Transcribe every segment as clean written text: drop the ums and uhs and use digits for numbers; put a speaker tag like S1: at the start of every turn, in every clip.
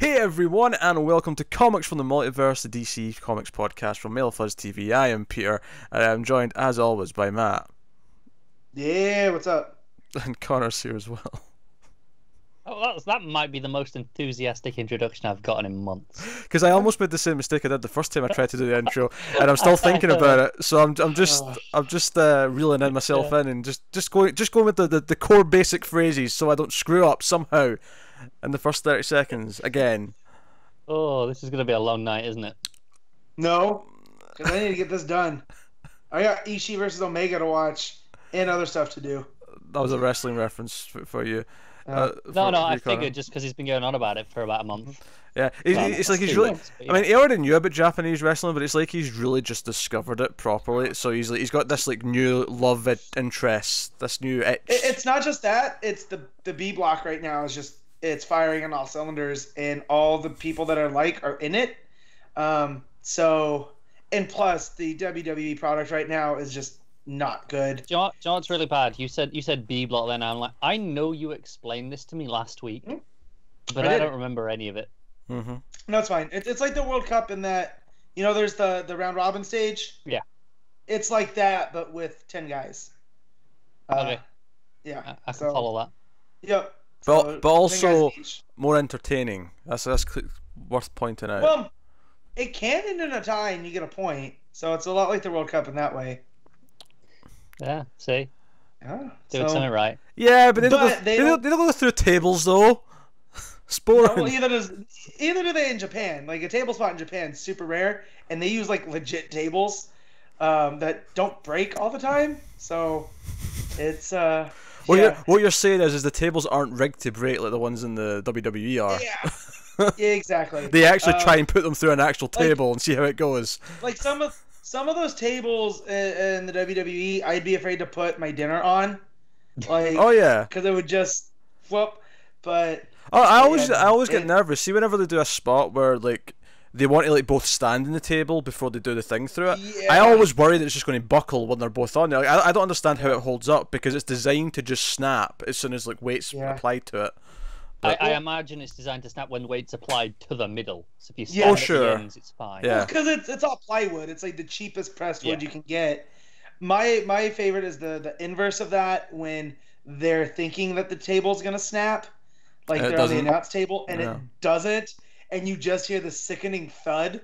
S1: Hey everyone, and welcome to Comics from the Multiverse, the DC Comics podcast from Mail Fuzz TV. I am Peter, and I am joined, as always, by Matt.
S2: Yeah, what's up?
S1: And Connor's here as well.
S3: Oh, that might be the most enthusiastic introduction I've gotten in months.
S1: Because I almost made the same mistake I did the first time I tried to do the intro, and I'm still thinking about it. So I'm just reeling in myself in and just going with the core basic phrases, so I don't screw up somehow in the first 30 seconds again.
S3: Oh, this is going to be a long night, isn't it?
S2: No, because I need to get this done. I got Ishii versus Omega to watch and other stuff to do.
S1: That was a wrestling reference for you.
S3: I figured just because he's been going on about it for about a month.
S1: Yeah, it's like he's really. I mean, he already knew about Japanese wrestling, but it's like he's really just discovered it properly. So he's got this like new love interest, this new itch.
S2: It's not just that; it's the B block right now is just it's firing on all cylinders, and all the people that are in it. So, and plus the WWE product right now is just not good.
S3: Do you know what's really bad? You said B block, then I'm like, I know you explained this to me last week, but I don't remember any of it.
S1: Mm-hmm.
S2: No, it's fine. It's like the World Cup in that, you know, there's the round robin stage.
S3: Yeah.
S2: It's like that, but with 10 guys.
S3: Okay.
S2: Yeah.
S3: I can follow that.
S2: Yep.
S1: But also more entertaining. That's worth pointing out.
S2: Well, it can end in a tie and you get a point, so it's a lot like the World Cup in that way.
S3: Yeah. See.
S2: Yeah.
S3: Doing something right.
S1: Yeah, but they don't go through tables though. Spoiling.
S2: No, either do they in Japan. Like a table spot in Japan is super rare, and they use like legit tables that don't break all the time. So it's
S1: What you're saying is the tables aren't rigged to break like the ones in the WWE are.
S2: Yeah, exactly.
S1: They actually try and put them through an actual table and see how it goes.
S2: Like some of those tables in the WWE, I'd be afraid to put my dinner on. Like,
S1: oh yeah,
S2: because it would just whoop. But
S1: I always get nervous. See, whenever they do a spot where like they want to like both stand in the table before they do the thing through it, I always worry that it's just going to buckle when they're both on there. Like, I don't understand how it holds up because it's designed to just snap as soon as like weight's applied to it.
S3: I imagine it's designed to snap when weight's applied to the middle. So if you stand at the ends, it's fine.
S1: Yeah,
S2: because it's all plywood. It's like the cheapest pressed wood you can get. My favorite is the inverse of that, when they're thinking that the table's gonna snap, like they're on the announce table and it doesn't, and you just hear the sickening thud.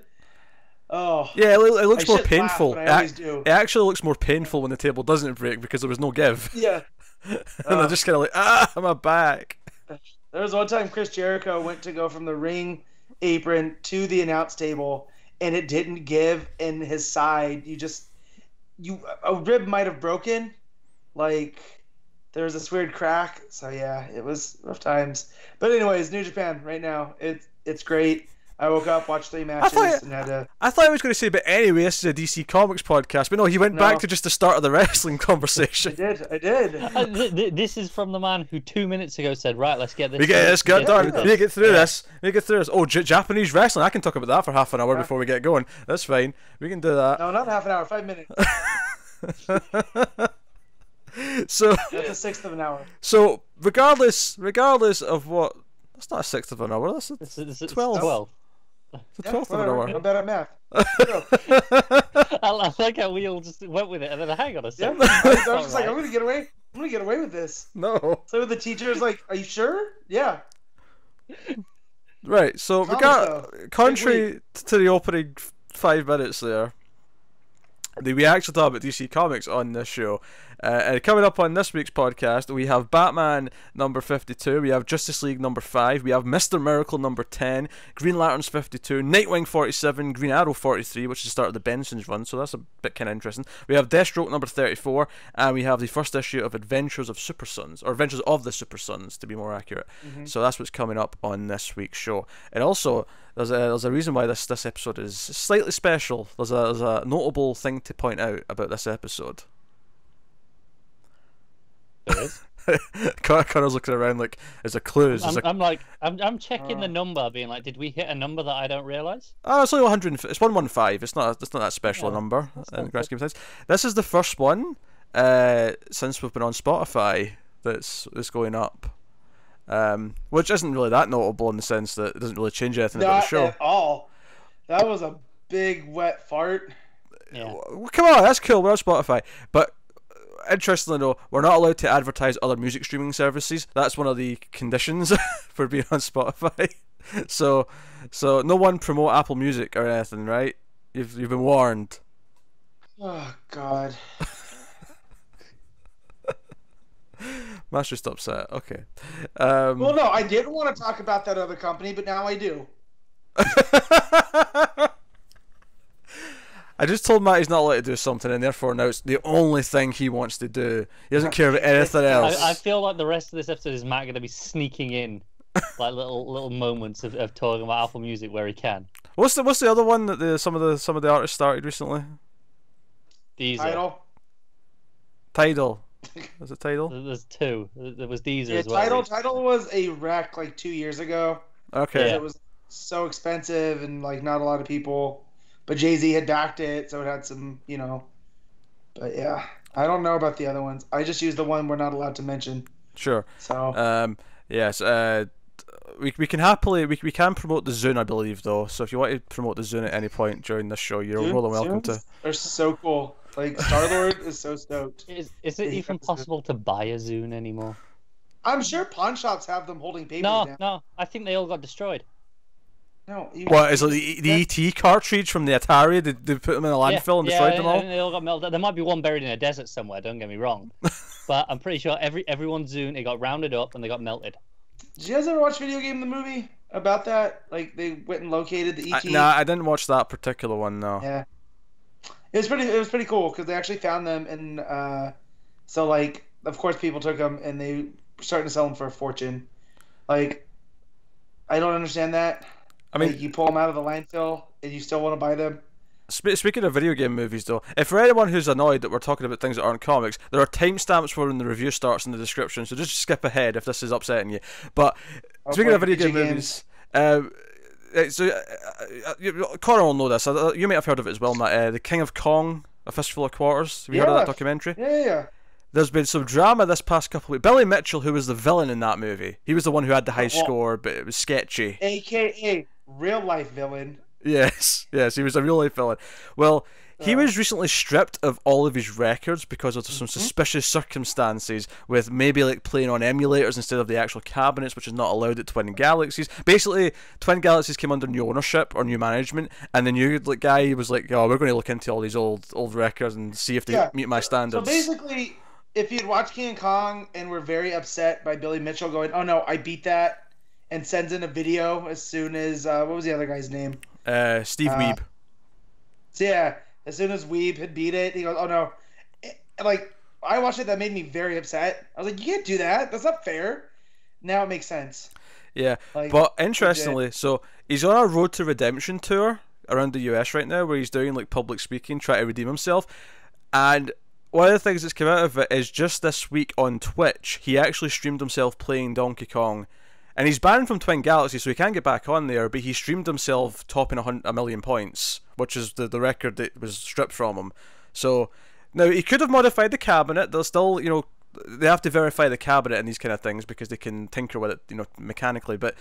S2: Oh
S1: yeah, it looks more painful.
S2: Laugh, but I always do.
S1: It actually looks more painful when the table doesn't break because there was no give.
S2: Yeah,
S1: and they're just kind of like my back.
S2: There was one time Chris Jericho went to go from the ring apron to the announce table, and it didn't give in his side. A rib might have broken, like there was this weird crack. So yeah, it was rough times. But anyways, New Japan right now, it's great. I woke up, watched 3 matches, and had to...
S1: I thought I was going to say, but anyway, this is a DC Comics podcast. But no, he went back to just the start of the wrestling conversation.
S2: I did.
S3: This is from the man who 2 minutes ago said, right, let's get this...
S1: Let's get done. Make it through this. Oh, Japanese wrestling. I can talk about that for half an hour before we get going. That's fine. We can do that.
S2: No, not half an hour, 5 minutes.
S1: So...
S2: That's a sixth of an hour.
S1: So, regardless of what... That's not a sixth of an hour. That's a 12. It's a 12th of an hour.
S2: I'm bad at math.
S3: I like how we all just went with it, and then hang on a second.
S2: Yeah, I was just like, I'm gonna get away with this.
S1: No.
S2: So the teacher's like, "Are you sure?" Yeah.
S1: Right. So, contrary to the opening 5 minutes there, we actually talk about DC Comics on this show. And coming up on this week's podcast, we have Batman number 52, we have Justice League number 5, we have Mr. Miracle number 10, Green Lanterns 52, Nightwing 47, Green Arrow 43, which is the start of the Benson's run, so that's a bit kind of interesting. We have Deathstroke number 34, and we have the first issue of Adventures of Super Sons, or Adventures of the Super Sons, to be more accurate. So that's what's coming up on this week's show. And also, there's a reason why this episode is slightly special. There's a notable thing to point out about this episode. Connor's looking around like there's a clue.
S3: I'm checking the number, being like, did we hit a number that I don't realise?
S1: Oh, it's only 100. It's 115. It's not that special a number in the grand scheme of things. This is the first one since we've been on Spotify that's going up. which isn't really that notable in the sense that it doesn't really change anything about the show.
S2: Not at all. That was a big wet fart.
S3: Yeah.
S1: Well, come on, that's cool. We're on Spotify, but interestingly, though, we're not allowed to advertise other music streaming services. That's one of the conditions for being on Spotify. So no one promote Apple Music or anything, right? You've been warned.
S2: Oh God.
S1: Master's upset. Okay.
S2: Well, no, I didn't want to talk about that other company, but now I do.
S1: I just told Matt he's not allowed to do something, and therefore now it's the only thing he wants to do. He doesn't care about anything else.
S3: I feel like the rest of this episode is Matt going to be sneaking in like little moments of talking about Apple Music where he can.
S1: What's the other one that some of the artists started recently?
S3: Deezer.
S2: Tidal.
S1: Was it Tidal?
S3: There's two. There was Deezer
S2: Yeah,
S3: as well.
S2: Tidal was a wreck like 2 years ago.
S1: Okay.
S3: Yeah.
S2: It was so expensive and like not a lot of people. But Jay-Z had backed it, so it had some, But yeah, I don't know about the other ones. I just use the one we're not allowed to mention.
S1: Sure.
S2: So.
S1: Yes. We can happily we can promote the Zune, I believe, though. So if you want to promote the Zune at any point during this show, you're more than welcome to.
S2: They're so cool. Like Star-Lord is so stoked.
S3: Is it even possible to buy a Zune anymore?
S2: I'm sure pawn shops have them holding paper.
S3: No. I think they all got destroyed.
S2: No.
S1: What is it? The ET cartridge from the Atari? They put them in a landfill and destroyed them all.
S3: I think they all got melted. There might be one buried in a desert somewhere. Don't get me wrong, but I'm pretty sure everyone's Zune, it got rounded up and they got melted.
S2: Did you guys ever watch Video Game the movie about that? Like they went and located the ET.
S1: Nah, I didn't watch that particular one. No.
S2: Yeah. It was pretty cool because they actually found them and so like of course people took them and they were starting to sell them for a fortune. Like I don't understand that. I mean, like, you pull them out of the landfill and you still want to buy them.
S1: Speaking of video game movies, though, if for anyone who's annoyed that we're talking about things that aren't comics, there are timestamps for when the review starts in the description, so just skip ahead if this is upsetting you. But speaking of video game movies, Connor will know this. You may have heard of it as well, Matt. The King of Kong, A Fistful of Quarters. Have you heard of that documentary?
S2: Yeah.
S1: There's been some drama this past couple of weeks. Billy Mitchell, who was the villain in that movie, he was the one who had the high score, but it was sketchy.
S2: AKA real life villain.
S1: Yes, he was a real life villain. Well, he was recently stripped of all of his records because of some suspicious circumstances with maybe like playing on emulators instead of the actual cabinets, which is not allowed at Twin Galaxies. Basically, Twin Galaxies came under new ownership or new management, and the new guy was like, "Oh, we're going to look into all these old records and see if they meet my standards."
S2: So basically, if you'd watched King of Kong and were very upset by Billy Mitchell going, "Oh no, I beat that," and sends in a video as soon as what was the other guy's name?
S1: Steve Weeb.
S2: So yeah, as soon as Weeb had beat it, he goes, "Oh no!" Like I watched it, that made me very upset. I was like, "You can't do that. That's not fair." Now it makes sense.
S1: Yeah,
S2: like,
S1: but interestingly, so he's on a Road to Redemption tour around the US right now, where he's doing like public speaking, trying to redeem himself, and one of the things that's come out of it is just this week on Twitch, he actually streamed himself playing Donkey Kong. And he's banned from Twin Galaxies, so he can't get back on there, but he streamed himself topping 1 million points, which is the record that was stripped from him. So, now, he could have modified the cabinet. They'll still, they have to verify the cabinet and these kind of things because they can tinker with it, mechanically. But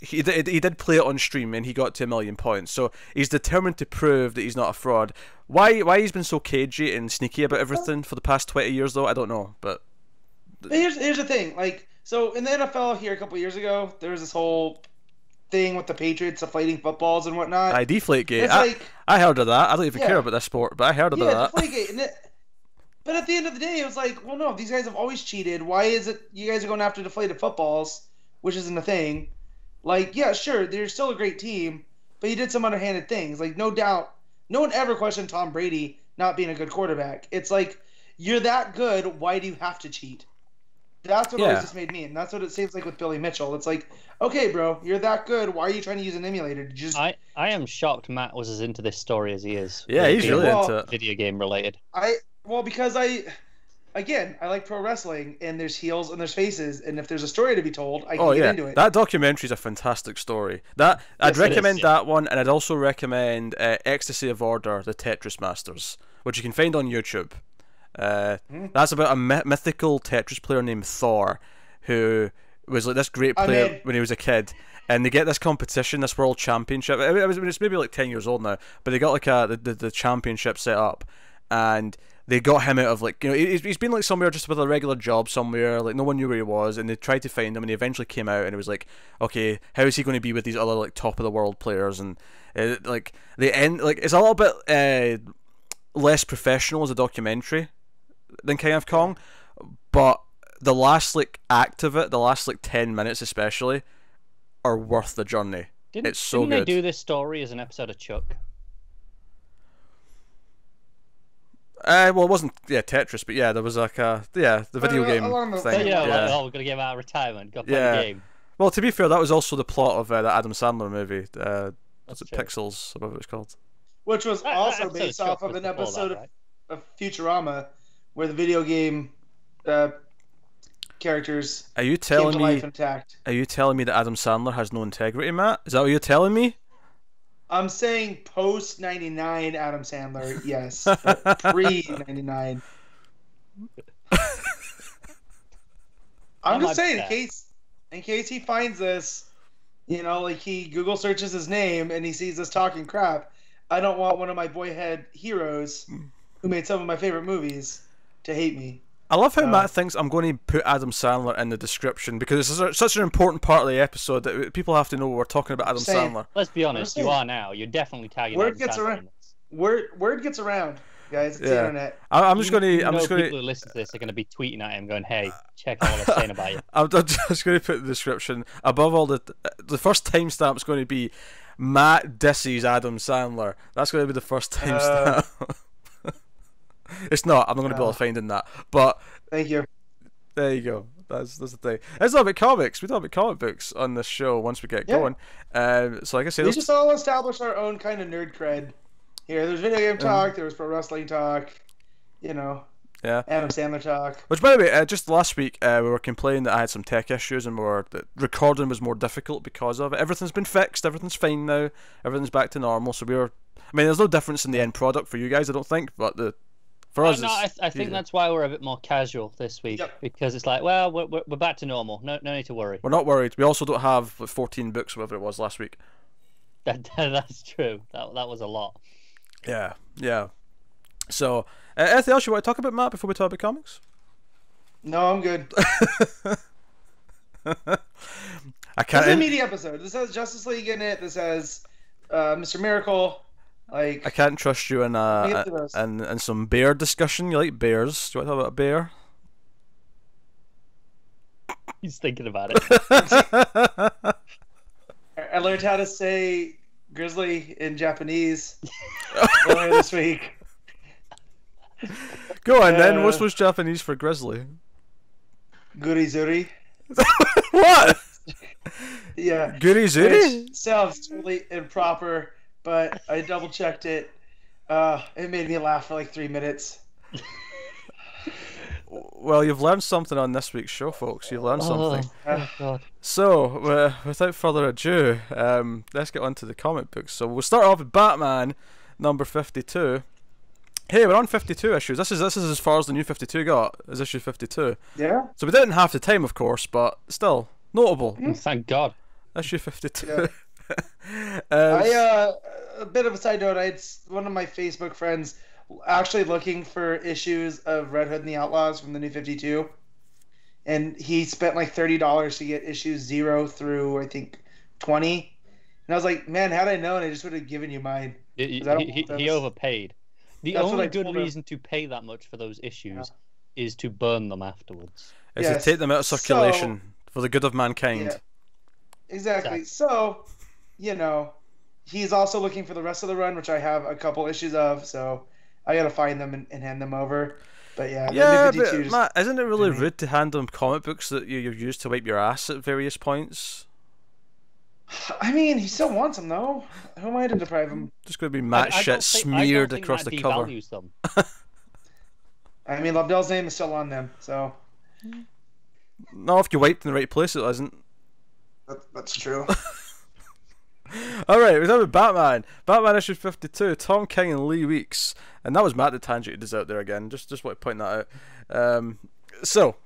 S1: he did play it on stream and he got to 1 million points. So, he's determined to prove that he's not a fraud. Why he's been so cagey and sneaky about everything for the past 20 years, though, I don't know. But
S2: here's the thing, like... So in the NFL here a couple years ago, there was this whole thing with the Patriots deflating footballs and whatnot.
S1: Deflategate.
S2: Like,
S1: I heard of that. I don't even care about this sport, but I heard about that.
S2: Deflategate. But at the end of the day, it was like, well, no, these guys have always cheated. Why is it you guys are going after deflated footballs, which isn't a thing? Like, yeah, sure, they're still a great team, but you did some underhanded things. Like, no doubt, no one ever questioned Tom Brady not being a good quarterback. It's like, you're that good, why do you have to cheat? That's what always just made me, and that's what it seems like with Billy Mitchell. It's like, okay, bro, you're that good. Why are you trying to use an emulator?
S3: I am shocked Matt was as into this story as he is.
S1: Yeah, he's really into it.
S3: Video game related.
S2: Because I like pro wrestling, and there's heels and there's faces, and if there's a story to be told, I can get into it.
S1: That documentary is a fantastic story. I'd recommend that one, and I'd also recommend Ecstasy of Order, the Tetris Masters, which you can find on YouTube. That's about a mythical Tetris player named Thor, who was like this great player when he was a kid, and they get this competition, this world championship. It's maybe like 10 years old now, but they got like the championship set up, and they got him out of like, you know, he's been like somewhere just with a regular job somewhere, like no one knew where he was, and they tried to find him, and he eventually came out, and it was like, okay, how is he going to be with these other like top of the world players? And like the end, like it's a little bit less professional as a documentary than King of Kong, but the last like act of it, the last like 10 minutes especially, are worth the journey. It's so good.
S3: Didn't they do this story as an episode of Chuck?
S1: Well, it wasn't Tetris, but yeah, there was like the video game thing.
S3: Yeah, like, oh, we're gonna give out retirement, go play the game.
S1: Well, to be fair, that was also the plot of the Adam Sandler movie. Was it Pixels? Whatever it was called.
S2: Which was also based off of an episode of Futurama, where the video game characters came to life intact. Are
S1: you telling me that Adam Sandler has no integrity, Matt? Is that what you're telling me?
S2: I'm saying post 99 Adam Sandler, yes, but pre 99. I'm just saying, in case he finds this, you know, like he Google searches his name and he sees us talking crap. I don't want one of my boyhead heroes who made some of my favorite movies to hate me.
S1: I love how Matt thinks I'm going to put Adam Sandler in the description because it's such an important part of the episode that people have to know we're talking about Adam Sandler.
S3: Let's be honest, you are now. You're definitely tagging Adam Sandler.
S2: Word gets around, guys. It's the internet.
S1: I'm just going to.
S3: People who listen to this are going to be tweeting at him, going, "Hey, check out what I'm saying about you."
S1: I'm just going to put the description above all the first timestamp is going to be Matt disses Adam Sandler. That's going to be the first timestamp. It's not. I'm not going to be able to find in that. But
S2: thank you.
S1: There you go. That's the thing. It's all about comics. We talk about comic books on this show once we get going. So like I say,
S2: we just all establish our own kind of nerd cred. Here, there's video game talk. There was pro wrestling talk. You know.
S1: Yeah.
S2: Adam Sandler talk.
S1: Which, by the way, just last week we were complaining that I had some tech issues and that recording was more difficult because of it. Everything's been fixed. Everything's fine now. Everything's back to normal. So there's no difference in the end product for you guys, I don't think, but for us,
S3: I think that's why we're a bit more casual this week, because it's like, well, we're back to normal. No need to worry.
S1: We're not worried. We also don't have 14 books, whatever it was last week.
S3: That's true. That was a lot.
S1: Yeah. So, anything else you want to talk about, Matt, before we talk about comics?
S2: No, I'm good.
S1: I can't.
S2: This is a meaty episode. This has Justice League in it. This has Mr. Miracle. Like,
S1: I can't trust you in some bear discussion. You like bears? Do you want to talk about a bear?
S3: He's thinking about it.
S2: I learned how to say grizzly in Japanese earlier this week.
S1: Go on then. What's Japanese for grizzly?
S2: Gurizuri.
S1: What?
S2: Yeah.
S1: Gurizuri?
S2: Which sounds totally improper, but I double checked it. It made me laugh for like 3 minutes.
S1: Well, you've learned something on this week's show, folks. You've learned something.
S3: Oh, God.
S1: So, without further ado, let's get on to the comic books. So we'll start off with Batman, number 52. Hey, we're on 52 issues. This is as far as the new 52 got, is issue 52.
S2: Yeah.
S1: So we didn't have the time, of course, but still notable.
S3: Thank God.
S1: Issue 52.
S2: Yeah. A bit of a side note. I had one of my Facebook friends actually looking for issues of Red Hood and the Outlaws from the new 52, and he spent like $30 to get issues 0 through I think 20. And I was like, man, had I known, I just would have given you mine.
S3: He overpaid. The only good reason to pay that much for those issues is to burn them afterwards.
S1: Is to take them out of circulation for the good of mankind.
S2: Yeah. Exactly. So, you know, he's also looking for the rest of the run, which I have a couple issues of, so I gotta find them and hand them over. But
S1: yeah, but Matt, isn't it really rude to hand them comic books that you've used to wipe your ass at various points?
S2: I mean, he still wants them, though. Who am I to deprive him?
S1: Just gonna be Matt shit smeared across the cover.
S3: Them.
S2: I mean, Lobdell's name is still on them, so.
S1: No, if you wiped in the right place, it isn't.
S2: That's true.
S1: Alright, we're talking about Batman. Batman issue 52, Tom King and Lee Weeks. And that was Matt the Tangent is out there again. Just want to point that out. So,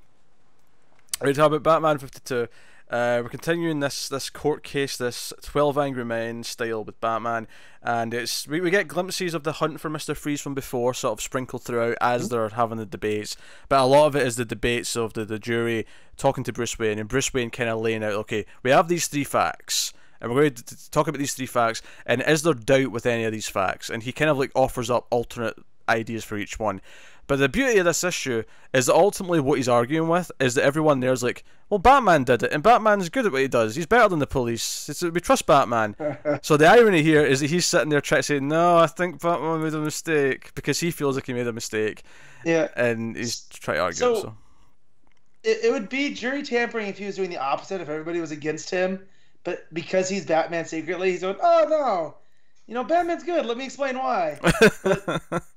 S1: we're talking about Batman 52. We're continuing this court case, this 12 Angry Men style with Batman, and we get glimpses of the hunt for Mr. Freeze from before, sort of sprinkled throughout as they're having the debates. But a lot of it is the debates of the jury talking to Bruce Wayne, and Bruce Wayne kind of laying out, okay, we have these 3 facts, and we're going to talk about these 3 facts, and is there doubt with any of these facts? And he kind of like offers up alternate ideas for each one. But the beauty of this issue is that ultimately what he's arguing with is that everyone there's like, well, Batman did it, and Batman's good at what he does. He's better than the police. We trust Batman. So the irony here is that he's sitting there trying to say, no, I think Batman made a mistake, because he feels like he made a mistake.
S2: Yeah.
S1: And he's trying to argue it. So.
S2: It would be jury tampering if he was doing the opposite, if everybody was against him. But because he's Batman secretly, he's going, oh, no. You know, Batman's good. Let me explain why. But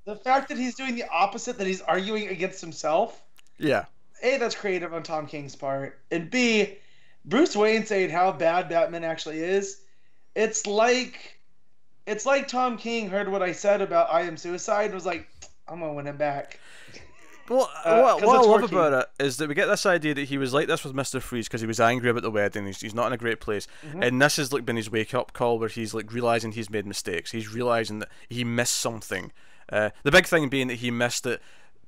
S2: the fact that he's doing the opposite, that he's arguing against himself.
S1: Yeah.
S2: A, that's creative on Tom King's part. And B, Bruce Wayne saying how bad Batman actually is. It's like Tom King heard what I said about I Am Suicide and was like, I'm going to win him back.
S1: Well, what I love about it is that we get this idea that he was like this with Mr. Freeze because he was angry about the wedding. He's not in a great place, and this has like been his wake up call where he's like realizing he's made mistakes. He's realizing that he missed something. The big thing being that he missed that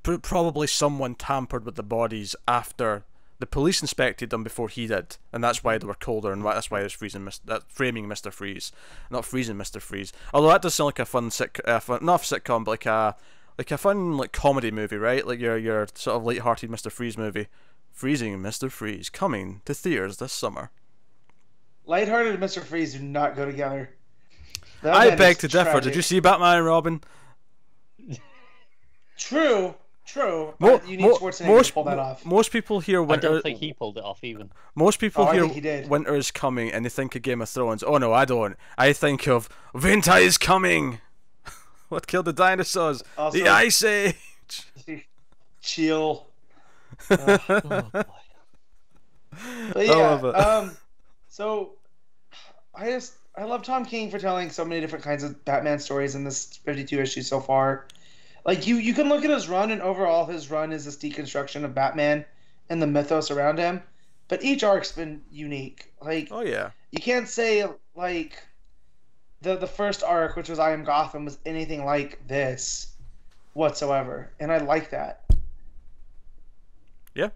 S1: probably someone tampered with the bodies after the police inspected them before he did, and that's why they were colder, and that's why he was framing Mr. Freeze, not freezing Mr. Freeze. Although that does sound like a fun not a sitcom, but like a fun like comedy movie, right? Like your sort of light-hearted Mr. Freeze movie. Freezing Mr. Freeze, coming to theaters this summer.
S2: Light-hearted and Mr. Freeze do not go together.
S1: I beg to differ. Did you see Batman and Robin?
S2: True. You need Schwarzenegger to pull that off.
S1: Most people hear Winter.
S3: I don't think he pulled it off even.
S1: Most people hear Winter is coming and they think of Game of Thrones. Oh no, I don't. I think of Winter is coming. What killed the dinosaurs? Also, the Ice Age.
S2: Chill.
S3: Oh boy.
S2: But yeah, so I love Tom King for telling so many different kinds of Batman stories in this 52 issues so far. Like you can look at his run, and overall his run is this deconstruction of Batman and the mythos around him. But each arc's been unique. Like,
S1: oh yeah,
S2: you can't say like the first arc, which was I Am Gotham, was anything like this whatsoever, and I like that.
S1: Yeah.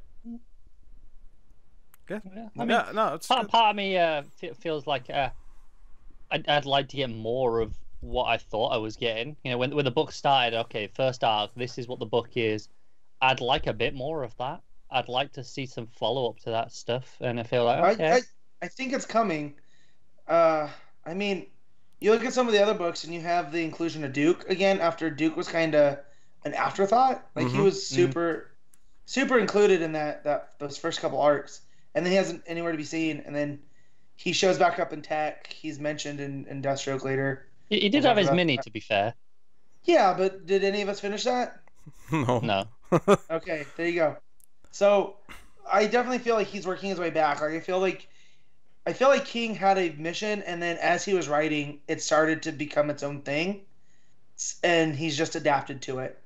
S3: Yeah. I mean, no, it's part of me feels like I'd like to get more of what I thought I was getting. You know, when the book started, okay, first arc, this is what the book is. I'd like a bit more of that. I'd like to see some follow up to that stuff, and I feel like okay.
S2: I think it's coming. I mean, you look at some of the other books, and you have the inclusion of Duke again after Duke was kind of an afterthought. Like he was super included in those first couple arcs, and then he hasn't anywhere to be seen. And then he shows back up in Tech. He's mentioned in Deathstroke later.
S3: He did have his mini, to be fair.
S2: Yeah, but did any of us finish that?
S3: No.
S2: Okay, there you go. So I definitely feel like he's working his way back. Like I feel like King had a mission, and then as he was writing, it started to become its own thing, and he's just adapted to it.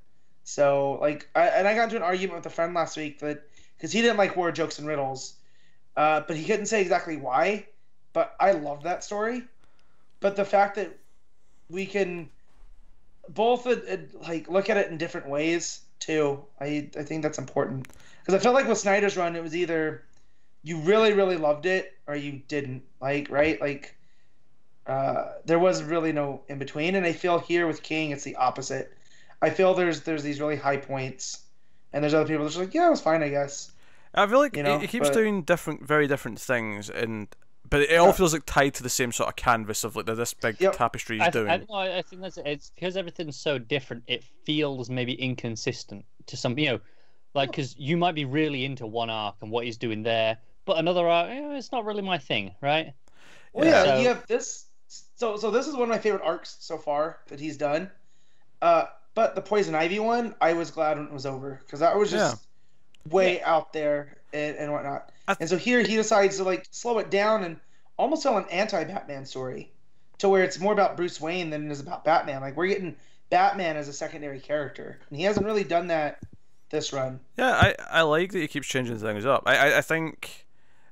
S2: So like, I got into an argument with a friend last week that because he didn't like war jokes and riddles, but he couldn't say exactly why. But I love that story. But the fact that we can both like look at it in different ways too, I think that's important. Because I felt like with Snyder's run, it was either you really, really loved it or you didn't. Like, right? Like, there was really no in between. And I feel here with King, it's the opposite. I feel there's these really high points, and there's other people that's like, yeah, it was fine, I guess.
S1: I feel like he keeps doing very different things, but it all feels like tied to the same sort of canvas of like this big tapestry he's doing.
S3: I think it's because everything's so different. It feels maybe inconsistent to some, like because you might be really into one arc and what he's doing there, but another arc, it's not really my thing, right?
S2: Well, yeah, you have this. So this is one of my favorite arcs so far that he's done. But the Poison Ivy one, I was glad when it was over because that was just way out there and whatnot. And so here he decides to like slow it down and almost tell an anti-Batman story to where it's more about Bruce Wayne than it is about Batman. Like we're getting Batman as a secondary character, and he hasn't really done that this run.
S1: Yeah, I like that he keeps changing things up. I think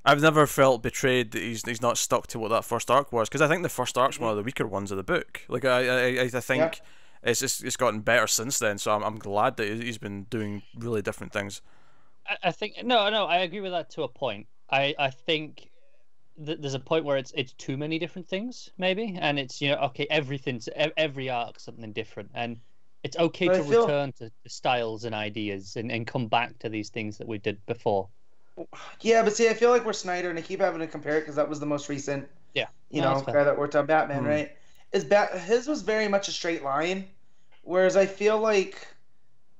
S1: I've never felt betrayed that he's not stuck to what that first arc was, because I think the first arc's one of the weaker ones of the book. Like I think it's gotten better since then. So I'm glad that he's been doing really different things.
S3: I think no, I agree with that to a point. I think there's a point where it's too many different things, maybe, and it's okay, every arc something different, and it's okay to return to styles and ideas and come back to these things that we did before.
S2: Yeah, but see, I feel like we're Snyder, and I keep having to compare it because that was the most recent.
S3: Yeah,
S2: guy that worked on Batman, right? His was very much a straight line, whereas I feel like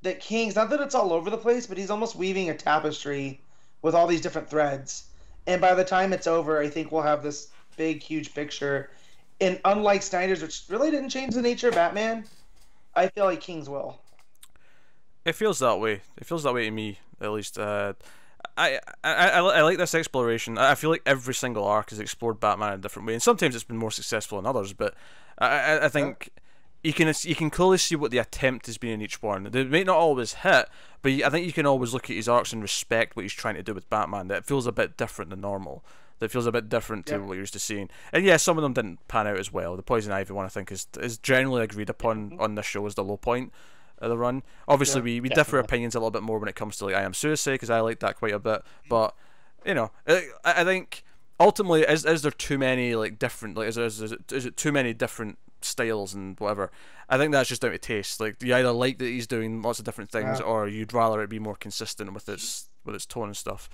S2: that King's, not that it's all over the place, but he's almost weaving a tapestry with all these different threads. And by the time it's over, I think we'll have this big, huge picture. And unlike Snyder's, which really didn't change the nature of Batman, I feel like King's will.
S1: It feels that way. It feels that way to me, at least. I like this exploration. I feel like every single arc has explored Batman in a different way, and sometimes it's been more successful than others. But I think you can clearly see what the attempt has been in each one. They may not always hit, but I think you can always look at his arcs and respect what he's trying to do with Batman. That it feels a bit different than normal. That feels a bit different to what you're used to seeing. And yeah, some of them didn't pan out as well. The Poison Ivy one, I think, is generally agreed upon on this show as the low point of the run. Obviously, we differ opinions a little bit more when it comes to like I Am Suicide, because I like that quite a bit. But I think ultimately, is there too many like different is it too many different styles and whatever? I think that's just down to taste. Like, you either like that he's doing lots of different things, or you'd rather it be more consistent with its tone and stuff.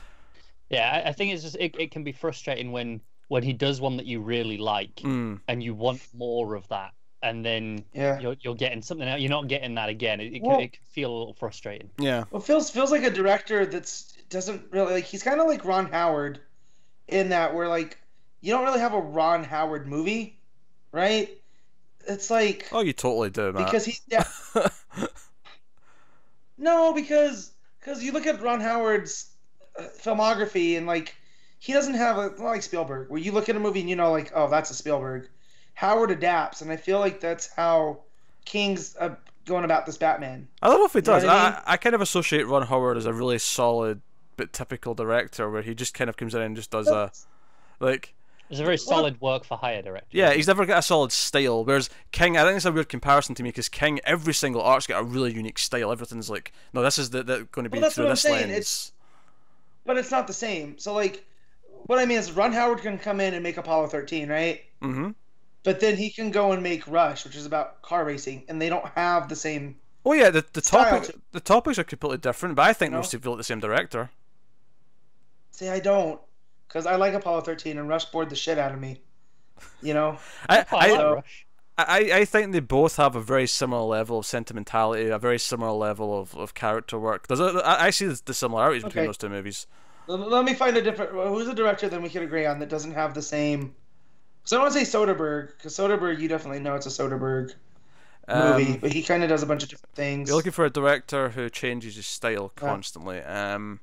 S3: Yeah, I think it's just it can be frustrating when he does one that you really like and you want more of that, and then you're getting something else. You're not getting that again. It can feel a little frustrating. Yeah.
S2: Well, feels like a director doesn't really like. He's kind of like Ron Howard, in that where like you don't really have a Ron Howard movie, right? It's like,
S1: oh, you totally do, man.
S2: Because he's no, because you look at Ron Howard's filmography, and like he doesn't have not like Spielberg, where you look at a movie and like, oh, that's a Spielberg. Howard adapts, and I feel like that's how King's going about this Batman.
S1: I don't know if he does. I kind of associate Ron Howard as a really solid but typical director, where he just kind of comes in and just does
S3: It's a very solid work for hire director.
S1: Yeah, he's never got a solid style. Whereas King, I think it's a weird comparison to me, because King, every single arc's got a really unique style. Everything's like, no, this is going to be through this lens.
S2: But it's not the same. So like, what I mean is, Ron Howard can come in and make Apollo 13, right?
S1: Mm-hmm.
S2: But then he can go and make Rush, which is about car racing, and they don't have the same.
S1: Oh yeah, the topics are completely different, but I think most people like the same director.
S2: See, I don't, because I like Apollo 13, and Rush bored the shit out of me.
S1: I think they both have a very similar level of sentimentality, a very similar level of character work. I see the similarities between those two movies.
S2: Let me find a different. Who's a director that we could agree on that doesn't have the same? So I don't want to say Soderbergh, because Soderbergh, you definitely know it's a Soderbergh movie, but he kind of does a bunch of different things.
S1: You're looking for a director who changes his style constantly. God,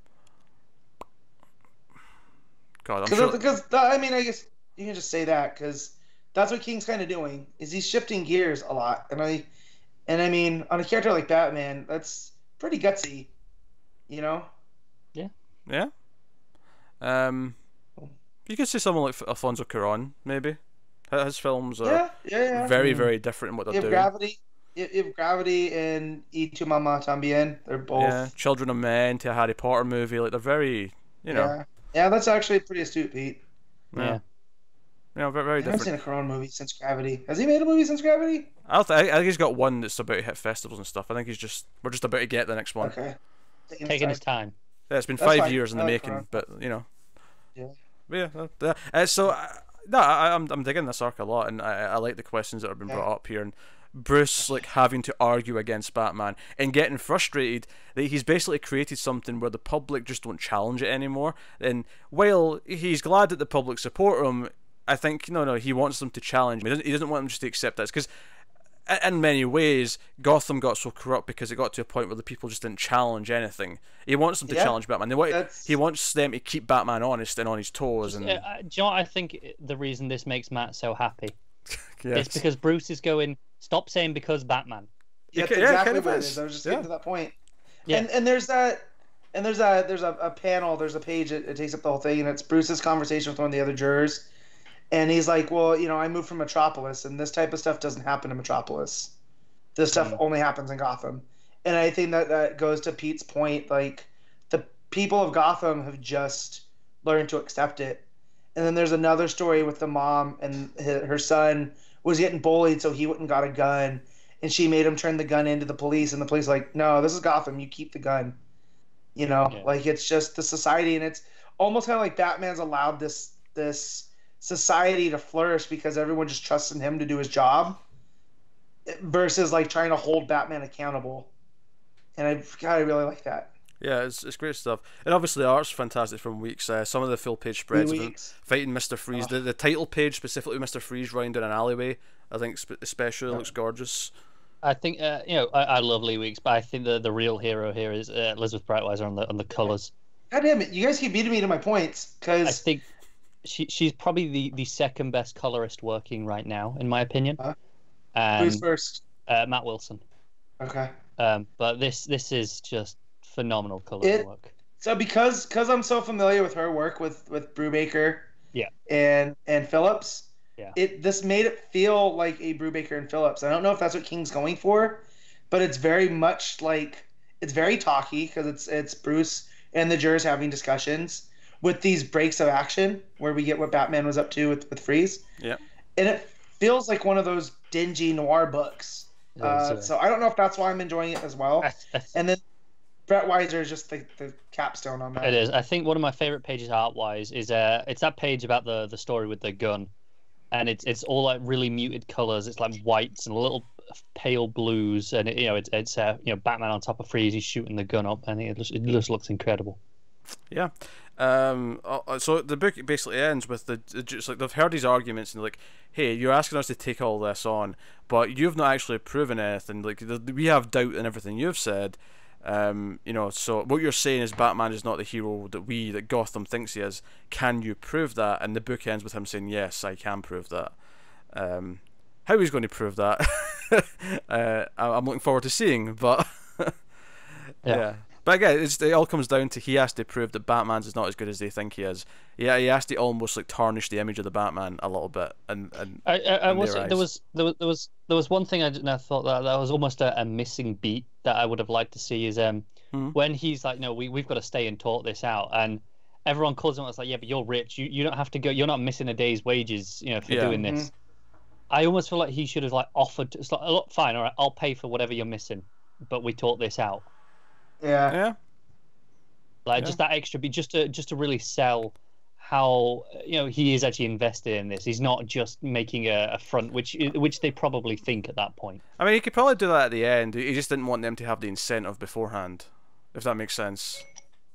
S1: I'm sure.
S2: Because I mean, I guess you can just say that, because that's what King's kind of doing, is he's shifting gears a lot, and I mean, on a character like Batman, that's pretty gutsy,
S3: Yeah.
S1: Yeah. You could say someone like Alfonso Cuarón, maybe. His films are very, very different in what they're doing.
S2: You have Gravity and Y Tu Mamá También. They're both.
S1: Yeah, Children of Men to a Harry Potter movie. Like, they're very,
S2: Yeah, that's actually pretty astute, Pete.
S1: Yeah. Very, very different.
S2: I haven't seen a Cuarón movie since Gravity. Has he made a movie since Gravity?
S1: I think he's got one that's about to hit festivals and stuff. I think we're just about to get the next one.
S2: Okay.
S3: Taking his time.
S1: Yeah, it's been 5 years in the making, but Yeah. I'm digging this arc a lot, and I like the questions that have been brought up here, and Bruce like having to argue against Batman and getting frustrated that he's basically created something where the public just don't challenge it anymore. And while he's glad that the public support him, I think he wants them to challenge him. He doesn't want them just to accept this, because in many ways Gotham got so corrupt because it got to a point where the people just didn't challenge anything. He wants them to challenge Batman. He wants them to keep Batman honest and on his toes. And
S3: do you know what I think the reason this makes Matt so happy? It's because Bruce is going, stop saying because Batman.
S2: Yeah, that's exactly what it is. I was just getting to that point. Yeah. And there's that, And there's a panel, there's a page, it takes up the whole thing, and it's Bruce's conversation with one of the other jurors. And he's like, well, I moved from Metropolis, and this type of stuff doesn't happen in Metropolis. This stuff only happens in Gotham. And I think that goes to Pete's point, like, the people of Gotham have just learned to accept it. And then there's another story with the mom, and her son was getting bullied, so he went and got a gun. And she made him turn the gun into the police, and the police like, no, this is Gotham, you keep the gun. Like, it's just the society, and it's almost kind of like Batman's allowed this society to flourish because everyone just trusts in him to do his job versus like trying to hold Batman accountable. And I really like that.
S1: Yeah, it's great stuff. And obviously the art's fantastic from Weeks. Some of the full page spreads of him fighting Mr. Freeze. The title page specifically, Mr. Freeze running down an alleyway, I think especially looks gorgeous.
S3: I think I love Lee Weeks, but I think the real hero here is Elizabeth Breitweiser on the colours.
S2: God damn it, you guys keep beating me to my points, because
S3: I think she's probably the second best colorist working right now, in my opinion.
S2: Who's first?
S3: Matt Wilson.
S2: Okay.
S3: But this is just phenomenal coloring work.
S2: So because I'm so familiar with her work with Brubaker, and Phillips, this made it feel like a Brubaker and Phillips. I don't know if that's what King's going for, but it's very much like, it's very talky because it's Bruce and the jurors having discussions with these breaks of action where we get what Batman was up to with Freeze.
S1: Yeah.
S2: And it feels like one of those dingy noir books. So I don't know if that's why I'm enjoying it as well. And then Brett Weiser is just the capstone on that.
S3: It is. I think one of my favorite pages art-wise is it's that page about the story with the gun. And it's all like really muted colors. It's like whites and a little pale blues, and it's Batman on top of Freeze. He's shooting the gun up, and it just looks incredible.
S1: Yeah. So the book basically ends with just like they've heard these arguments and like, hey, you're asking us to take all this on, but you've not actually proven anything. Like we have doubt in everything you've said. So what you're saying is Batman is not the hero that Gotham thinks he is. Can you prove that? And the book ends with him saying, yes, I can prove that. How he's going to prove that, I'm looking forward to seeing. But yeah. But again, it all comes down to he has to prove that Batman's is not as good as they think he is. Yeah, he has to almost like tarnish the image of the Batman a little bit. And
S3: there was one thing I thought that was almost a missing beat that I would have liked to see is when he's like, no, we've got to stay and talk this out, and everyone calls him out. It's like, yeah, but you're rich. You don't have to go. You're not missing a day's wages, for doing this. I almost feel like he should have like offered. It's like, look, fine, all right, I'll pay for whatever you're missing, but we talk this out.
S2: Yeah.
S3: Just that extra beat, just to really sell how he is actually invested in this. He's not just making a front, which they probably think at that point.
S1: I mean, he could probably do that at the end. He just didn't want them to have the incentive beforehand, if that makes sense.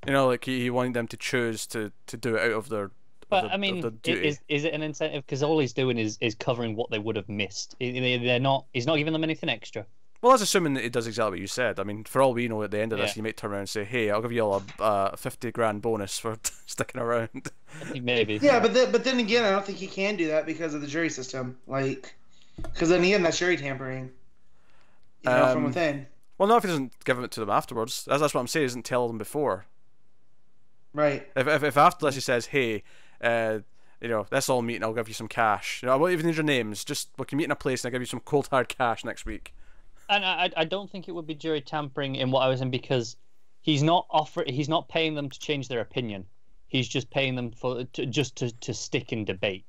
S1: Like he wanted them to choose to do it out of their.
S3: But I mean, is it an incentive? Because all he's doing is covering what they would have missed. They're not. He's not giving them anything extra.
S1: Well, that's assuming that it does exactly what you said. I mean, for all we know, at the end of this, you might turn around and say, "Hey, I'll give you all a 50 grand bonus for sticking around."
S3: Maybe.
S2: Yeah, but then again, I don't think he can do that because of the jury system. Like, because then again, that's jury tampering. From within.
S1: Well, no, if he doesn't give it to them afterwards, that's what I'm saying. He doesn't tell them before.
S2: Right.
S1: If after this he says, "Hey, let's all meet and I'll give you some cash. I won't even need your names. Just we can meet in a place and I'll give you some cold hard cash next week."
S3: And I don't think it would be jury tampering in what I was in, because he's not paying them to change their opinion. He's just paying them to stick in debate.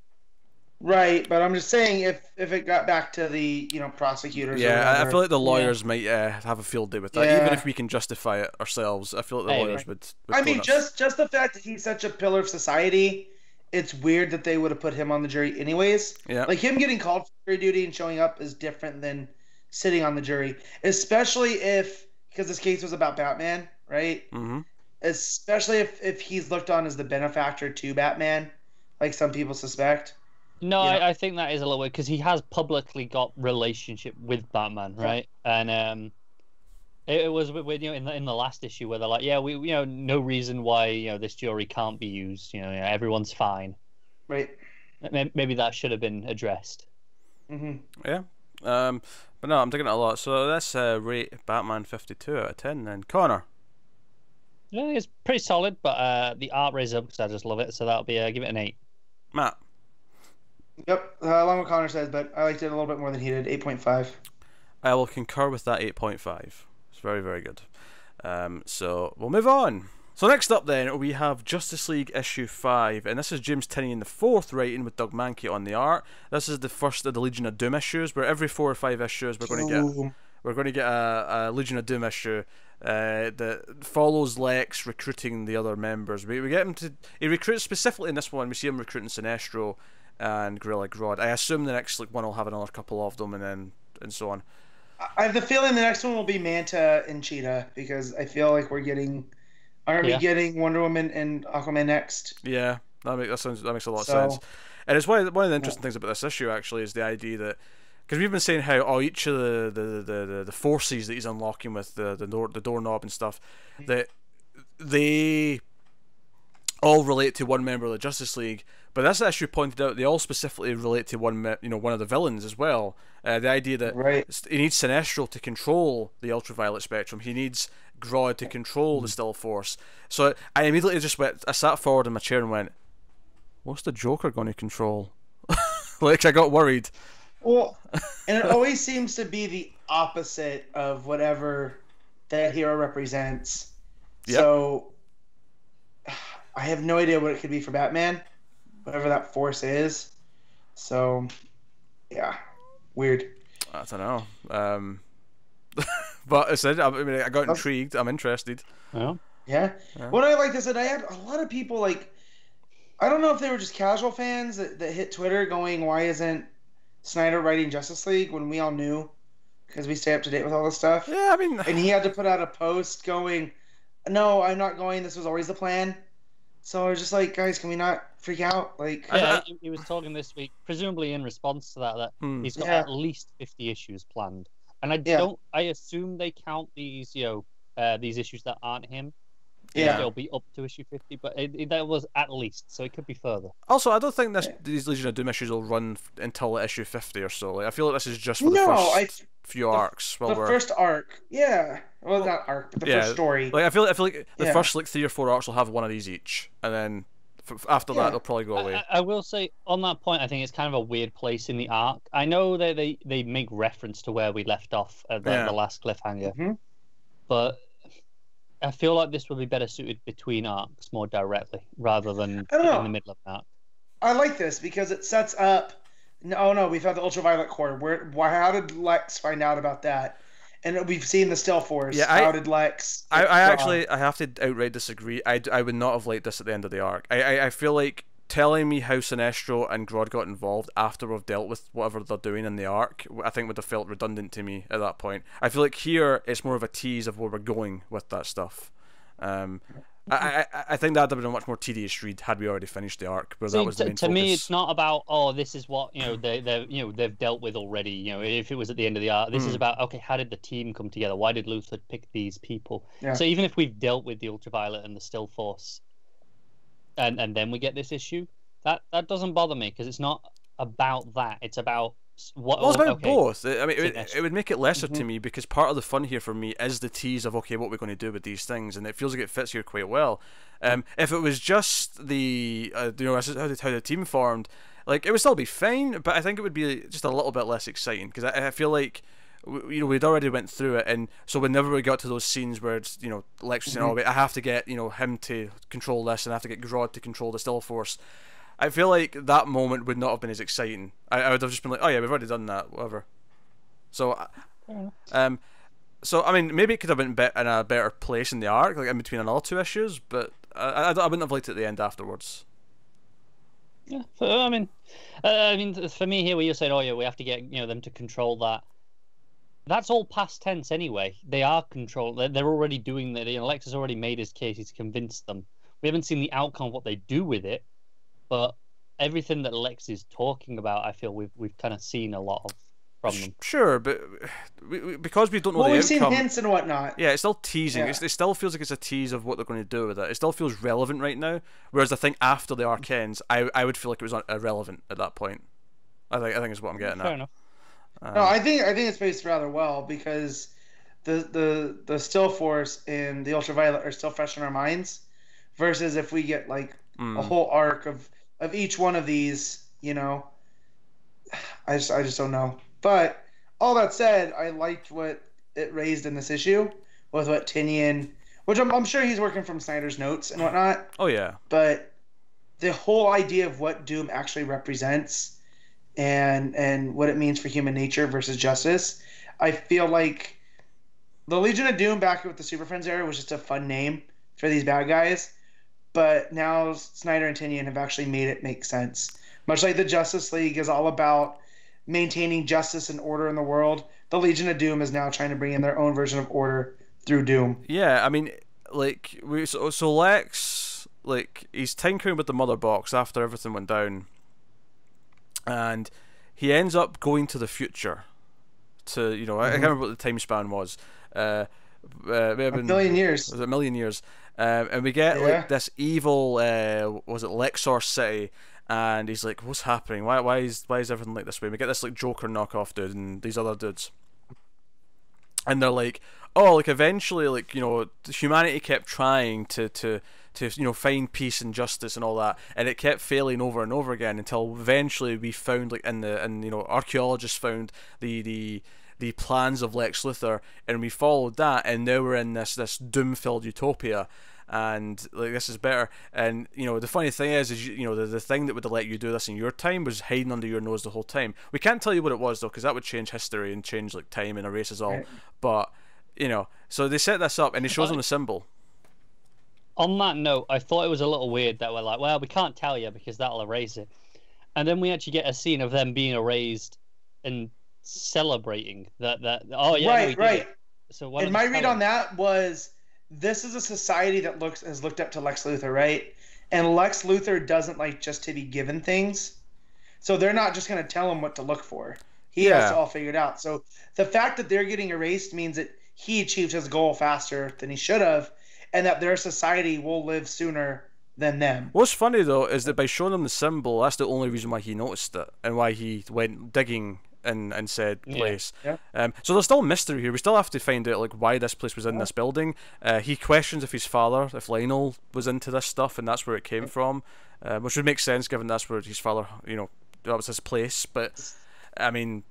S2: Right, but I'm just saying if it got back to the prosecutors.
S1: Yeah, I feel like the lawyers might have a field day with that. Even if we can justify it ourselves, I feel like the lawyers would
S2: I mean, just the fact that he's such a pillar of society, it's weird that they would have put him on the jury anyways.
S1: Yeah,
S2: like him getting called for jury duty and showing up is different than sitting on the jury, especially because this case was about Batman, right?
S1: Mm-hmm.
S2: Especially if he's looked on as the benefactor to Batman, like some people suspect.
S3: No, I think that is a little weird because he has publicly got relationship with Batman, right? And it was weird, in the last issue where they're like, yeah, we no reason why this jury can't be used. Everyone's fine.
S2: Right.
S3: Maybe that should have been addressed.
S2: Mm-hmm.
S1: Yeah. But no, I'm digging it a lot. So let's rate Batman 52 out of 10 then. Connor?
S3: Yeah, it's pretty solid, but the art raised up because I just love it, so that'll be give it an 8.
S1: Matt.
S2: Yep, along with Connor says, but I liked it a little bit more than he did. 8.5.
S1: I will concur with that 8.5. It's very, very good. So we'll move on. So next up then, we have Justice League issue 5, and this is James Tynion the 4th writing with Doug Mahnke on the art. This is the first of the Legion of Doom issues, where every 4 or 5 issues we're going to get a Legion of Doom issue that follows Lex recruiting the other members. We get him to... He recruits specifically in this one. We see him recruiting Sinestro and Gorilla Grodd. I assume the next one will have another couple of them, and so on.
S2: I have the feeling the next one will be Manta and Cheetah, because I feel like we're getting... Aren't we getting Wonder Woman and Aquaman next?
S1: Yeah, that makes a lot of sense. And it's one of the interesting things about this issue, actually, is the idea that... Because we've been saying how each of the forces that he's unlocking with the doorknob and stuff, that they all relate to one member of the Justice League. But this issue pointed out they all specifically relate to one of the villains as well. The idea that he needs Sinestro to control the ultraviolet spectrum. He needs Grodd to control the Still Force. So I immediately I sat forward in my chair and went, "What's the Joker going to control?" Like, I got worried.
S2: Well, and it always seems to be the opposite of whatever that hero represents. Yep. So I have no idea what it could be for Batman, whatever that force is. So, yeah, weird.
S1: I don't know. But I said, I got intrigued. I'm interested.
S2: Yeah. What I like is that I had a lot of people like, I don't know if they were just casual fans that hit Twitter going, "Why isn't Snyder writing Justice League?" when we all knew, because we stay up to date with all this stuff.
S1: Yeah, I mean,
S2: and he had to put out a post going, "No, I'm not going. This was always the plan." So I was just like, guys, can we not freak out? Like,
S3: he was talking this week, presumably in response to that he's got at least 50 issues planned. And I assume they count these, these issues that aren't him.
S2: Yeah,
S3: they'll be up to issue 50, but that was at least, so it could be further.
S1: Also, I don't think these Legion of Doom issues will run until issue 50 or so. Like, I feel like this is just for the first few arcs.
S2: First arc, well, not arc, but the first story.
S1: Like, I feel like the first 3 or 4 arcs will have one of these each, and then after that they'll probably go away.
S3: I will say on that point, I think it's kind of a weird place in the arc. I know they make reference to where we left off at the last cliffhanger, but I feel like this would be better suited between arcs more directly rather than in the middle of an arc.
S2: I like this because it sets up. No, we've had the ultraviolet core. How did Lex find out about that? And we've seen the Still Force. Yeah, how did Lex?
S1: I have to outright disagree. I would not have liked this at the end of the arc. I feel like telling me how Sinestro and Grodd got involved after we've dealt with whatever they're doing in the arc, I think would have felt redundant to me at that point. I feel like here it's more of a tease of where we're going with that stuff. I think that would have been a much more tedious read had we already finished the arc, where that was the main focus.
S3: To me, it's not about this is what they've dealt with already. If it was at the end of the arc, this is about how did the team come together? Why did Luthor pick these people? Yeah. So even if we've dealt with the ultraviolet and the Still Force, and then we get this issue, that doesn't bother me because it's not about that. It's about what.
S1: Well, it's about both. I mean, it would make it lesser to me because part of the fun here for me is the tease of what we're going to do with these things, and it feels like it fits here quite well. If it was just the how the team formed, like, it would still be fine, but I think it would be just a little bit less exciting because I feel like we'd already went through it, and so whenever we got to those scenes where it's Lex was saying, "Oh, wait, I have to get him to control this, and I have to get Grodd to control the Still Force." I feel like that moment would not have been as exciting. I would have just been like, "Oh yeah, we've already done that, whatever." So, I mean, maybe it could have been in a better place in the arc, like in between another 2 issues, but I wouldn't have liked it at the end afterwards.
S3: Yeah, I mean, for me here, where you said, "Oh yeah, we have to get them to control that." That's all past tense anyway. They are controlled. They're already doing that. Lex has already made his case. He's convinced them. We haven't seen the outcome of what they do with it, but everything that Lex is talking about, I feel we've kind of seen a lot of from them.
S1: Sure, but because we don't know the outcome.
S2: We've seen hints and whatnot.
S1: Yeah, it's still teasing. Yeah. It still feels like it's a tease of what they're going to do with it. It still feels relevant right now. Whereas I think after the arc ends, I would feel like it was irrelevant at that point. I think is what I'm getting at.
S3: Fair enough.
S2: No, I think it's based rather well because the Still Force and the Ultraviolet are still fresh in our minds, versus if we get like a whole arc of each one of these, you know. I just don't know. But all that said, I liked what it raised in this issue with what Tynion, which I'm sure he's working from Snyder's notes and whatnot.
S1: Oh yeah.
S2: But the whole idea of what Doom actually represents and what it means for human nature versus justice, I feel like the Legion of Doom back with the Super Friends era was just a fun name for these bad guys. But now Snyder and Tynion have actually made it make sense. Much like the Justice League is all about maintaining justice and order in the world, the Legion of Doom is now trying to bring in their own version of order through Doom.
S1: Yeah, I mean, like so Lex, like, he's tinkering with the mother box after everything went down, and he ends up going to the future. To, you know, I can't remember what the time span was.
S2: A million years.
S1: Was it a million years? And we get like this evil, was it Lexor City? And he's like, "What's happening? Why is everything like this way?" And we get this like Joker knockoff dude and these other dudes, and they're like, "Oh, like eventually, like, you know, humanity kept trying to you know, find peace and justice and all that, and it kept failing over and over again until eventually we found, like, and you know, archaeologists found the plans of Lex Luthor, and we followed that, and now we're in this doom-filled utopia." And like, this is better. And you know, the funny thing is you know, the thing that would have let you do this in your time was hiding under your nose the whole time. We can't tell you what it was though, because that would change history and change like time and erase us all. Right. But you know, so they set this up and it shows them the symbol.
S3: On that note, I thought it was a little weird that we're like, well, we can't tell you because that'll erase it. And then we actually get a scene of them being erased and celebrating that oh yeah,
S2: right.
S3: So what?
S2: And my read on that was, this is a society that has looked up to Lex Luthor, right? And Lex Luthor doesn't like just to be given things, so they're not just going to tell him what to look for. He has to all figured out. So the fact that they're getting erased means that he achieved his goal faster than he should have, and that their society will live sooner than them.
S1: What's funny though is that by showing him the symbol, that's the only reason why he noticed it and why he went digging in said place.
S2: Yeah.
S1: So there's still mystery here. We still have to find out like why this place was in this building. He questions if his father, if Lionel, was into this stuff and that's where it came from, which would make sense given that's where his father, you know, that was his place. But I mean,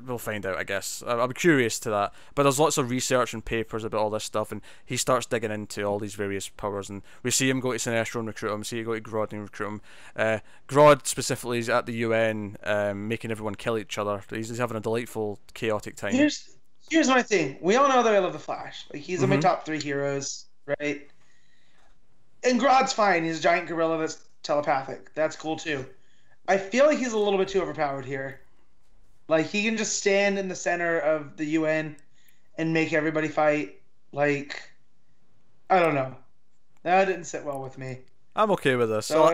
S1: we'll find out, I guess. I'm curious to that. But there's lots of research and papers about all this stuff, and he starts digging into all these various powers, and we see him go to Sinestro and recruit him, see him go to Grodd and recruit him. Grodd specifically is at the UN, making everyone kill each other. He's having a delightful, chaotic time.
S2: Here's my thing. We all know that I love the Flash. Like, he's in my top 3 heroes, right? And Grodd's fine. He's a giant gorilla that's telepathic. That's cool too. I feel like he's a little bit too overpowered here. Like, he can just stand in the center of the UN and make everybody fight. Like, I don't know. That didn't sit well with me.
S1: I'm okay with this. So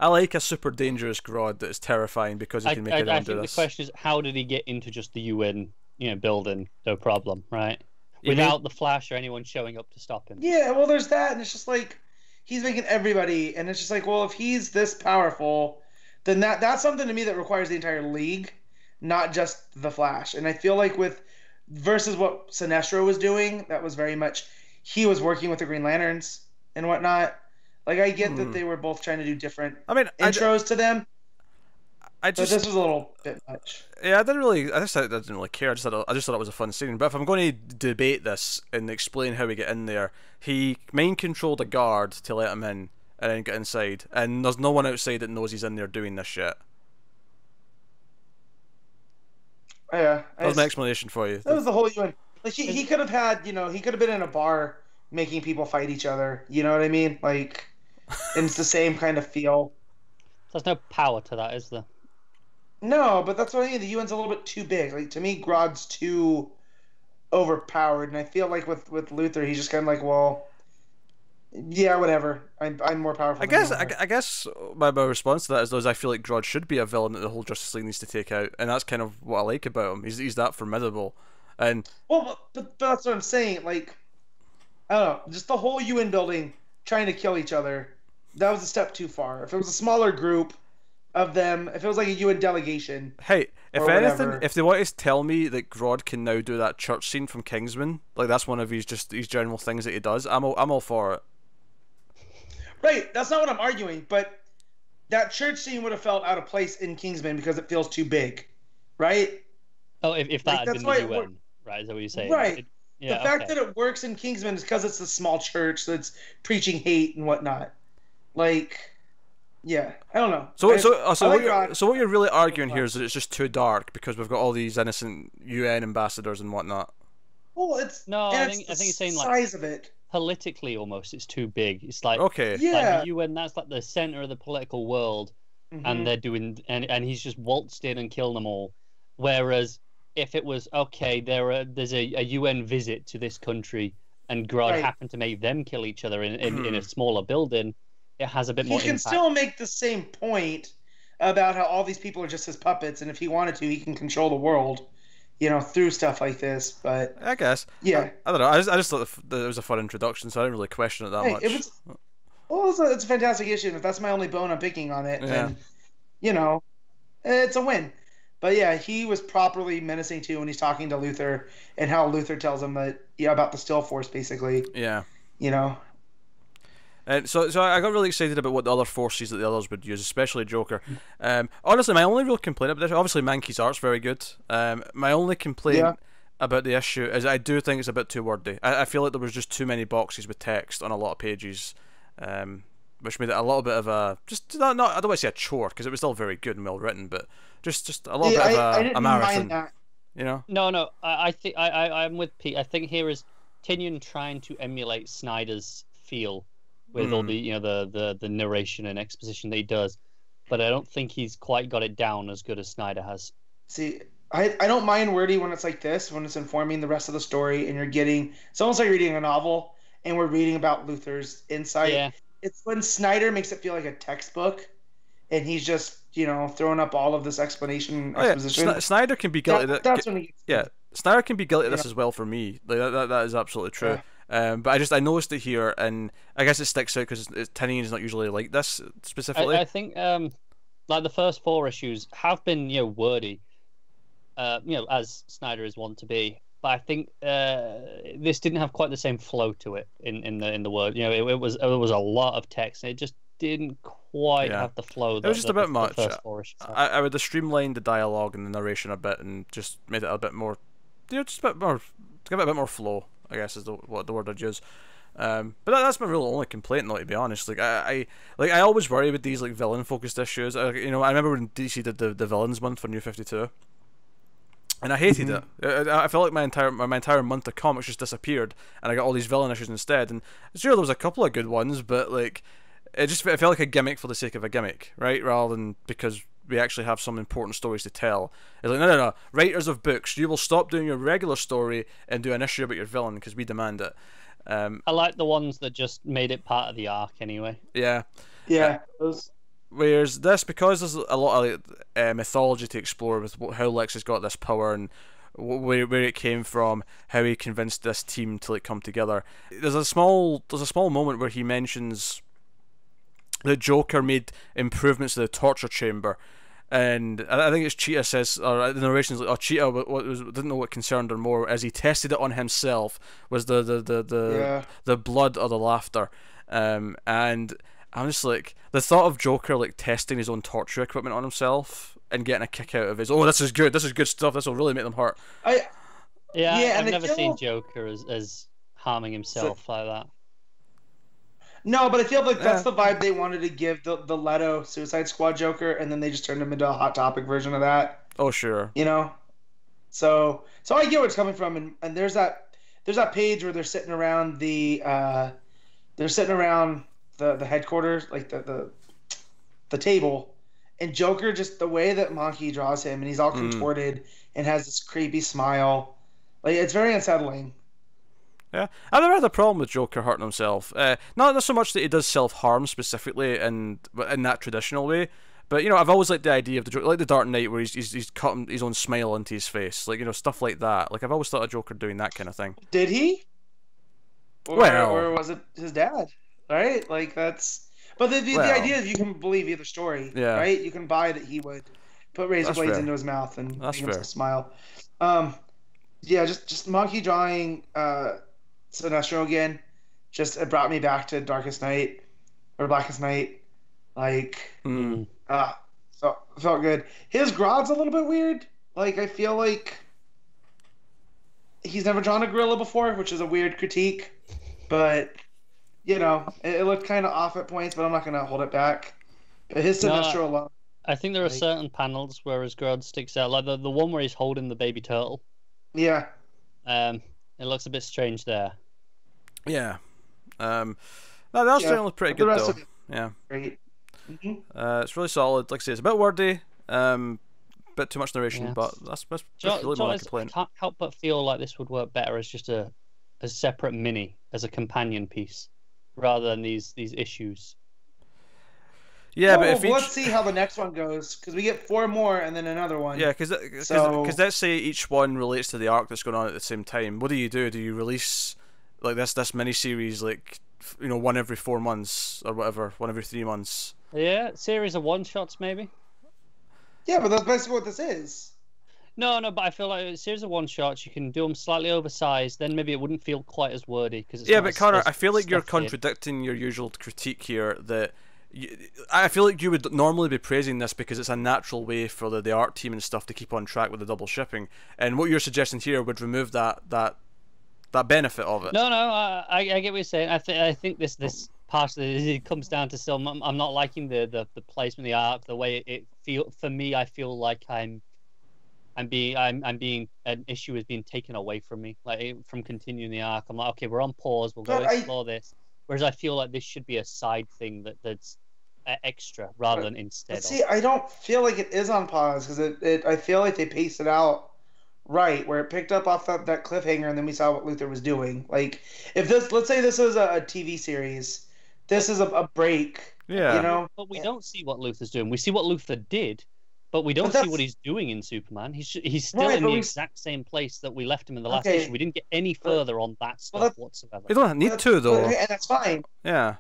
S1: I like a super dangerous Grodd that is terrifying because he can make everyone do this.
S3: I think the question is, how did he get into just the UN, you know, building? No problem, right? Without the Flash or anyone showing up to stop him.
S2: Yeah, well, there's that, and it's just like, he's making everybody, and it's just like, well, if he's this powerful, then that's something to me that requires the entire league, not just the Flash. And I feel like versus what Sinestro was doing, that was very much, he was working with the Green Lanterns and whatnot. Like, I get that they were both trying to do different intros to them. But this was a little bit much.
S1: Yeah, I didn't really care. I just thought it was a fun scene. But if I'm going to debate this and explain how we get in there, he mind controlled a guard to let him in and then get inside, and there's no one outside that knows he's in there doing this shit.
S2: Yeah,
S1: that was my explanation for you.
S2: That was the whole UN. Like, he could have had, you know, he could have been in a bar making people fight each other. You know what I mean? Like, and it's the same kind of feel.
S3: There's no power to that, is there?
S2: No, but that's what I mean. The UN's a little bit too big. Like, to me, Grodd's too overpowered, and I feel like with Luthor, he's just kind of like, well, yeah, whatever. I'm more powerful.
S1: I guess my response to that is I feel like Grodd should be a villain that the whole Justice League needs to take out, and that's kind of what I like about him. He's that formidable, and
S2: well, but that's what I'm saying. Like, I don't know, just the whole UN building trying to kill each other. That was a step too far. If it was a smaller group, of them. It feels like a UN delegation.
S1: Hey, if
S2: or
S1: anything,
S2: whatever.
S1: if they want to tell me that Grodd can now do that church scene from Kingsman, like that's one of his general things that he does, I'm all for it.
S2: Right, that's not what I'm arguing, but that church scene would have felt out of place in Kingsman because it feels too big, right?
S3: Oh, if that
S2: Like,
S3: had
S2: that's
S3: been
S2: why
S3: the
S2: it
S3: UN, right? Is that what you're saying?
S2: Right.
S3: Yeah,
S2: The fact
S3: okay.
S2: that it works in Kingsman is because it's a small church that's preaching hate and whatnot. Like, yeah, I don't know.
S1: So what you're really
S2: God.
S1: arguing here is that it's just too dark because we've got all these innocent UN ambassadors and whatnot.
S2: Well, it's
S3: No,
S2: and
S3: I
S2: it's
S3: think
S2: the
S3: you're saying like
S2: size of it.
S3: politically almost it's too big. It's like
S1: Okay.
S2: Yeah.
S3: like the UN, that's like the center of the political world,
S2: Mhm.
S3: and they're doing and he's just waltzed in and killed them all. Whereas if it was okay, there's a UN visit to this country, and Grodd
S2: Right.
S3: happened to make them kill each other in a smaller building, it has a bit more
S2: He can
S3: impact.
S2: still make the same point about how all these people are just his puppets, and if he wanted to, he can control the world, through stuff like this. But
S1: I guess.
S2: yeah,
S1: I don't know. I just thought that it was a fun introduction, so I didn't really question it that
S2: hey,
S1: much.
S2: it's a fantastic issue. And if that's my only bone I'm picking on it, then it's a win. But yeah, he was properly menacing too when he's talking to Luther and how Luther tells him that about the Still Force basically.
S1: Yeah.
S2: You know.
S1: And so I got really excited about what the other forces that the others would use, especially Joker. Honestly, my only real complaint about this, obviously Mahnke's art's very good. My only complaint about the issue is I do think it's a bit too wordy. I feel like there was just too many boxes with text on a lot of pages, which made it a little bit of a not I don't want to say a chore because it was still very good and well written, but just a little bit of a marathon.
S2: Mind that.
S3: No, I think I'm with Pete. I think here is Tynion trying to emulate Snyder's feel with all the the narration and exposition that he does, but I don't think he's quite got it down as good as Snyder has.
S2: See, I don't mind wordy when it's like this, when it's informing the rest of the story, and it's almost like reading a novel, and we're reading about Luther's insight.
S3: Yeah.
S2: It's when Snyder makes it feel like a textbook, and he's just throwing up all of this exposition.
S1: Snyder can be guilty.
S2: That's when he gets
S1: Snyder can be guilty of this as well for me. Like that is absolutely true. But I noticed it here, and I guess it sticks out because Tynion is not usually like this specifically.
S3: I think like the first 4 issues have been wordy, as Snyder is wont to be. But I think this didn't have quite the same flow to it in the word. It was a lot of text, and it just didn't quite have the flow.
S1: It was just a bit much.
S3: The first 4 issues.
S1: I would have streamlined the dialogue and the narration a bit, and just made it a bit more, just a bit more, to give it a bit more flow, I guess is what the word I'd use. But that's my real only complaint, though, to be honest. Like I always worry with these like villain focused issues. I remember when DC did the villains month for New 52. And I hated it. I felt like my entire month of comics just disappeared, and I got all these villain issues instead. And sure, there was a couple of good ones, but like, it felt like a gimmick for the sake of a gimmick, right? Rather than because we actually have some important stories to tell. It's like, no. Writers of books, you will stop doing your regular story and do an issue about your villain because we demand it.
S3: I like the ones that just made it part of the arc anyway.
S1: Yeah.
S2: Yeah.
S1: Whereas this, because there's a lot of mythology to explore with how Lex has got this power and where it came from, how he convinced this team to like come together. There's a small moment where he mentions that Joker made improvements to the torture chamber, and I think it's Cheetah says, or the narration is like, Cheetah didn't know what concerned her more as he tested it on himself was the blood or the laughter, and I'm just like, the thought of Joker like testing his own torture equipment on himself and getting a kick out of his, this is good stuff, this will really make them hurt.
S3: I've never seen Joker as harming himself like that.
S2: No, but I feel like that's the vibe they wanted to give the Leto Suicide Squad Joker, and then they just turned him into a Hot Topic version of that.
S1: Oh sure.
S2: So I get where it's coming from, and there's that page where they're sitting around the headquarters, like the table, and Joker, just the way that Mahnke draws him, and he's all contorted and has this creepy smile, like it's very unsettling.
S1: Yeah, I've never had a problem with Joker hurting himself. Not so much that he does self-harm specifically in that traditional way, but I've always liked the idea of the Joker, like the Dark Knight, where he's cutting his own smile into his face, like stuff like that. Like I've always thought of Joker doing that kind of thing.
S2: Did he? Or was it his dad? Right? Like that's. But the idea is you can believe either story, right? You can buy that he would put razor blades into his mouth and make himself smile. Yeah, just Mahnke drawing Sinestro again. Just it brought me back to Darkest Night or Blackest Night. Like, felt good. His Gerads a little bit weird. Like, I feel like he's never drawn a gorilla before, which is a weird critique. But, you know, it looked kind of off at points, but I'm not going to hold it back. But his Sinestro alone.
S3: I think there are certain panels where his Gerard sticks out, like the one where he's holding the baby turtle.
S2: Yeah.
S3: It looks a bit strange there.
S1: Yeah. No, that was generally pretty good though. Yeah.
S2: Great.
S1: It's really solid. Like I say, it's a bit wordy. Bit too much narration, but that's really my complaint.
S3: I can't help but feel like this would work better as just a separate mini, as a companion piece, rather than these issues.
S1: Yeah, but
S2: let's see how the next one goes, because we get 4 more and then another one.
S1: Yeah, because let's say each one relates to the arc that's going on at the same time. What do? Do you release like this mini-series, like, you know, one every 4 months or whatever, one every 3 months?
S3: Yeah, series of one-shots maybe.
S2: Yeah, but that's basically what this is.
S3: No, but I feel like a series of one-shots, you can do them slightly oversized, then maybe it wouldn't feel quite as wordy.
S1: But Connor, I feel like you're contradicting your usual critique here, that I feel like you would normally be praising this because it's a natural way for the art team and stuff to keep on track with the double shipping, and what you're suggesting here would remove that benefit of it.
S3: No, I get what you're saying. I think this partially it comes down to still I'm not liking the placement of the arc, the way it feel for me. I feel like I'm being an issue is being taken away from me, like from continuing the arc. I'm like, okay, we're on pause, we'll go explore this. Whereas I feel like this should be a side thing that's extra rather than instead.
S2: But see, I don't feel like it is on pause because I feel like they paced it out right, where it picked up off that cliffhanger and then we saw what Luther was doing. Like, if let's say this is a TV series, this is a break.
S1: Yeah.
S2: You know?
S3: But we don't see what Luther's doing. We see what Luther did, but we don't see what he's doing in Superman. He's still in the exact same place that we left him in the last issue. We didn't get any further on that stuff whatsoever.
S1: You don't need to, though.
S2: And that's fine.
S1: Yeah.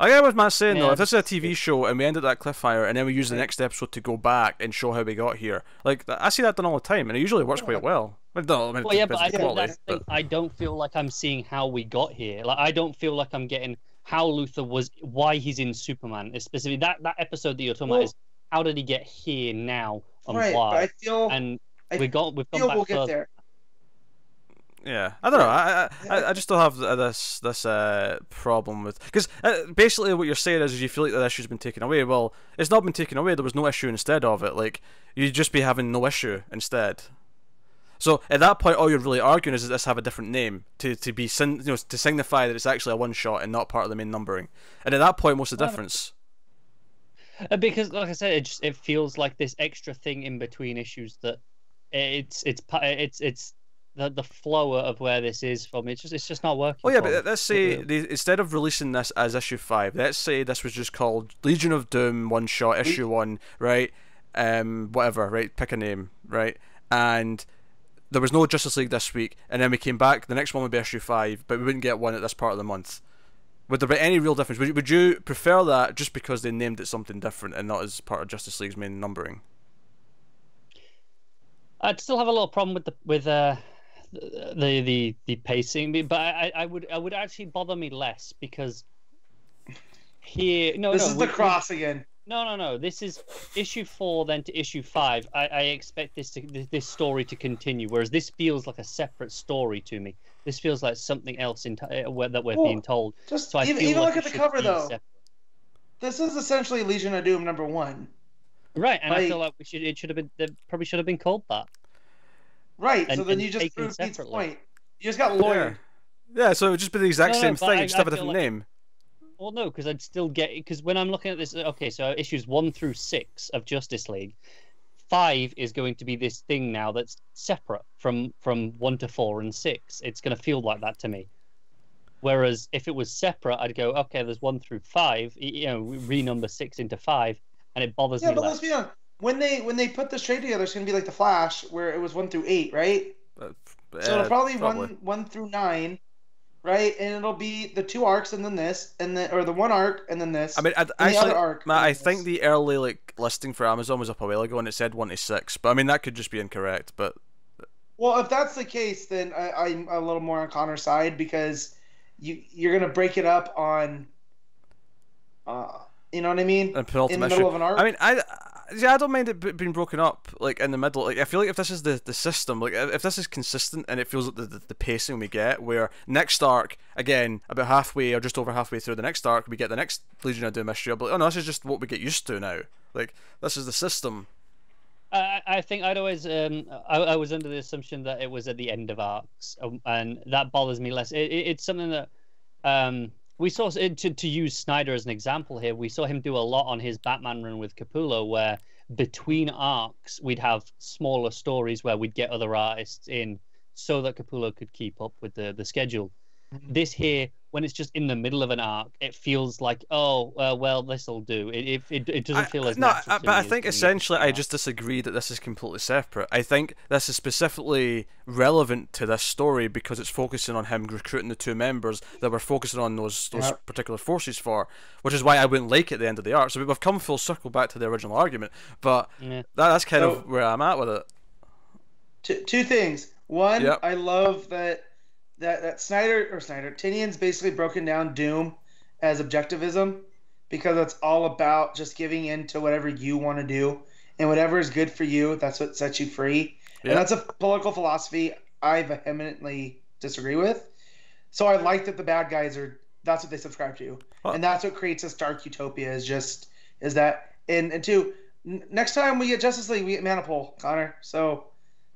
S1: I get what Matt's saying, though. If this is a TV show and we end at that cliffhanger and then we use the next episode to go back and show how we got here, like, I see that done all the time, and it usually works quite well. But
S3: I don't feel like I'm seeing how we got here. Like, I don't feel like I'm getting how Luther was, why he's in Superman. It's specifically that episode that you're talking about is how did he get here now and why?
S2: But I feel,
S3: we've gone back we'll get there.
S1: Yeah, I don't know. I just don't have this problem with, because basically what you're saying is you feel like that issue's been taken away. Well, it's not been taken away. There was no issue instead of it. Like, you'd just be having no issue instead. So at that point, all you're really arguing is this have a different name to signify that it's actually a one shot and not part of the main numbering. And at that point, what's the difference?
S3: Because, like I said, it feels like this extra thing in between issues that it's the flow of where this is from. It's just not working.
S1: Oh yeah, but let's say instead of releasing this as issue 5, let's say this was just called Legion of Doom one shot issue 1, right? Whatever, right? Pick a name, right? And there was no Justice League this week, and then we came back. The next one would be issue 5, but we wouldn't get one at this part of the month. Would there be any real difference? Would you prefer that just because they named it something different and not as part of Justice League's main numbering?
S3: I'd still have a little problem with the pacing, but I would actually bother me less because here
S2: this is the cross again.
S3: No. This is issue 4, then to issue 5. I expect this story to continue, whereas this feels like a separate story to me. This feels like something else that we're being told.
S2: So even look at the cover though. Separate. This is essentially Legion of Doom #1.
S3: Right, and I feel like probably should have been called that.
S2: Right, so then you just proved Pete's point. You just got lawyer.
S1: Yeah, so it would just be the exact same thing, just have a different name.
S3: Well, no, because I'd still get it. Because when I'm looking at this, okay, so issues 1 through 6 of Justice League, 5 is going to be this thing now that's separate from 1 to 4 and 6. It's going to feel like that to me. Whereas if it was separate, I'd go, okay, there's 1 through 5. Renumber 6 into 5, and it bothers me.
S2: Yeah, but let's be honest. When they put this trade together, it's going to be like the Flash, where it was 1 through 8, right? So it'll probably 1 through 9, right? And it'll be the 2 arcs and then this, and then or the 1 arc and then this.
S1: I mean,
S2: actually, the other arc.
S1: Matt, I think the early listing for Amazon was up a while ago, and it said 1 to 6. But I mean, that could just be incorrect. But
S2: well, if that's the case, then I'm a little more on Connor's side because you're gonna break it up on, you know what I mean? In the middle of an arc.
S1: I mean, I don't mind it being broken up like in the middle. Like I feel like if this is the system, like if this is consistent and it feels like the pacing we get, where next arc again about halfway or just over halfway through the next arc we get the next Legion of Doom issue. But oh no, this is just what we get used to now. Like this is the system.
S3: I think I'd always I was under the assumption that it was at the end of arcs, and that bothers me less. It's something that we saw to use Snyder as an example here. We saw him do a lot on his Batman run with Capullo, where between arcs we'd have smaller stories where we'd get other artists in so that Capullo could keep up with the schedule. This here, when it's just in the middle of an arc, it feels like, well, this'll do. It doesn't feel as natural.
S1: But I think essentially I just disagree that this is completely separate. I think this is specifically relevant to this story because it's focusing on him recruiting the 2 members that we're focusing on those particular forces for, which is why I wouldn't like it at the end of the arc. So we've come full circle back to the original argument, but that's kind of where I'm at with it.
S2: Two things. One, I love that Tynion's basically broken down Doom as objectivism because it's all about just giving in to whatever you want to do and whatever is good for you, that's what sets you free. And that's a political philosophy I vehemently disagree with. So I like that the bad guys that's what they subscribe to. And that's what creates this dark utopia is that and two, next time we get Justice League, we get Manipul, Connor. So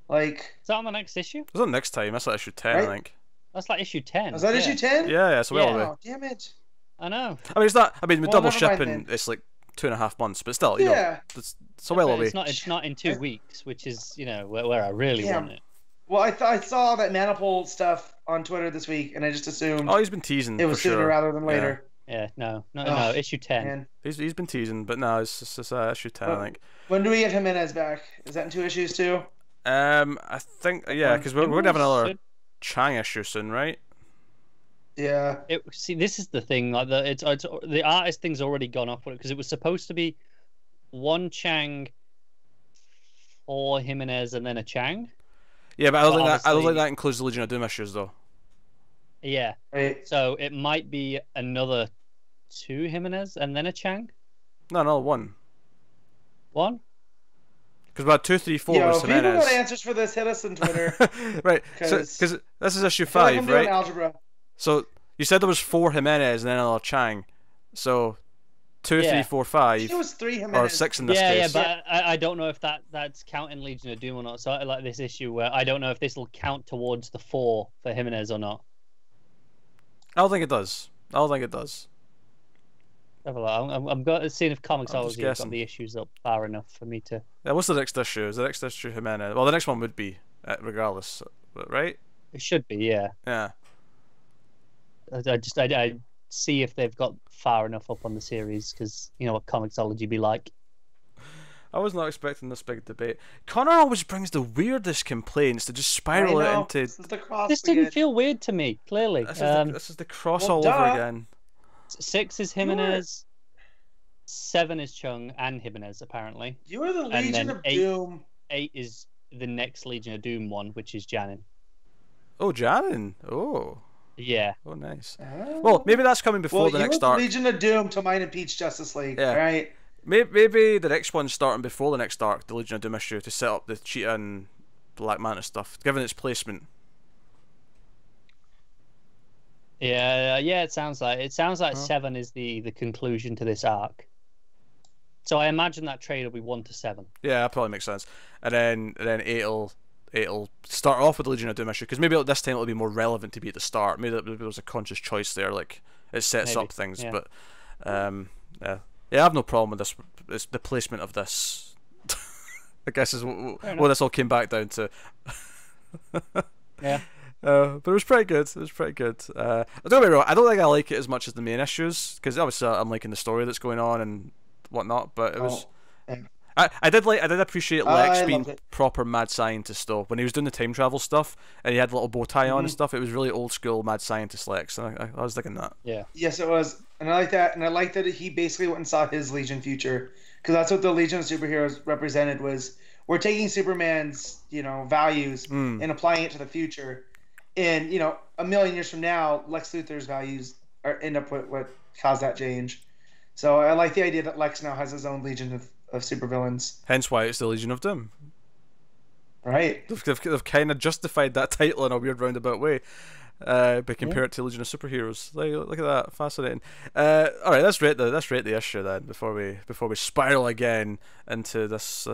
S2: like
S3: is that on the next issue?
S1: It's on next time. That's like issue 10, right? I think.
S3: That's like issue 10.
S2: Is that issue 10?
S1: Yeah, so well.
S2: Oh, damn it.
S3: I know.
S1: I mean, it's not. I mean, with double shipping, it's like 2.5 months, but still, you know, it's so well away.
S3: It's not in 2 weeks, which is where I really want it.
S2: Well, I saw that Manipul stuff on Twitter this week, and I just assumed.
S1: Oh, he's been teasing.
S2: It was sooner rather than later.
S3: Yeah, no, issue 10. Man.
S1: He's been teasing, but no, it's just issue 10, I think.
S2: When do we get Jimenez back? Is that in 2 issues too?
S1: I think because we're going to have another Chang issue soon, right?
S2: Yeah.
S3: See, this is the thing. Like the artist thing's already gone off with it because it was supposed to be 1 Chang, 4 Jimenez, and then a Chang.
S1: Yeah, but I don't think that includes the Legion of Doom issues, though.
S3: Yeah.
S2: Right.
S3: So it might be another 2 Jimenez and then a Chang.
S1: No, 1.
S3: 1.
S1: Because about 2, 3, 4 was Jimenez.
S2: If people got answers for this, hit us on Twitter.
S1: Right. Because this is issue 5, right?
S2: Algebra.
S1: So you said there was 4 Jimenez and then another Chang. So 2, 3, 4, 5.
S2: It was 3 Jimenez.
S1: Or 6 in this case.
S3: Yeah, but I don't know if that's counting Legion of Doom or not. So I like this issue where I don't know if this will count towards the 4 for Jimenez or not.
S1: I don't think it does.
S3: I'm going to see if Comixology have got the issues up far enough for me to.
S1: Yeah, what's the next issue? Is the next issue Jimenez? Well, the next one would be, regardless, right?
S3: It should be, yeah.
S1: Yeah.
S3: I see if they've got far enough up on the series because you know what Comixology be like.
S1: I was not expecting this big debate. Connor always brings the weirdest complaints to just spiral it into.
S3: This didn't feel weird to me. Clearly,
S1: this is the cross all over again.
S3: 6 is Jimenez, 7 is Chung and Jimenez apparently.
S2: You are the Legion of Doom.
S3: 8 is the next Legion of Doom one, which is Janin.
S1: Oh, Janin. Oh.
S3: Yeah.
S1: Oh, nice. Well, maybe that's coming before the next arc.
S2: Legion of Doom to mine and Peach Justice League. Yeah. Right.
S1: Maybe the next one's starting before the next arc, the Legion of Doom issue, to set up the Cheetah and Black Manta stuff, given its placement.
S3: Yeah. It sounds like 7 is the conclusion to this arc. So I imagine that trade will be 1 to 7.
S1: Yeah, that probably makes sense. And then 8'll start off with the Legion of Doom issue, because maybe this time it'll be more relevant to be at the start. Maybe there was a conscious choice there, like it sets up things. Yeah. But I have no problem with this. It's the placement of this. I guess is what this all came back down to.
S3: Yeah.
S1: But it was pretty good. Don't get me wrong, I don't think I like it as much as the main issues, because obviously I'm liking the story that's going on and whatnot. But it was. I did appreciate Lex
S2: I
S1: being
S2: loved it.
S1: proper mad scientist though. When he was doing the time travel stuff and he had a little bow tie on and stuff, it was really old school mad scientist Lex. And I was digging that.
S3: Yeah.
S2: Yes, it was, and I like that, and I like that he basically went and saw his Legion future, because that's what the Legion of Superheroes represented, was we're taking Superman's values and applying it to the future, and a million years from now, Lex Luthor's values end up with what caused that change. So I like the idea that Lex now has his own Legion of supervillains.
S1: Hence why it's the Legion of Doom.
S2: Right.
S1: They've kind of justified that title in a weird roundabout way. By compare it to Legion of Superheroes. Look at that, fascinating. All right, let's rate the issue then before we spiral again into this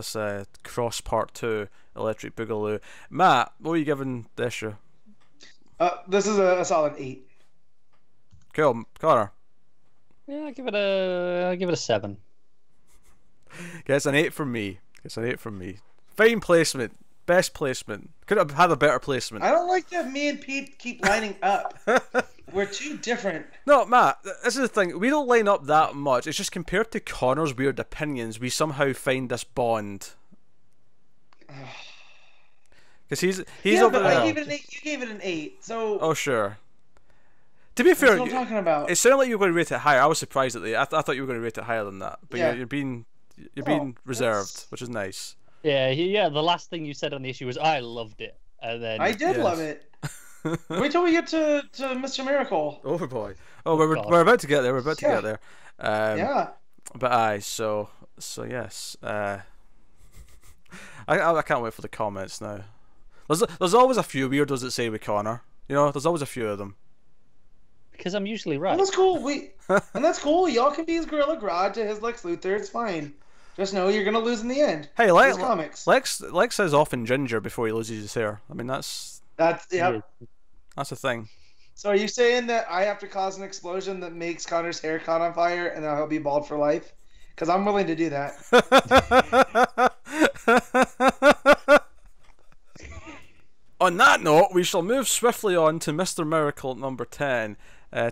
S1: cross part 2 Electric Boogaloo. Matt, what are you giving the issue?
S2: This is a solid 8.
S1: Cool, Connor.
S3: Yeah, I give it a 7.
S1: Gets an 8 from me. Fine placement. Best placement. Could have had a better placement.
S2: I don't like that me and Pete keep lining up. We're too different.
S1: No, Matt, this is the thing. We don't line up that much. It's just compared to Connor's weird opinions, we somehow find this bond. Because he's over there.
S2: You gave it an 8, so...
S1: Oh, sure. To be fair,
S2: that's what I'm talking about.
S1: It sounded like you were going to rate it higher. I was surprised at the. I thought you were going to rate it higher than that. But you're being reserved, which is nice.
S3: Yeah. The last thing you said on the issue was I loved it, and then
S2: I did love it. Wait till we get to Mr. Miracle.
S1: Oh boy! Oh, we're about to get there. Get there.
S2: Yeah.
S1: But so yes. I can't wait for the comments now. There's always a few weirdos that say with Connor. There's always a few of them.
S3: Because I'm usually right.
S2: And that's cool. And that's cool. Y'all can be his Gorilla Grodd to his Lex Luthor. It's fine. Just know you're gonna lose in the end.
S1: Hey,
S2: comics.
S1: Lex is often ginger before he loses his hair. I mean, that's
S2: a
S1: thing.
S2: So are you saying that I have to cause an explosion that makes Connor's hair caught on fire and then he'll be bald for life? Because I'm willing to do that.
S1: On that note, we shall move swiftly on to Mr. Miracle number 10.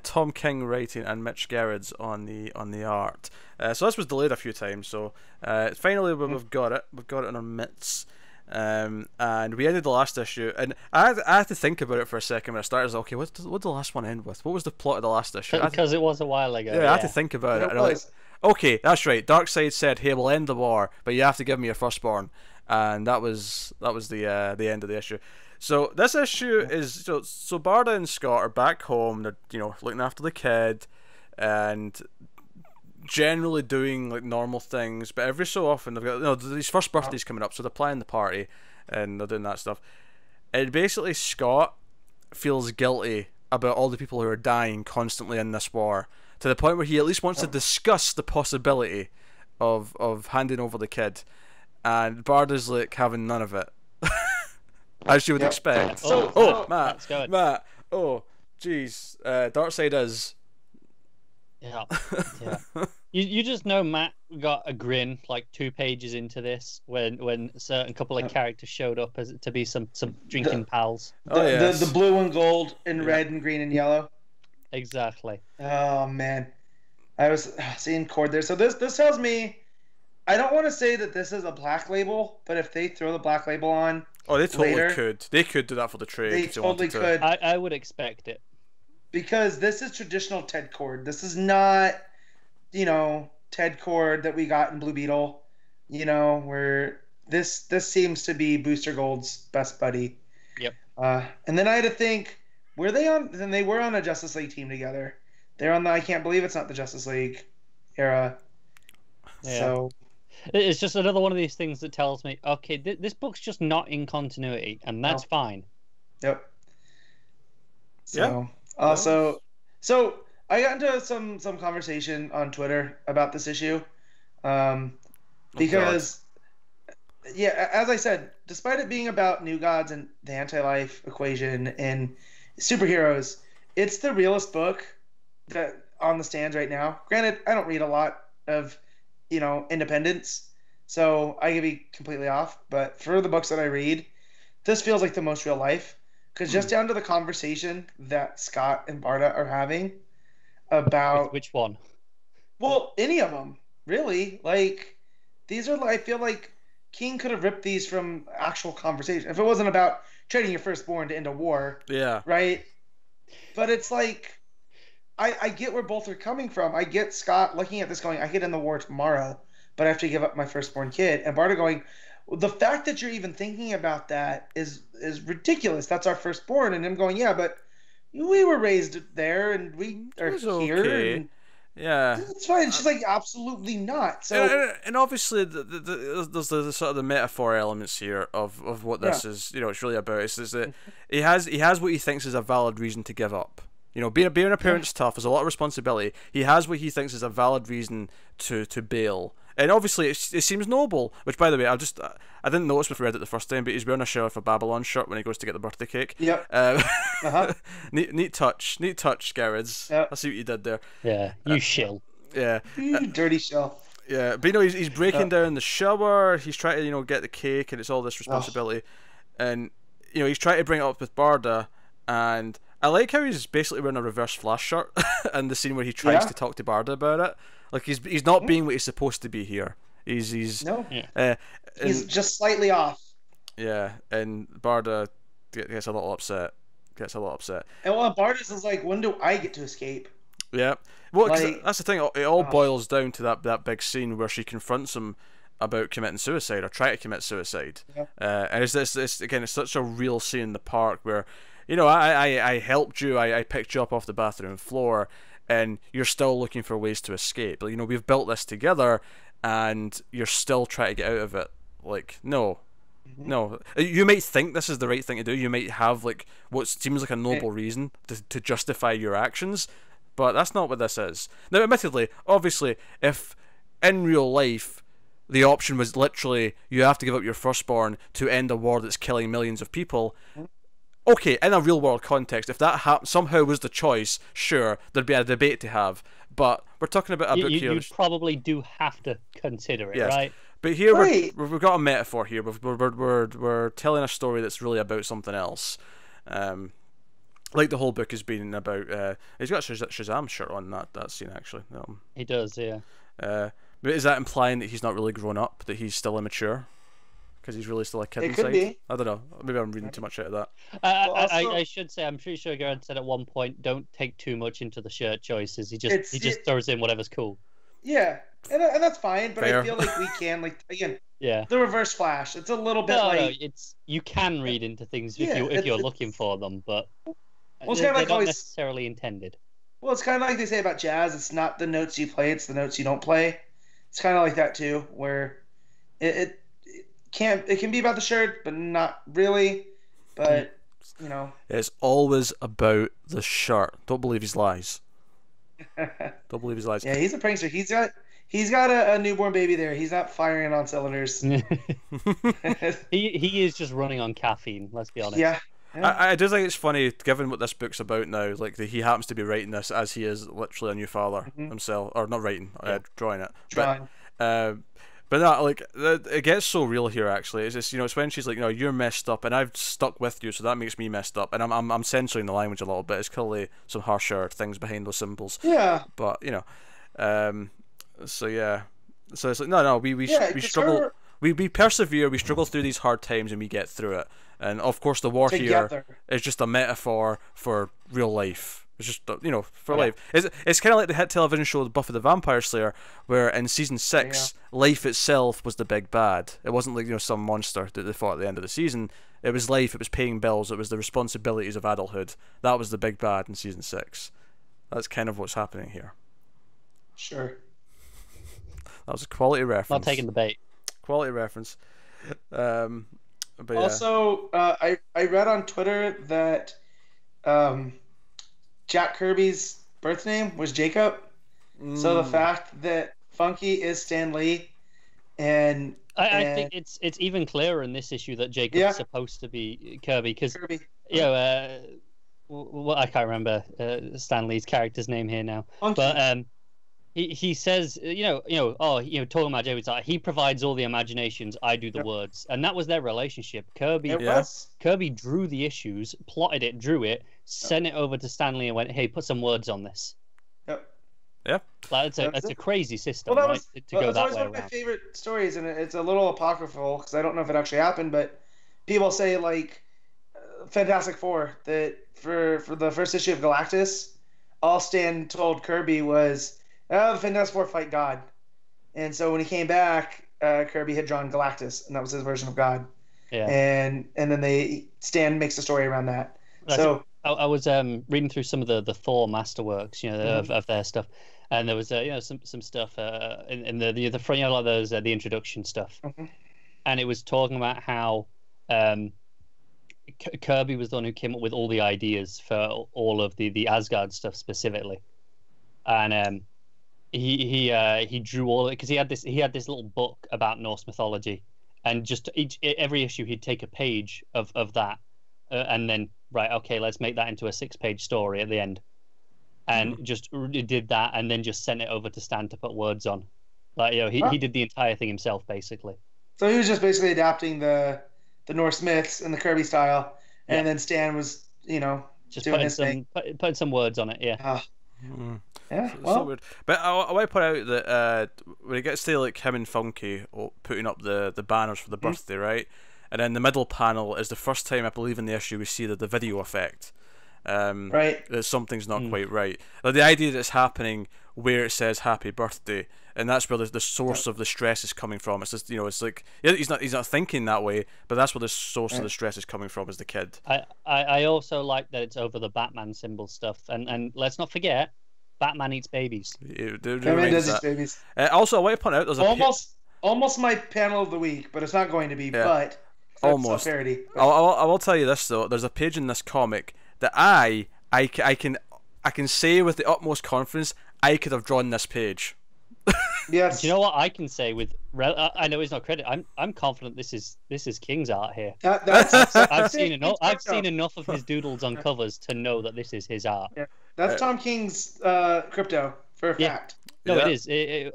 S1: Tom King writing and Mitch Gerads on the art. So this was delayed a few times. So finally we've got it. We've got it in our mitts. And we ended the last issue, and I had to think about it for a second when I started. Okay, what did the last one end with? What was the plot of the last issue?
S3: Because it was a while ago.
S1: Yeah, I had to think about it. And I'm like, okay, that's right. Darkseid said, "Hey, we'll end the war, but you have to give me your firstborn," and that was the end of the issue. So this issue is so Barda and Scott are back home. They're looking after the kid, and generally doing like normal things, but every so often they've got these first birthdays coming up, so they're planning the party and they're doing that stuff. And basically Scott feels guilty about all the people who are dying constantly in this war, to the point where he at least wants to discuss the possibility of handing over the kid, and Barda's like having none of it. As you would expect. Matt, oh jeez, Darkseid is.
S3: Yeah. You just know Matt got a grin like 2 pages into this when a certain couple of characters showed up to be some drinking pals.
S2: The blue and gold and red and green and yellow.
S3: Exactly.
S2: Oh man, I was seeing Cord there. So this tells me, I don't want to say that this is a black label, but if they throw the black label on,
S1: they totally
S2: later,
S1: could. They could do that for the trade.
S2: They totally could.
S3: I would expect it. Because
S2: this is traditional Ted Cord. This is not, Ted Cord that we got in Blue Beetle. Where this seems to be Booster Gold's best buddy.
S3: Yep.
S2: And then I had to think, were they on? Then they were on a Justice League team together. They're on the I Can't Believe It's Not the Justice League era.
S3: Yeah.
S2: So
S3: it's just another one of these things that tells me, okay, this book's just not in continuity, and that's fine.
S2: Yep. So so I got into some conversation on Twitter about this issue, because as I said, despite it being about New Gods and the anti-life equation and superheroes, it's the realest book that on the stands right now. Granted, I don't read a lot of independents, so I could be completely off, but for the books that I read, this feels like the most real life, because just down to the conversation that Scott and Barda are having about
S3: which one?
S2: Well, any of them really. Like these are, I feel like King could have ripped these from actual conversation. If it wasn't about trading your firstborn to end a war.
S1: Yeah.
S2: Right? But it's like, I get where both are coming from. I get Scott looking at this going, I could end the war tomorrow, but I have to give up my firstborn kid. And Barda going, the fact that you're even thinking about that is ridiculous. That's our firstborn. And him going, yeah, but we were raised there and we are here.
S1: Okay.
S2: And
S1: yeah,
S2: it's fine. She's like, absolutely not. So
S1: and obviously there's the sort of the metaphor elements here of what this is. You know, it's really about. Is that he has what he thinks is a valid reason to give up. You know, being a parent's tough. There's a lot of responsibility. He has what he thinks is a valid reason to bail. And obviously, it seems noble. Which, by the way, I didn't notice before I read it the first time, but he's wearing a Sheriff of Babylon shirt when he goes to get the birthday cake.
S2: Yep.
S1: Neat touch, Gerads.
S2: Yep.
S1: I see what you did there.
S3: Yeah, you shill.
S1: Yeah.
S2: You dirty shell.
S1: Yeah, but he's breaking down the shower. He's trying to get the cake, and it's all this responsibility, and he's trying to bring it up with Barda, and I like how he's basically wearing a reverse Flash shirt in the scene where he tries to talk to Barda about it. Like he's not being what he's supposed to be here. He's
S2: he's just slightly off.
S1: Yeah, and Barda gets a little upset. And
S2: Barda's is like, when do I get to escape?
S1: Yeah, well, that's the thing. It all boils down to that big scene where she confronts him about committing suicide or trying to commit suicide. Yeah. And it's this again. It's such a real scene in the park where, I helped you. I picked you up off the bathroom floor, and you're still looking for ways to escape. Like, we've built this together, and you're still trying to get out of it. Like, no. No, you might think this is the right thing to do. You might have like what seems like a noble reason to justify your actions, but that's not what this is. Now, admittedly, obviously, if in real life the option was literally you have to give up your firstborn to end a war that's killing millions of people, okay, in a real world context, if that somehow was the choice, sure, there'd be a debate to have. But we're talking about a book here.
S3: You probably do have to consider it, right?
S1: But here we've got a metaphor here. We're telling a story that's really about something else. Like the whole book has been about. He's got a Shazam shirt on that scene actually.
S3: He does, yeah.
S1: But is that implying that he's not really grown up? That he's still immature? Because he's really still a kid inside?
S2: Could be.
S1: I don't know. Maybe I'm reading too much out of that.
S3: I should say, I'm pretty sure Gerads said at one point, don't take too much into the shirt choices. He just throws in whatever's cool.
S2: Yeah, and that's fine, but fair. I feel like we can, again, the reverse Flash. It's a little bit
S3: you can read into things if you're looking for them, but
S2: it's
S3: they're not necessarily intended.
S2: Well, it's kind of like they say about jazz. It's not the notes you play; it's the notes you don't play. It's kind of like that too, where it can be about the shirt, but not really. But
S1: it's always about the shirt. Don't believe his lies. Don't believe his lies.
S2: Yeah, he's a prankster. He's got a newborn baby there. He's not firing on cylinders.
S3: he is just running on caffeine. Let's be honest.
S2: Yeah.
S1: I do think it's funny, given what this book's about now. Like he happens to be writing this as he is literally a new father himself, or not writing, drawing it. But not like it gets so real here. Actually, it's just it's when she's like, you're messed up, and I've stuck with you, so that makes me messed up, and I'm censoring the language a little bit. It's clearly some harsher things behind those symbols.
S2: Yeah.
S1: But so it's like no, we struggle, we persevere, we struggle through these hard times, and we get through it. And of course, the war here is just a metaphor for real life. It's just for life. It's kind of like the hit television show Buffy the Vampire Slayer, where in season 6, life itself was the big bad. It wasn't like some monster that they fought at the end of the season. It was life. It was paying bills. It was the responsibilities of adulthood. That was the big bad in season 6. That's kind of what's happening here.
S2: Sure.
S1: That was a quality reference.
S3: Not taking the bait.
S1: Quality reference. But
S2: also, I read on Twitter that Jack Kirby's birth name was Jacob. So the fact that Funky is Stan Lee, and
S3: I think it's even clearer in this issue that Jacob's supposed to be Kirby, because I can't remember Stan Lee's character's name here now, Funky. But he says talking about Jacob, like, he provides all the imaginations, I do the words, and that was their relationship. Kirby drew the issues, plotted it, drew it, sent it over to Stan Lee, and went, hey, put some words on this.
S2: Yep.
S1: Yeah.
S3: Like it's a crazy system,
S2: Well,
S3: right? To go
S2: that's
S3: that
S2: always
S3: way
S2: one of my
S3: around.
S2: favorite stories, and it's a little apocryphal because I don't know if it actually happened, but people say like Fantastic Four that for the first issue of Galactus, all Stan told Kirby was, "Oh, the Fantastic Four fight God," and so when he came back, Kirby had drawn Galactus, and that was his version of God.
S3: Yeah.
S2: And then Stan makes a story around that. So
S3: I was reading through some of the Thor masterworks, of their stuff, and there was some stuff in the front, like those the introduction stuff, and it was talking about how Kirby was the one who came up with all the ideas for all of the Asgard stuff specifically, and he drew all of it because he had this little book about Norse mythology, and just every issue he'd take a page of that, and then right, okay, let's make that into a 6-page story at the end, and just did that, and then just sent it over to Stan to put words on, like he did the entire thing himself basically.
S2: So he was just basically adapting the Norse myths in the Kirby style, and then Stan was
S3: just
S2: doing
S3: putting some words on it. Yeah.
S2: Yeah,
S1: well, so weird. But I want to point out that when it gets to like him and Funky putting up the banners for the birthday, right, and then the middle panel is the first time I believe in the issue we see the video effect.
S2: Right.
S1: That something's not quite right. Like, the idea that it's happening where it says "Happy Birthday," and that's where the source of the stress is coming from. It's just it's like he's not thinking that way, but that's where the source of the stress is coming from, is the kid.
S3: I also like that it's over the Batman symbol stuff, and let's not forget, Batman eats babies.
S2: Batman does eat babies.
S1: Also, I want to point out there's
S2: almost my panel of the week, but it's not going to be.
S1: Yeah.
S2: But
S1: almost.
S2: Parody.
S1: I will tell you this though. There's a page in this comic that I can say with the utmost confidence I could have drawn this page.
S2: Yes.
S3: Do you know what I can say with? I know it's not credit. I'm confident this is King's art here. I've seen enough of his doodles on covers to know that this is his art.
S2: Yeah. That's Tom King's crypto for a fact.
S3: No, it is.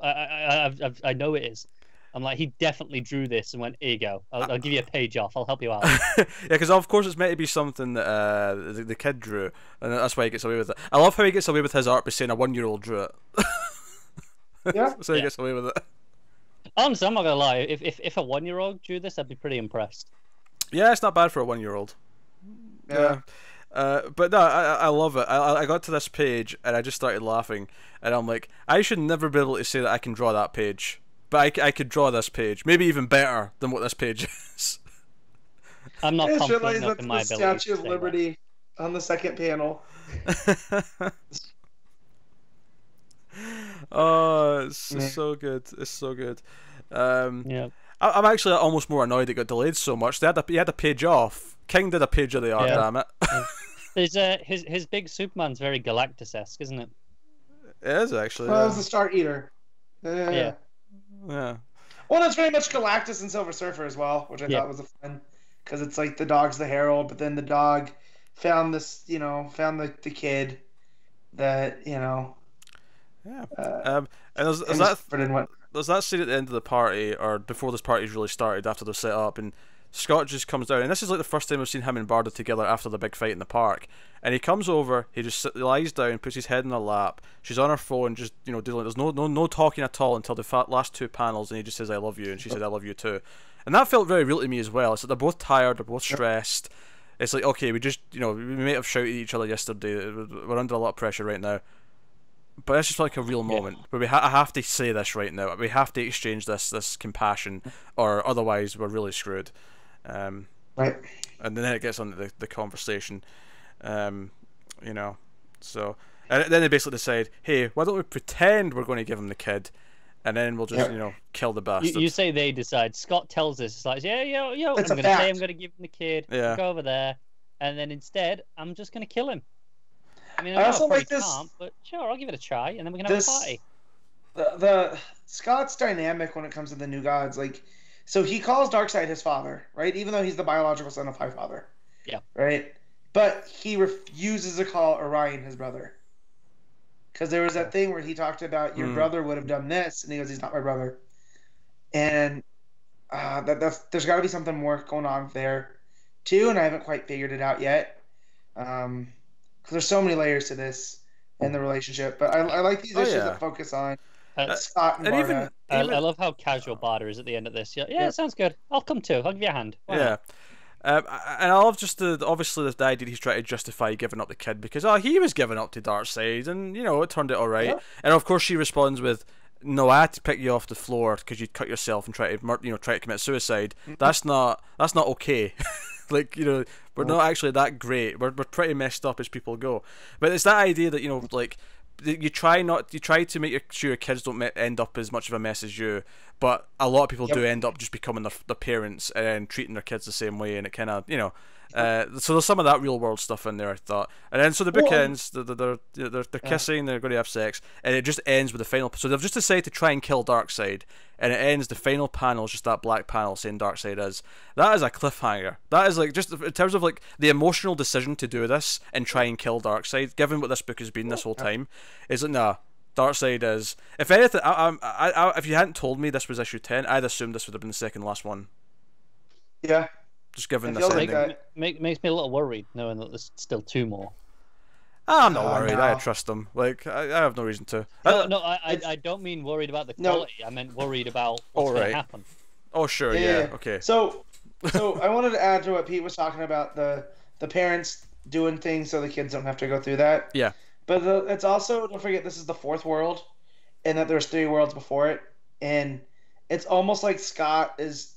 S3: I know it is. I'm like, he definitely drew this and went, here you go. I'll give you a page off. I'll help you out.
S1: Yeah, because of course it's meant to be something that the kid drew, and that's why he gets away with it. I love how he gets away with his art by saying a 1-year-old drew it.
S2: Yeah.
S1: So he gets away with it.
S3: Honestly, I'm not gonna lie. If a 1-year-old drew this, I'd be pretty impressed.
S1: Yeah, it's not bad for a 1-year-old.
S2: Yeah.
S1: But no, I love it. I got to this page and I just started laughing, and I'm like, I should never be able to say that I can draw that page. But I could draw this page, maybe even better than what this page is.
S3: I'm not confident enough in my
S2: ability.
S3: Statue
S2: of Liberty on the second panel.
S1: Oh, it's so good. It's so good.
S3: Yeah.
S1: I'm actually almost more annoyed it got delayed so much. He had a page off. King did a page of the art, damn it.
S3: There's his big Superman's very Galactus-esque, isn't it?
S1: It is actually.
S2: Well, it was the Star Eater.
S1: Yeah.
S2: Well, it's very much Galactus and Silver Surfer as well, which I thought was a fun, because it's like the dog's the herald, but then the dog found this, found the kid that,
S1: Yeah. And there's that scene at the end of the party, or before this party's really started, after they're set up, and Scott just comes down, and this is like the first time we've seen him and Barda together after the big fight in the park. And he comes over, he just lies down, puts his head in her lap. She's on her phone, just doing. There's no talking at all until the last 2 panels, and he just says, "I love you," and she said, "I love you too." And that felt very real to me as well. It's like they're both tired, they're both stressed. It's like, okay, we just we may have shouted at each other yesterday. We're under a lot of pressure right now. But it's just like a real moment where I have to say this right now. We have to exchange this compassion, or otherwise we're really screwed.
S2: Right.
S1: And then it gets on the conversation, So, and then they basically decide, hey, why don't we pretend we're going to give him the kid, and then we'll just kill the bastard.
S3: You say they decide. Scott tells us, it's like, yo, I'm going to say I'm going to give him the kid.
S1: Yeah.
S3: Go over there, and then instead I'm just going to kill him. I mean,
S2: I also like this.
S3: Can't, but sure, I'll give it a try, and then we can have a party.
S2: The Scott's dynamic when it comes to the New Gods, like, so he calls Darkseid his father, right? Even though he's the biological son of Highfather.
S3: Yeah.
S2: Right? But he refuses to call Orion his brother. Because there was that thing where he talked about your brother would have done this, and he goes, he's not my brother. And there's got to be something more going on there, too, and I haven't quite figured it out yet. Because there's so many layers to this. and the relationship. But I like these issues that focus on Scott and Barda.
S3: I love how casual Barda is at the end of this. Yeah, it sounds good. I'll come too. I'll give you a hand. Why not?
S1: And I love just obviously the idea he's trying to justify giving up the kid because he was giving up to Darkseid and it turned out alright. Yeah. And of course she responds with, "No, I had to pick you off the floor because you'd cut yourself and try to commit suicide. That's not okay." Like, we're not actually that great. We're pretty messed up as people go. But it's that idea that like you try to make sure your kids don't end up as much of a mess as you, but a lot of people do end up just becoming their parents and treating their kids the same way, and it kind of so there's some of that real world stuff in there, I thought. And then so the book ends, they're kissing, they're going to have sex, and it just ends with the final. So they've just decided to try and kill Darkseid, and it ends. The final panel is just that black panel saying Darkseid is. That is a cliffhanger. That is like, just in terms of like the emotional decision to do this and try and kill Darkseid, given what this book has been this whole time, is like, nah, Darkseid is. If anything, if you hadn't told me this was issue 10, I'd assumed this would have been the second last one.
S2: Yeah.
S1: Just given this ending.
S3: Makes me a little worried knowing that there's still 2 more.
S1: I'm not worried. No. I trust them. Like, I have no reason to.
S3: I don't mean worried about the quality. I meant worried about what's going to happen.
S1: Oh, sure. Yeah. Okay.
S2: So I wanted to add to what Pete was talking about, the parents doing things so the kids don't have to go through that.
S1: Yeah.
S2: But it's also, don't forget, this is the 4th world, and that there's 3 worlds before it, and it's almost like Scott is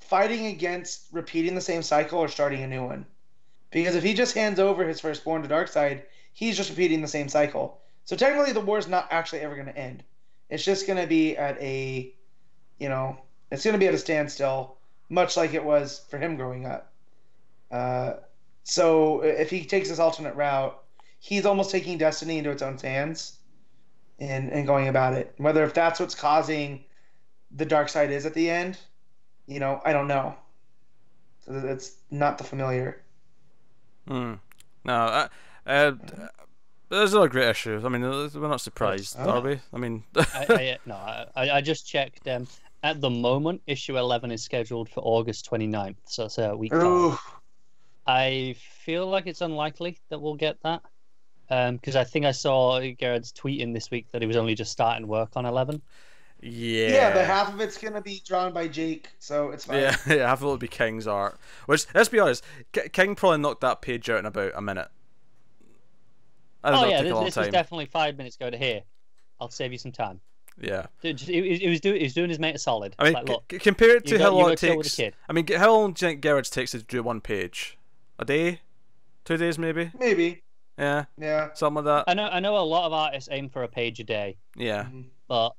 S2: fighting against repeating the same cycle or starting a new one. Because if he just hands over his firstborn to Darkseid, he's just repeating the same cycle. So technically the war's not actually ever going to end. It's just going to be at a, it's going to be at a standstill, much like it was for him growing up. So if he takes this alternate route, he's almost taking destiny into its own hands and going about it. Whether if that's what's causing the Darkseid is at the end, I don't know. It's not the familiar.
S1: No, there's other great issues. I mean, we're not surprised, are we? I mean,
S3: I just checked. At the moment, issue 11 is scheduled for August 29th, so it's a week. I feel like it's unlikely that we'll get that, because I think I saw Gerads tweeting this week that he was only just starting work on 11.
S2: Yeah, but half of it's going to be drawn by Jake, so it's fine.
S1: Yeah, half of it will be King's art. Which, let's be honest, King probably knocked that page out in about a minute.
S3: This is definitely 5 minutes go to here. I'll save you some time.
S1: Yeah.
S3: He was doing his mate a solid.
S1: I mean,
S3: like, look,
S1: compare it to how long it takes. I mean, how long do you think Gerads takes to do one page? A day? 2 days, maybe?
S2: Maybe.
S1: Yeah. Something like that.
S3: I know a lot of artists aim for a page a day.
S1: Yeah.
S3: But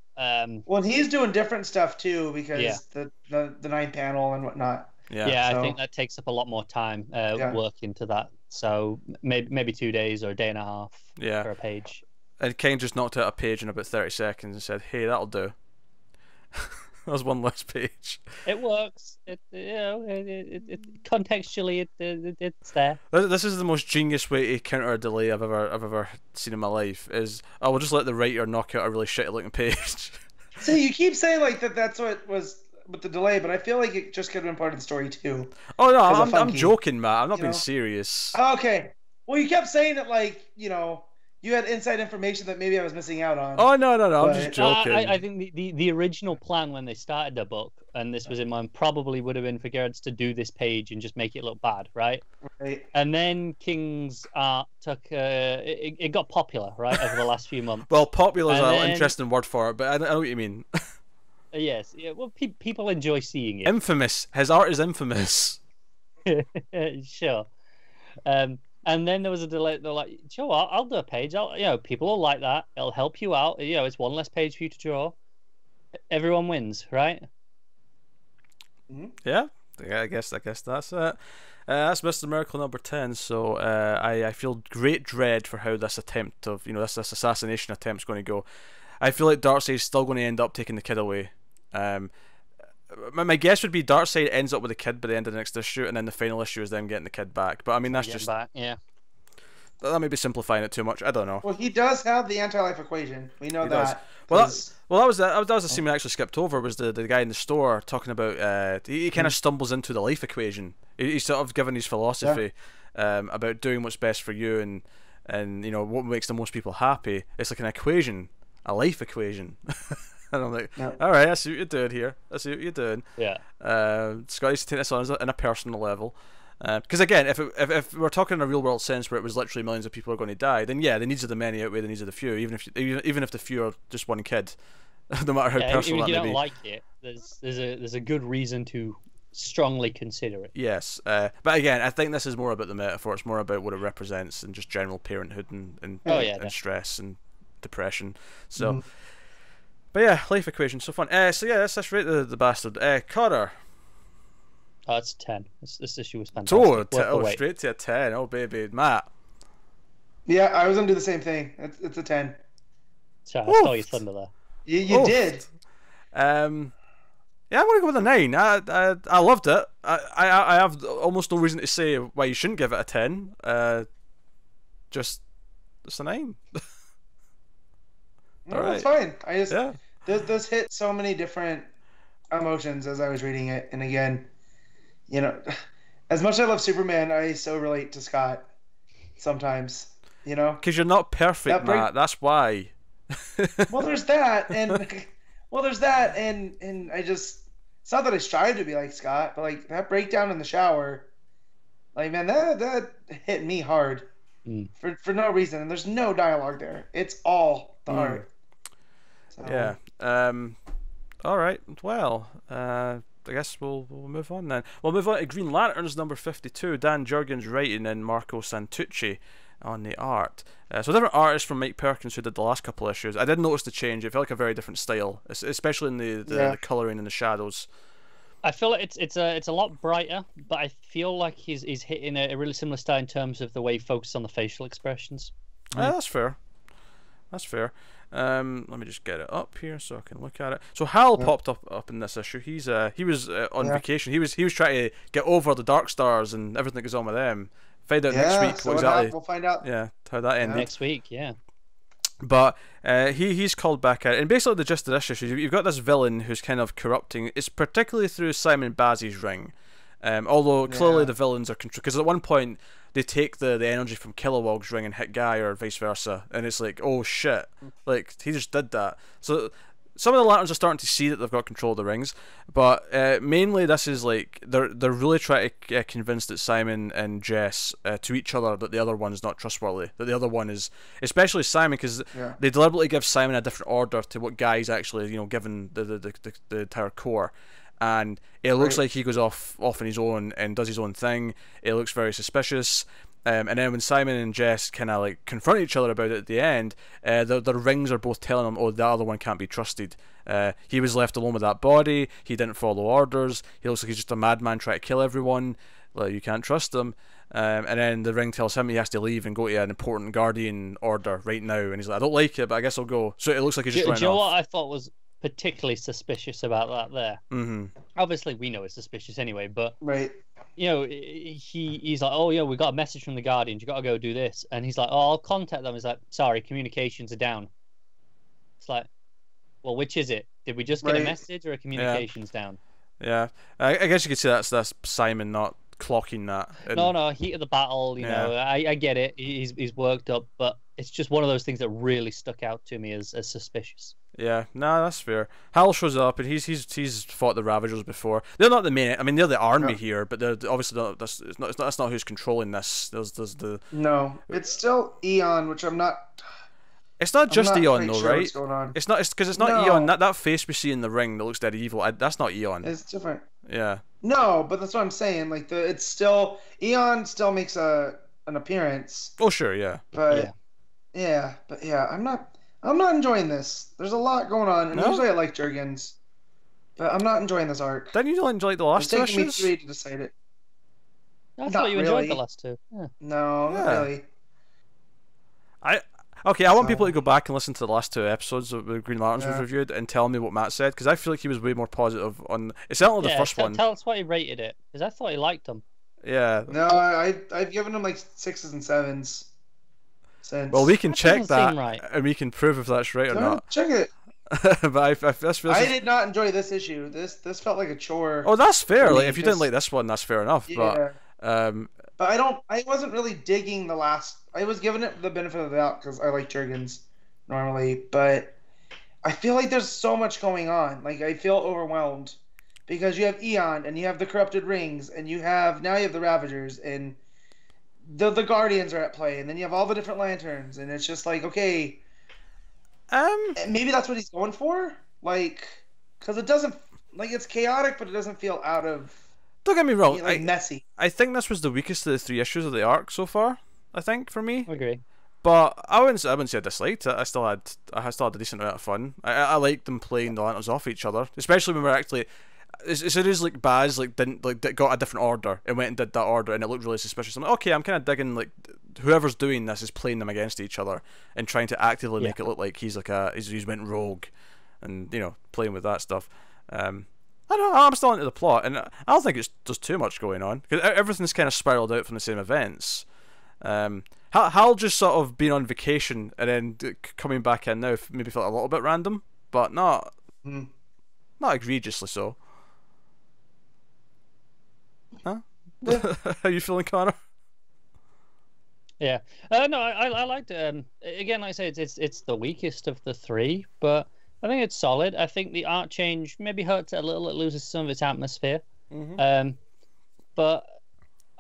S2: well, he's doing different stuff too because the 9th panel and whatnot.
S3: Yeah, so I think that takes up a lot more time work into that. So maybe 2 days or a day and a half for a page.
S1: And King just knocked out a page in about 30 seconds and said, "Hey, that'll do." That was one less page.
S3: It works. Contextually, it's there.
S1: This is the most genius way to counter a delay I've ever seen in my life. Is I will just let the writer knock out a really shitty looking page.
S2: So you keep saying like that's what was with the delay, but I feel like it just could have been part of the story too.
S1: Oh no, I'm joking, Matt. I'm not being serious.
S2: Okay. Well, you kept saying it like you had inside information that maybe I was missing out on.
S1: Oh no! I'm just joking.
S3: I think the original plan when they started the book, and this was in mind, probably would have been for Gerads to do this page and just make it look bad, right?
S2: Right.
S3: And then King's art took it got popular, right, over the last few months.
S1: Well, popular is an interesting word for it, but I know what you mean.
S3: Yes. Yeah. Well, people enjoy seeing it.
S1: Infamous. His art is infamous.
S3: Sure. And then there was a delay. They're like, "Sure, I'll do a page. People will like that. It'll help you out. It's one less page for you to draw. Everyone wins, right?"
S1: Yeah, I guess that's it. That's Mr. Miracle number 10. So I feel great dread for how this attempt of this assassination attempt is going to go. I feel like Darkseid's still going to end up taking the kid away. My guess would be Darkseid ends up with the kid by the end of the next issue, and then the final issue is them getting the kid back. But I mean, that's just
S3: that
S1: may be simplifying it too much. I don't know.
S2: Well, he does have the anti-life equation. We know that.
S1: Well, that was the scene we actually skipped over. Was the guy in the store talking about? He kind of stumbles into the life equation. He's sort of given his philosophy about doing what's best for you, and and what makes the most people happy. It's like an equation, a life equation. And I'm like, all right, I see what you're doing here. I see what you're doing.
S3: Yeah.
S1: Scott needs to take this on a personal level. Because again, if we're talking in a real world sense where it was literally millions of people are going to die, then yeah, the needs of the many outweigh the needs of the few, even if the few are just one kid, no matter how personal
S3: even if
S1: that may be.
S3: you don't like it, there's a good reason to strongly consider it.
S1: Yes, but again, I think this is more about the metaphor. It's more about what it represents and just general parenthood and stress and depression. So, but yeah, life equation, so fun. So yeah, let's rate the bastard. Cutter.
S3: Oh, it's a 10. This issue was fantastic.
S1: Straight to a 10. Oh, baby. Matt.
S2: Yeah, I was going to do the same thing. It's a 10.
S3: So I stole your thunder there.
S2: You did.
S1: Yeah, I'm going to go with a 9. I loved it. I have almost no reason to say why you shouldn't give it a 10. Just, it's a 9.
S2: No, that's fine. I just this hit so many different emotions as I was reading it, and again, as much as I love Superman, I so relate to Scott sometimes.
S1: Because you're not perfect, Matt. That's why.
S2: Well, there's that, and I just. It's not that I strive to be like Scott, but like that breakdown in the shower, like man, that hit me hard for no reason, and there's no dialogue there. It's all the art. So.
S1: Yeah. All right. Well, I guess we'll move on then. We'll move on to Green Lanterns number 52. Dan Jurgens writing and Marco Santucci on the art. So different artists from Mike Perkins who did the last couple issues. I did notice the change. It felt like a very different style, especially in the colouring and the shadows. I
S3: feel like it's a lot brighter, but I feel like he's hitting a really similar style in terms of the way he focuses on the facial expressions.
S1: That's fair. That's fair. Let me just get it up here so I can look at it. So Hal popped up in this issue. He was on vacation. He was trying to get over the Dark Stars and everything that goes on with them. Find out next week what exactly.
S2: We'll find out.
S1: Yeah, how that ended
S3: next week. Yeah.
S1: But he's called back out, and basically the gist of this issue, you've got this villain who's kind of corrupting. It's particularly through Simon Bazzi's ring. Although clearly the villains are because at one point they take the energy from Kilowog's ring and hit Guy or vice versa, and it's like, oh shit, like he just did that. So some of the Lanterns are starting to see that they've got control of the rings, but mainly this is like they're really trying to convince that Simon and Jess to each other that the other one is not trustworthy, that the other one is, especially Simon, because they deliberately give Simon a different order to what Guy's actually given the entire Corps. And it looks like he goes off on his own and does his own thing. It looks very suspicious. And then when Simon and Jess kind of like confront each other about it at the end, the rings are both telling him, oh, the other one can't be trusted. He was left alone with that body. He didn't follow orders. He looks like he's just a madman trying to kill everyone. Like, you can't trust him. And then the ring tells him he has to leave and go to an important Guardian order right now. And he's like, I don't like it, but I guess I'll go. So it looks like he's just running off.
S3: Do you know what I thought was particularly suspicious about that there? Obviously we know it's suspicious anyway, but he's like, oh yeah, we got a message from the Guardians, you got to go do this, and he's like, oh, I'll contact them. He's like, sorry, communications are down. It's like, well, which is it? Did we just get a message or a communications down?
S1: I guess you could say that's Simon not clocking that.
S3: No, heat of the battle, you know, I get it, he's worked up, but it's just one of those things that really stuck out to me as suspicious. Yeah, no,
S1: that's fair. Hal shows up and he's fought the Ravagers before. They're not the main. I mean, they're the army here, but they're obviously not. That's not who's controlling this. There's the.
S2: No, it's still Eon, which I'm not.
S1: It's not just Eon though, right? It's not. It's because it's not Eon. That face we see in the ring that looks dead evil. That's not Eon.
S2: It's different.
S1: Yeah.
S2: No, but that's what I'm saying. Like it's still Eon still makes an appearance.
S1: Oh sure, yeah.
S2: But I'm not enjoying this. There's a lot going on, and usually I like Jurgans, but I'm not enjoying this arc.
S1: Didn't you enjoy the last two issues?
S2: It's taking me 3 to decide it.
S3: I thought you enjoyed the last two. Yeah.
S2: No, not really.
S1: I want people to go back and listen to the last 2 episodes of the Green Lanterns we've reviewed and tell me what Matt said, because I feel like he was way more positive on. It's certainly the first one.
S3: Tell us why he rated it, because I thought he liked them.
S1: Yeah.
S2: No, I've given him like 6s and 7s. Since.
S1: Well, we can check that, and we can prove if that's right or not.
S2: Check it.
S1: But I
S2: did not enjoy this issue. This felt like a chore.
S1: Oh, that's fair. Like if you didn't like this one, that's fair enough.
S2: Yeah. But I wasn't really digging the last I was giving it the benefit of the doubt because I like Jurgans normally, but I feel like there's so much going on. Like, I feel overwhelmed because you have Eon and you have the corrupted rings and you have the Ravagers and the Guardians are at play, and then you have all the different lanterns, and it's just like, okay, maybe that's what he's going for, like, because it doesn't, like, it's chaotic, but it doesn't feel out of.
S1: Don't get me wrong,
S2: like, messy.
S1: I think this was the weakest of the 3 issues of the arc so far. I think for me.
S3: I agree.
S1: But I wouldn't say I disliked it. I still had a decent amount of fun. I liked them playing the lanterns off each other, especially when we're actually. As soon as like Baz got a different order and went and did that order and it looked really suspicious. I'm like, okay, I'm kind of digging like whoever's doing this is playing them against each other and trying to actively make it look like he's went rogue, and playing with that stuff. I don't know. I'm still into the plot, and I don't think there's too much going on because everything's kind of spiraled out from the same events. Hal just sort of being on vacation and then coming back in now maybe felt a little bit random, but not egregiously so. Huh? How you feeling, Connor?
S3: Yeah. No, I liked it. Again, like I say, it's the weakest of the 3, but I think it's solid. I think the art change maybe hurts it a little. It loses some of its atmosphere. But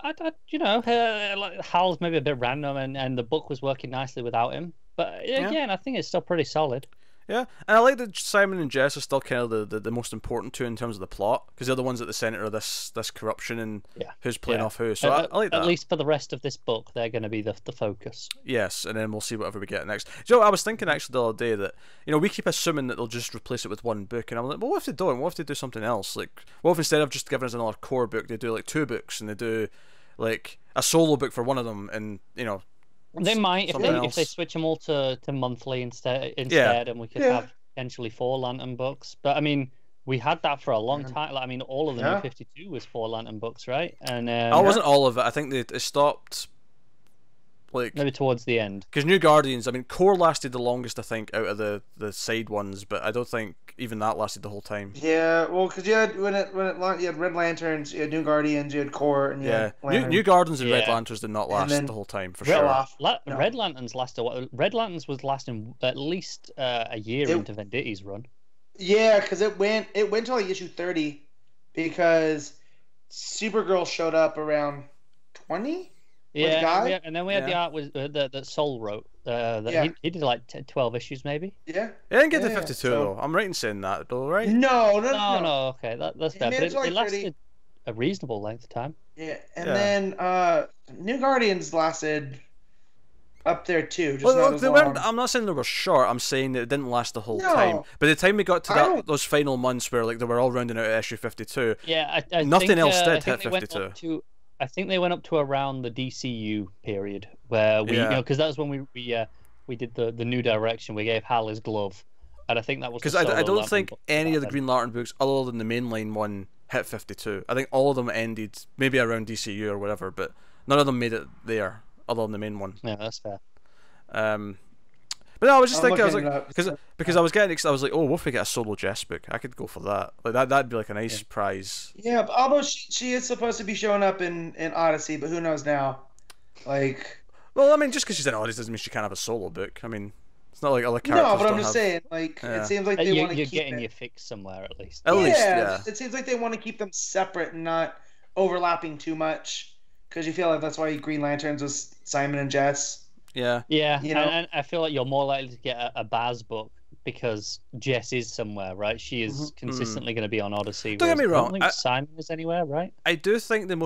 S3: Hal's maybe a bit random, and the book was working nicely without him. But again, I think it's still pretty solid.
S1: Yeah, and I like that Simon and Jess are still kind of the most important two in terms of the plot, because they're the ones at the centre of this corruption and who's playing off who. So I like that.
S3: At least for the rest of this book, they're going to be the focus.
S1: Yes, and then we'll see whatever we get next. I was thinking actually the other day that we keep assuming that they'll just replace it with one book, and I'm like, well, what if they don't? What if they do something else? Like, what if instead of just giving us another core book, they do like 2 books, and they do like a solo book for one of them, and
S3: they might if they switch them all to monthly instead, and we could have potentially 4 Lantern books. But I mean, we had that for a long time. Like, I mean, all of the New 52 was 4 Lantern books, right? And
S1: wasn't all of it. I think they stopped like
S3: maybe towards the end.
S1: Because New Guardians, I mean, Core lasted the longest, I think, out of the side ones, but I don't think even that lasted the whole time.
S2: Yeah, well, because you had when it you had Red Lanterns, you had New Guardians, you had Core, and
S1: New Guardians and Red Lanterns did not last the whole time for sure.
S3: Red Lanterns lasted. Red Lanterns was lasting at least a year into Venditti's run.
S2: Yeah, because it went to like issue 30, because Supergirl showed up around 20.
S3: Yeah, and then we had the art that Soul wrote. He did like 12 issues, maybe.
S2: Yeah.
S1: He didn't get to 52 though. I'm right in saying that, though, right?
S2: No.
S3: Okay, that's fair. But it lasted a reasonable length of time.
S2: Yeah, and then New Guardians lasted up there too.
S1: I'm not saying they were short. I'm saying that it didn't last the whole time. By the time we got to those final months where like they were all rounding out at issue 52, nothing else did hit 52.
S3: I think they went up to around the DCU period where we, because that was when we did the new direction. We gave Hal his glove, and I think that was
S1: because I don't think any of the Green Lantern books, other than the mainline one, hit 52. I think all of them ended maybe around DCU or whatever, but none of them made it there, other than the main one.
S3: Yeah, that's fair.
S1: But no, I was just thinking, I was like, because I was getting excited. I was like, oh, what if we get a solo Jess book? I could go for that. Like that'd be like a nice prize.
S2: Yeah, but although she is supposed to be showing up in Odyssey, but who knows now? Like,
S1: well, I mean, just because she's in Odyssey doesn't mean she can't have a solo book. I mean, it's not like other characters.
S2: No, but I'm just saying, like, it seems like they want to keep
S3: you're getting your fix somewhere at least.
S1: At least, yeah.
S2: It seems like they want to keep them separate and not overlapping too much, because you feel like that's why Green Lanterns was Simon and Jess.
S1: Yeah.
S3: And I feel like you're more likely to get a Baz book because Jess is somewhere, right? She is consistently going to be on Odyssey.
S1: Don't get me wrong.
S3: I don't think Simon is anywhere, right?
S1: I do think the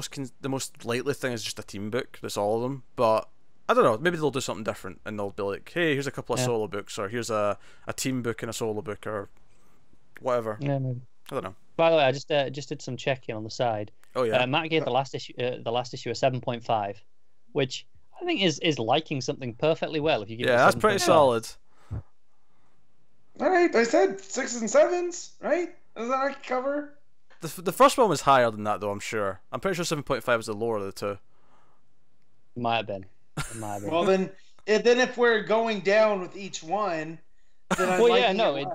S1: most likely thing is just a team book. That's all of them. But I don't know. Maybe they'll do something different and they'll be like, hey, here's a couple of solo books, or here's a team book and a solo book, or whatever.
S3: Yeah, maybe.
S1: I don't know.
S3: By the way, I just did some checking on the side.
S1: Oh yeah.
S3: Matt gave the last issue a 7.5, which I think is liking something perfectly well. If you give
S1: that's pretty solid.
S2: All right, I said 6s and 7s, right? Is that our cover?
S1: The first one was higher than that, though. I'm sure. I'm pretty sure 7.5 was the lower of the two.
S3: Might have been.
S2: Well, then if we're going down with each one, then I'm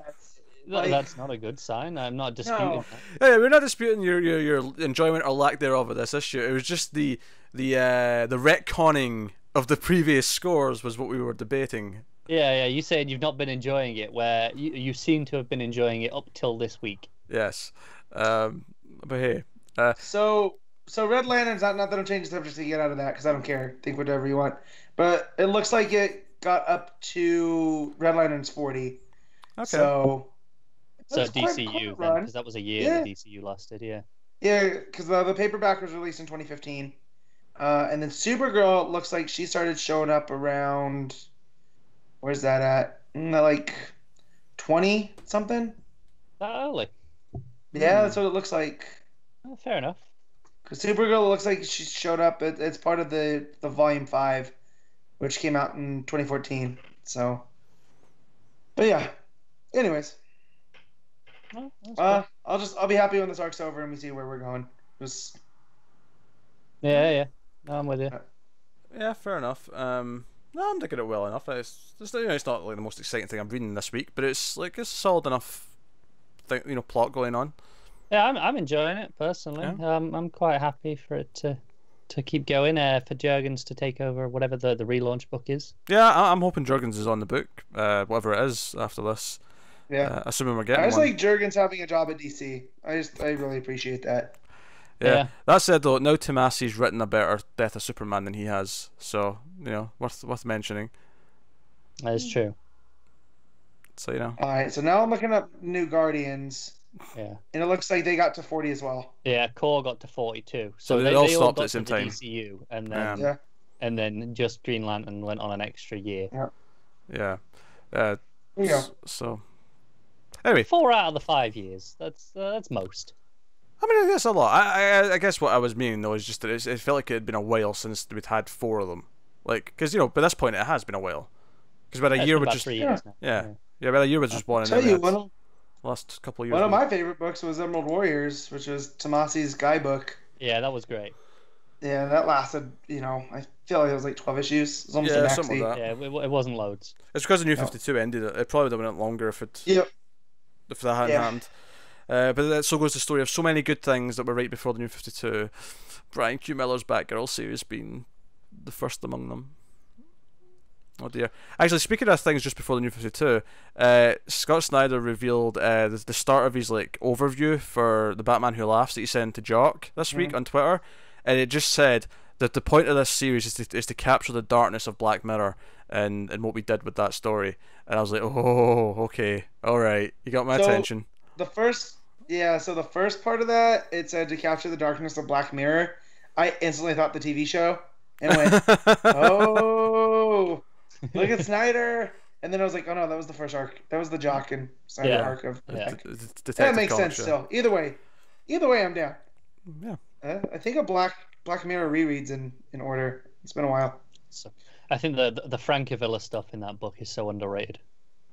S3: that's not a good sign. I'm not disputing that.
S1: Hey, we're not disputing your enjoyment or lack thereof of this issue. It was just the retconning of the previous scores was what we were debating.
S3: Yeah. You said you've not been enjoying it, where you seem to have been enjoying it up till this week.
S1: Yes. But hey.
S2: So Red Lantern's not that I'm changing the subject to get out of that because I don't care. Think whatever you want. But it looks like it got up to Red Lantern's 40.
S1: Okay.
S2: So
S3: DCU then, because that was a year that DCU lasted. Yeah.
S2: Yeah, because the paperback was released in 2015. And then Supergirl looks like she started showing up around, where's that at? Like 20 something?
S3: That early?
S2: Yeah, that's what it looks like.
S3: Oh, fair enough.
S2: Because Supergirl looks like she showed up. It's part of the Volume 5, which came out in 2014. So, but yeah. Anyways.
S3: Oh,
S2: I'll be happy when this arc's over and we see where we're going. Just...
S3: Yeah. No, I'm with you.
S1: Yeah, fair enough. No, I'm digging it well enough. It's not like the most exciting thing I'm reading this week, but it's a solid enough thing, plot going on.
S3: Yeah, I'm enjoying it personally.
S1: Yeah.
S3: I'm quite happy for it to keep going. For Jurgans to take over whatever the relaunch book is.
S1: Yeah, I'm hoping Jurgans is on the book, whatever it is after this.
S2: Yeah,
S1: assuming we're getting.
S2: I just
S1: one.
S2: like Jurgens having a job at DC. I really appreciate that.
S1: Yeah. That said, though, now Tomasi's written a better Death of Superman than he has, so worth mentioning.
S3: That is true.
S1: So
S2: All right, so now I'm looking up New Guardians.
S3: Yeah.
S2: And it looks like they got to 40 as well.
S3: Yeah, Core got to 42.
S1: So they all stopped
S3: got
S1: at the same
S3: to
S1: time.
S3: DCU, and then just Green Lantern went on an extra year.
S2: Yeah.
S1: Yeah.
S2: Yeah.
S1: So. Anyway.
S3: 4 out of the 5 years. That's most.
S1: I mean, that's a lot. I guess what I was meaning though is just that it felt like it had been a while since we'd had 4 of them. Like, because by this point it has been a while. Because about a year was just
S3: 3 years now.
S1: Yeah, about a year was just one.
S2: Tell you what.
S1: Last couple of years.
S2: One of my favorite books was Emerald Warriors, which was Tomasi's guy book.
S3: Yeah, that was great.
S2: Yeah, that lasted, I feel like it was like 12 issues. It was almost a maxi.
S1: Something like that.
S3: Yeah, it wasn't loads.
S1: It's because the New 52 ended. It probably would have went longer if that hadn't happened. But that so goes the story of so many good things that were right before the New 52. Brian Q. Miller's Batgirl series being the first among them. Oh dear. Actually, speaking of things just before the New 52, Scott Snyder revealed the start of his overview for the Batman Who Laughs that he sent to Jock this week on Twitter, and it just said that the point of this series is to capture the darkness of Black Mirror and what we did with that story. And I was like, oh, okay, all right, you got my attention.
S2: The first part of that, it said to capture the darkness of Black Mirror. I instantly thought the TV show and went, oh. Look at Snyder, and then I was like, "Oh no, that was the first arc. That was the Jock and Snyder arc of." That makes sense. Still, either way, I'm down.
S1: Yeah.
S2: I think a Black Mirror rereads in order. It's been a while.
S3: So, I think the Frankavilla stuff in that book is so underrated.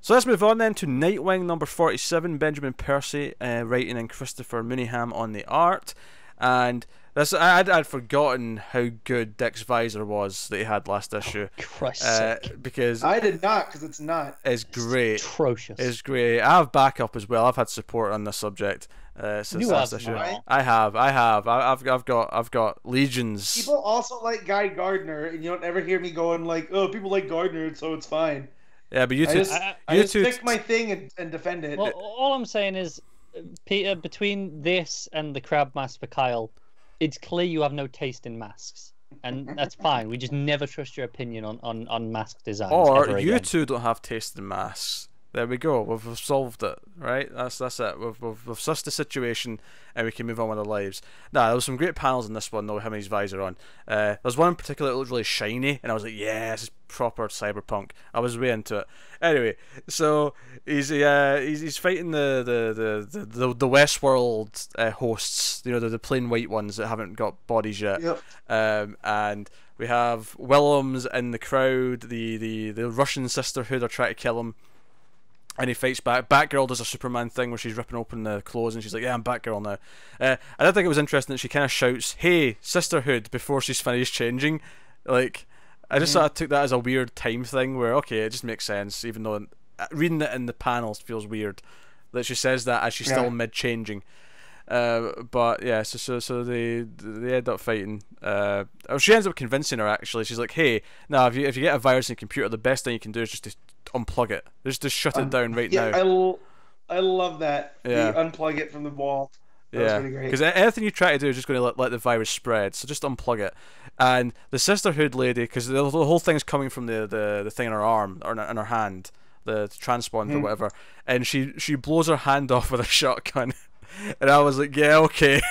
S1: So let's move on then to Nightwing number 47. Benjamin Percy writing and Christopher Mooneyham on the art, and. I'd forgotten how good Dick's visor was that he had last issue. Because
S2: I did not, because it's not.
S1: It's great.
S3: It's atrocious.
S1: It's great. I have backup as well. I've had support on this subject since last issue.
S2: Right?
S1: I have. I've got legions.
S2: People also like Guy Gardner, and you don't ever hear me going like, "Oh, people like Gardner, so it's fine."
S1: Yeah, but you two.
S2: I just pick my thing and defend it.
S3: Well, all I'm saying is, Peter, between this and the Crab Mask for Kyle. It's clear you have no taste in masks, and that's fine. We just never trust your opinion on mask designs.
S1: Or you two don't have taste in masks. There we go. We've solved it, right? That's it. We've sussed the situation, and we can move on with our lives. There was some great panels in this one though. Having his visor on. There's one in particular that looked really shiny, and I was like, yeah, this is proper cyberpunk. I was way into it. Anyway, so he's fighting the Westworld hosts. The plain white ones that haven't got bodies yet.
S2: Yep.
S1: And we have Willems in the crowd. The Russian Sisterhood are trying to kill him. And he fights back. Batgirl does a Superman thing where she's ripping open the clothes and she's like, yeah, I'm Batgirl now. I did think it was interesting that she kind of shouts, hey, Sisterhood, before she's finished changing. I just sort of took that as a weird time thing where, okay, it just makes sense, even though reading it in the panels feels weird that she says that as she's still mid-changing. But yeah, so they end up fighting. She ends up convincing her actually. She's like, "Hey, now if you get a virus in your computer, the best thing you can do is just to unplug it. Just shut it down right now."
S2: I love that.
S1: Yeah.
S2: Unplug it from the wall. That was pretty great.
S1: Because anything you try to do is just going to let the virus spread. So just unplug it. And the Sisterhood lady, because the whole thing's coming from the thing in her arm or in her hand, the transponder or whatever, and she blows her hand off with a shotgun. And I was like, yeah, okay,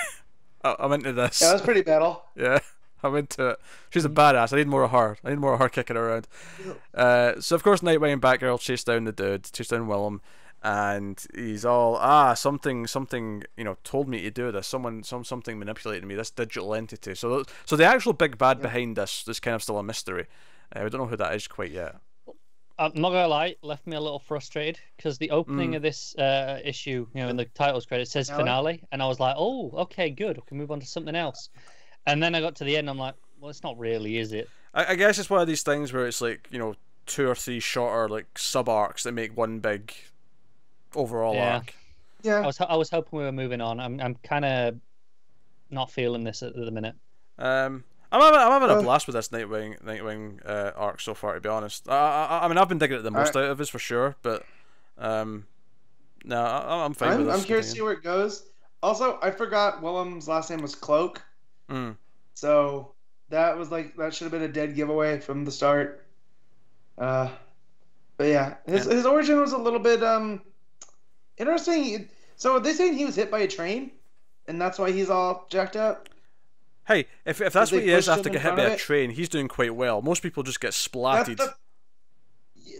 S1: I'm into this.
S2: Yeah, that was pretty metal.
S1: Yeah, I'm into it. She's a badass. I need more of her. I need more of her kicking around. So of course, Nightwing and Batgirl chase down the dude, chase down Willem, and he's all something told me to do this. Something manipulated me. This digital entity. So the actual big bad behind this is kind of still a mystery. We don't know who that is quite yet.
S3: I'm not gonna lie, left me a little frustrated because the opening of this issue, in the titles credit says finale, and I was like, oh, okay, good, we can move on to something else. And then I got to the end, I'm like, well, it's not really, is it?
S1: I guess it's one of these things where it's like 2 or 3 shorter like sub arcs that make one big overall arc.
S2: Yeah,
S3: I was hoping we were moving on. I'm kind of not feeling this at the minute.
S1: I'm having a blast with this Nightwing arc so far, to be honest. I mean, I've been digging it the most out of this for sure, but no, I'm fine with this.
S2: I'm curious to see where it goes. Also, I forgot Willem's last name was Cloak, so that should have been a dead giveaway from the start. But yeah, his origin was a little bit interesting. So are they saying he was hit by a train, and that's why he's all jacked up?
S1: Hey, if that's what he is after getting hit by a train, he's doing quite well. Most people just get splatted.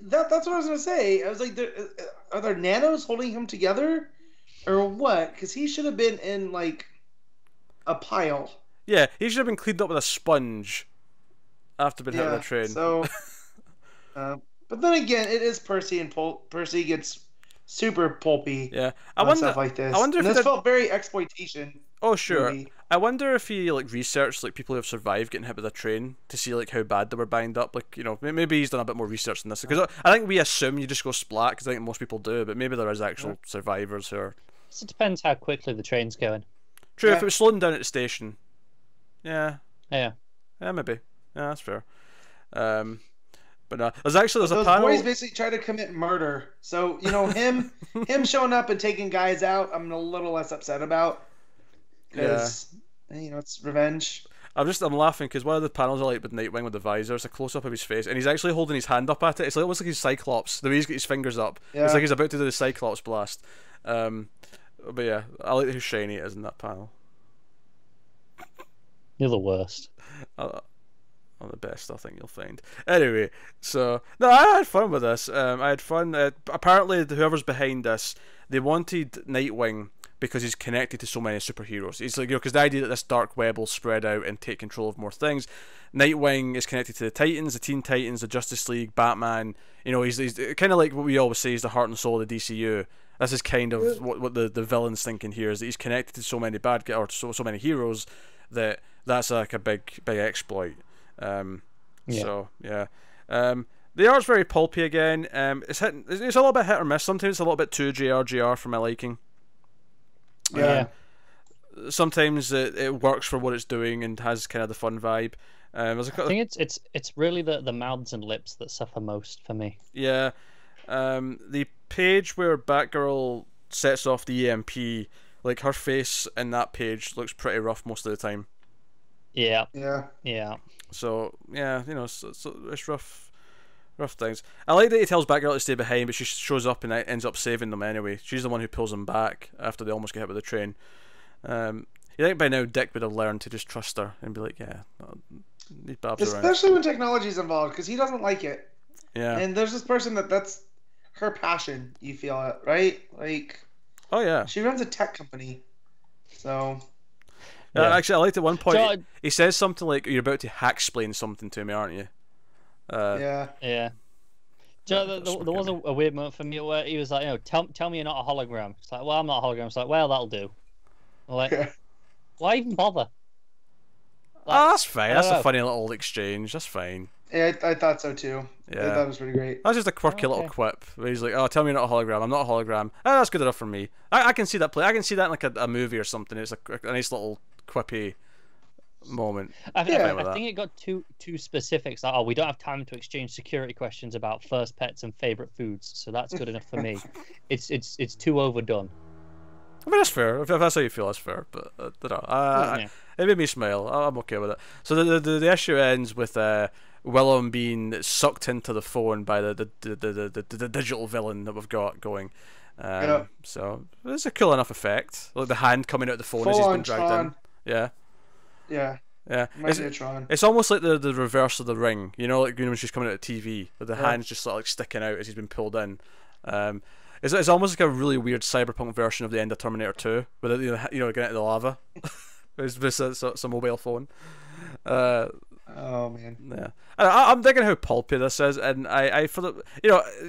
S2: That's what I was going to say. I was like, are there nanos holding him together? Or what? Because he should have been in, like, a pile.
S1: Yeah, he should have been cleaned up with a sponge after being hit by a train.
S2: So, but then again, it is Percy, and Percy gets super pulpy.
S1: Yeah,
S2: stuff like this.
S1: I wonder if
S2: this felt very exploitation.
S1: Oh sure.
S2: Movie.
S1: I wonder if he researched people who have survived getting hit with a train to see how bad they were banged up. Maybe he's done a bit more research than this, because I think we assume you just go splat, because I think most people do, but maybe there is actual survivors who are.
S3: So it depends how quickly the train's going.
S1: True, if it was slowing down at the station. Yeah, maybe. Yeah, that's fair. But no, there's a
S2: those
S1: panel.
S2: Boys basically try to commit murder. So him showing up and taking guys out, I'm a little less upset about. Because it's revenge.
S1: I'm laughing because one of the panels I like with Nightwing with the visor is a close up of his face, and he's actually holding his hand up at it. It's almost like he's Cyclops. The way he's got his fingers up, it's like he's about to do the Cyclops blast. But yeah, I like how shiny it is in that panel.
S3: You're the worst.
S1: I'm the best, I think you'll find. Anyway, so no, I had fun with this. I had fun. Apparently, whoever's behind this, they wanted Nightwing because he's connected to so many superheroes. He's like, because the idea that this dark web will spread out and take control of more things. Nightwing is connected to the Titans, the Teen Titans, the Justice League, Batman. He's kind of like what we always say is the heart and soul of the DCU. This is kind of what the villain's thinking here, is that he's connected to so many so many heroes that's like a big exploit. So yeah. The art's very pulpy again. It's a little bit hit or miss. Sometimes it's a little bit too JRJR for my liking.
S2: Yeah.
S1: Sometimes it works for what it's doing and has kind of the fun vibe.
S3: I think it's really the mouths and lips that suffer most for me.
S1: Yeah. The page where Batgirl sets off the EMP, her face in that page looks pretty rough most of the time.
S3: Yeah.
S2: Yeah.
S1: So yeah, it's rough things. I like that he tells Batgirl to stay behind, but she shows up and ends up saving them anyway. She's the one who pulls them back after they almost get hit with the train. You think by now Dick would have learned to just trust her and be like, yeah, these babs around.
S2: Especially when technology's involved, because he doesn't like it.
S1: Yeah.
S2: And there's this person that's her passion. You feel it, right?
S1: Oh yeah.
S2: She runs a tech company, so.
S1: Yeah. Actually, I liked at one point he says something like, "You're about to hack-splain something to me, aren't you?"
S2: Yeah.
S3: There was a weird moment for me where he was like, tell me you're not a hologram. It's like, well, I'm not a hologram. It's like, well, that'll do. I'm like, why even bother?
S1: That's fine. That's a funny little exchange. That's fine.
S2: Yeah, I thought so too. I
S1: Yeah.
S2: thought it was pretty great.
S1: That's just a quirky little quip where he's like, "Oh, tell me you're not a hologram. I'm not a hologram." Ah, that's good enough for me. I can see that play. I can see that in like a movie or something. It's a nice little quippy moment.
S3: I think it got too specific. It's like, oh, we don't have time to exchange security questions about first pets and favorite foods, so that's good enough for me. It's too overdone.
S1: I mean, that's fair. If that's how you feel, that's fair. But I don't know. It made me smile. I'm okay with it. So the issue ends with Willem being sucked into the phone by the digital villain that we've got going. So it's a cool enough effect. Like the hand coming out of the phone as he's been dragged in. Yeah.
S2: Yeah.
S1: It's almost like the reverse of the Ring. You know, like when she's coming out of TV, with the hand's just sort of like sticking out as he's been pulled in. It's almost like a really weird cyberpunk version of the end of Terminator 2, with it, getting out of the lava. It's a mobile phone.
S2: Oh man.
S1: Yeah. I'm digging how pulpy this is, and I for the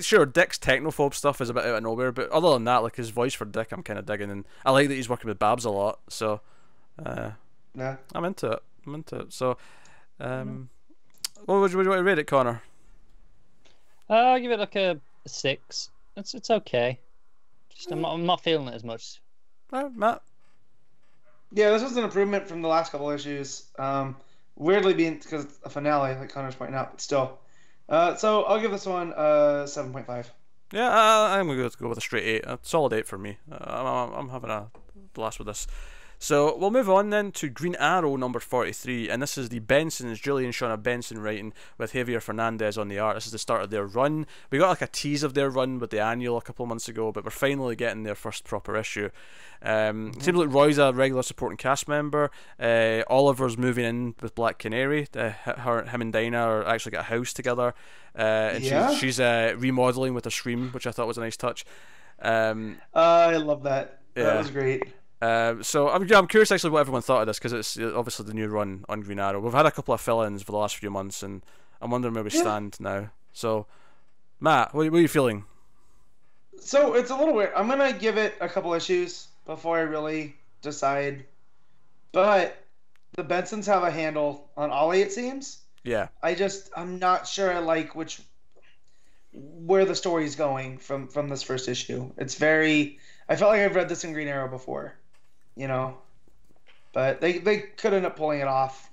S1: sure Dick's technophobe stuff is a bit out of nowhere, but other than that, like his voice for Dick, I'm kind of digging, and I like that he's working with Babs a lot. So,
S2: yeah,
S1: I'm into it. So, what would you want to rate it, Connor?
S3: I'll give it like a 6. It's okay. Just I'm not feeling it as much.
S1: Matt.
S2: Yeah, this was an improvement from the last couple issues. Weirdly being because it's a finale, like Connor's pointing out, but still. So I'll give this one 7.5.
S1: Yeah, I'm going to go with a straight 8. A solid 8 for me. I'm having a blast with this. So we'll move on then to Green Arrow number 43, and this is the Bensons, Julie and Shawna Benson writing with Javier Fernandez on the art. This is the start of their run. We got like a tease of their run with the annual a couple of months ago, but we're finally getting their first proper issue. Seems like Roy's a regular supporting cast member. Oliver's moving in with Black Canary. Him and Dinah are actually got a house together, and she's remodeling with a Scream, which I thought was a nice touch.
S2: I love that. Yeah. That was great.
S1: So I'm curious actually what everyone thought of this, because it's obviously the new run on Green Arrow. We've had a couple of fill-ins for the last few months, and I'm wondering where we stand now. So, Matt, what are you feeling?
S2: So it's a little weird. I'm gonna give it a couple issues before I really decide. But the Bensons have a handle on Ollie, it seems.
S1: Yeah.
S2: I'm not sure I like where the story's going from this first issue. It's very. I felt like I've read this in Green Arrow before, but they could end up pulling it off,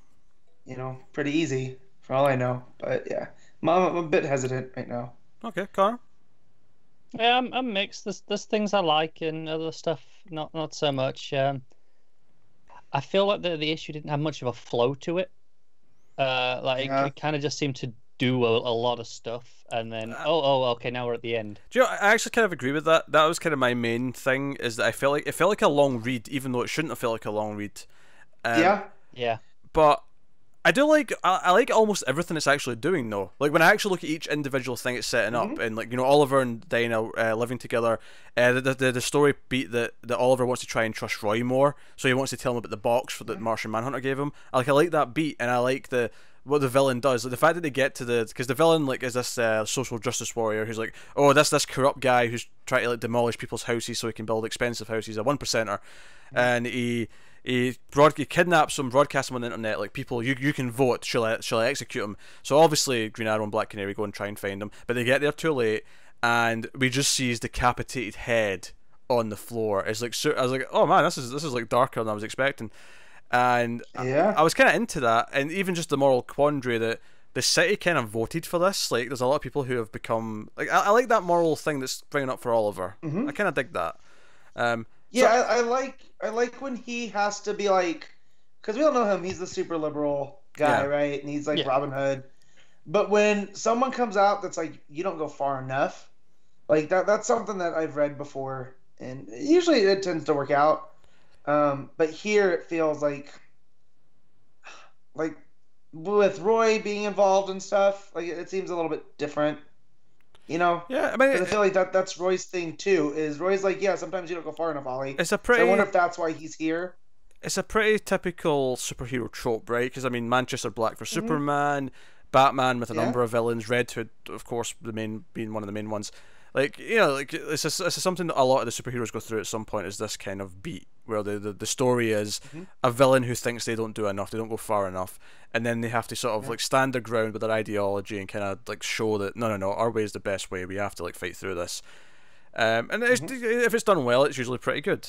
S2: pretty easy for all I know. But yeah, I'm a bit hesitant right now.
S1: Okay, Connor.
S3: Yeah, I'm mixed. There's things I like and other stuff not so much. I feel like the issue didn't have much of a flow to it. It kind of just seemed to do a lot of stuff, and then okay, now we're at the end.
S1: Do you know, I actually kind of agree with that. That was kind of my main thing, is that I felt like it felt like a long read, even though it shouldn't have felt like a long read.
S3: Yeah.
S1: But I do like I like almost everything it's actually doing though. Like when I actually look at each individual thing it's setting up, and like Oliver and Dinah living together, the story beat that Oliver wants to try and trust Roy more, so he wants to tell him about the box that Martian Manhunter gave him. I like that beat, and I like what the villain does, like the fact that they get to because the villain is this social justice warrior who's like, oh, this corrupt guy who's trying to like demolish people's houses so he can build expensive houses, a 1%er, and he kidnaps them, broadcasts them on the internet, like, people, you can vote, shall I execute him? So obviously Green Arrow and Black Canary go and try and find him, but they get there too late, and we just see his decapitated head on the floor. It's like, I was like, oh man, this is like darker than I was expecting. And I was kind of into that, and even just the moral quandary that the city kind of voted for this. Like, there's a lot of people who have become like, I like that moral thing that's bringing up for Oliver. I kind of dig that.
S2: I like when he has to be like, because we all know him, he's the super liberal guy, right? And he's like Robin Hood. But when someone comes out that's like, you don't go far enough, like that's something that I've read before, and usually it tends to work out. But here it feels like with Roy being involved and stuff, like it seems a little bit different, Yeah, I mean, I feel like that's Roy's thing too. Is Roy's like, yeah, sometimes you don't go far enough, Ollie. So I wonder if that's why he's here.
S1: It's a pretty typical superhero trope, right? Because I mean, Manchester Black for Superman, Batman with a number of villains, Red Hood, of course, being one of the main ones. Like, like it's something that a lot of the superheroes go through at some point, is this kind of beat. where the story is a villain who thinks they don't do enough, they don't go far enough, and then they have to sort of like stand their ground with their ideology and kind of like show that no, our way is the best way. We have to like fight through this. And if it's done well, it's usually pretty good.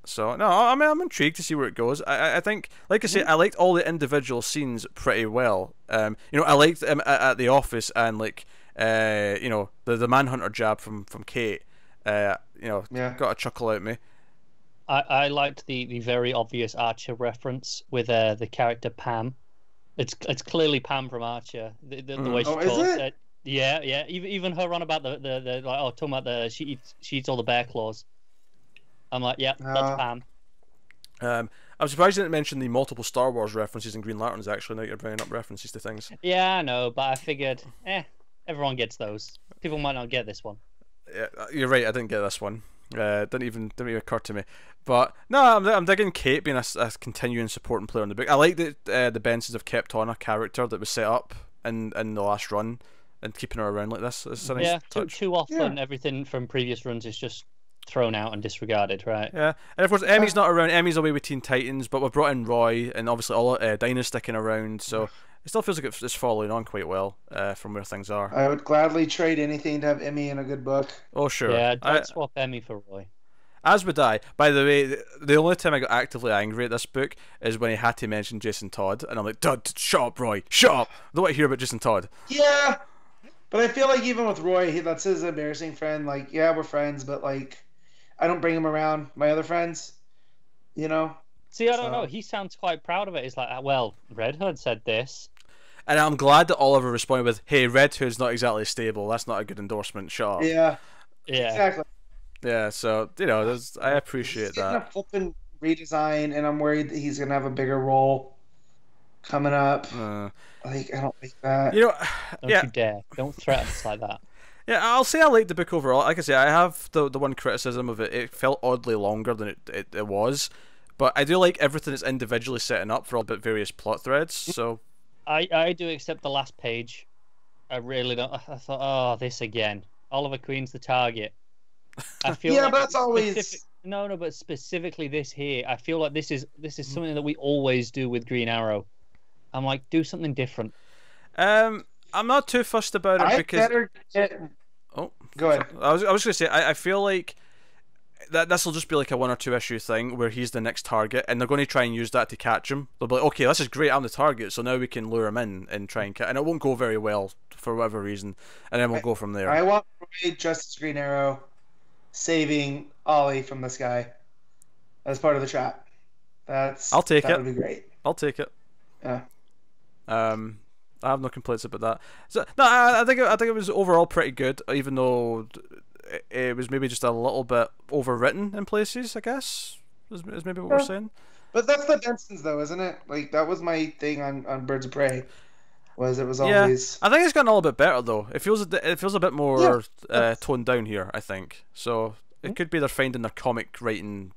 S1: So no, I mean I'm intrigued to see where it goes. I think, like I say, I liked all the individual scenes pretty well. You know, I liked at the office and like you know, the Manhunter jab from Kate. You know, got a chuckle out of me.
S3: I liked the very obvious Archer reference with the character Pam. It's clearly Pam from Archer. The way she talks.
S2: Is it?
S3: Yeah. Even her on about the like, talking about she eats all the bear claws. I'm like, yeah, that's Pam.
S1: I'm surprised you didn't mention the multiple Star Wars references in Green Lanterns. Actually, now you're bringing up references to things.
S3: Yeah, I know, but I figured, everyone gets those. People might not get this one.
S1: Yeah, you're right. I didn't get this one. Didn't even occur to me. But no, I'm digging Kate being a continuing supporting player in the book. I like that the Bensons have kept on a character that was set up in the last run and keeping her around like this. It's a nice touch.
S3: Too often everything from previous runs is just thrown out and disregarded, right?
S1: Yeah, and of course Emmy's not around. Emmy's away with Teen Titans, but we've brought in Roy, and obviously all Dinah's sticking around, so it still feels like it's following on quite well from where things are.
S2: I would gladly trade anything to have Emmy in a good book.
S1: Oh sure.
S3: Yeah, I'd swap Emmy for Roy.
S1: As would I. By the way, the only time I got actively angry at this book is when he had to mention Jason Todd, and I'm like, Todd, shut up, Roy, shut up. I don't want to hear about Jason Todd.
S2: Yeah, but I feel like even with Roy, that's his embarrassing friend. Like, yeah, we're friends, but like, I don't bring him around my other friends, you know?
S3: See, I don't know. He sounds quite proud of it. He's like, well, Red Hood said this.
S1: And I'm glad that Oliver responded with, hey, Red Hood's not exactly stable. That's not a good endorsement. Shut up.
S2: Yeah. Exactly.
S1: Yeah, so, you know, I appreciate that.
S2: He's getting a flippin' redesign, and I'm worried that he's going to have a bigger role coming up. Like, I don't like that.
S1: You know,
S3: Don't you dare. Don't threaten us like that.
S1: Yeah, I'll say I liked the book overall. Like I say, I have the one criticism of it. It felt oddly longer than it was. But I do like everything it's individually setting up for all but various plot threads, so...
S3: I do accept the last page. I really don't... I thought, oh, this again. Oliver Queen's the target. I feel
S2: yeah,
S3: like
S2: but that's always...
S3: No, but specifically this here, I feel like this is something that we always do with Green Arrow. I'm like, do something different.
S1: I'm not too fussed about it because...
S2: better get...
S1: Oh,
S2: go ahead.
S1: I was going to say, I feel like this will just be like a 1 or 2 issue thing where he's the next target, and they're going to try and use that to catch him. They'll be like, okay, this is great, I'm the target, so now we can lure him in and try and catch, and it won't go very well for whatever reason, and then we'll go from there.
S2: I want Roy, Justice Green Arrow saving Ollie from this guy as part of the trap.
S1: I'll take it.
S2: That would be great.
S1: I'll take it.
S2: Yeah.
S1: I have no complaints about that. So no, I think it was overall pretty good, even though it was maybe just a little bit overwritten in places, I guess, is maybe what we're saying.
S2: But that's the Bensons, though, isn't it? Like, that was my thing on Birds of Prey. It was always...
S1: Yeah, I think it's gotten a little bit better, though. It feels a bit more toned down here, I think. So it could be they're finding their comic writing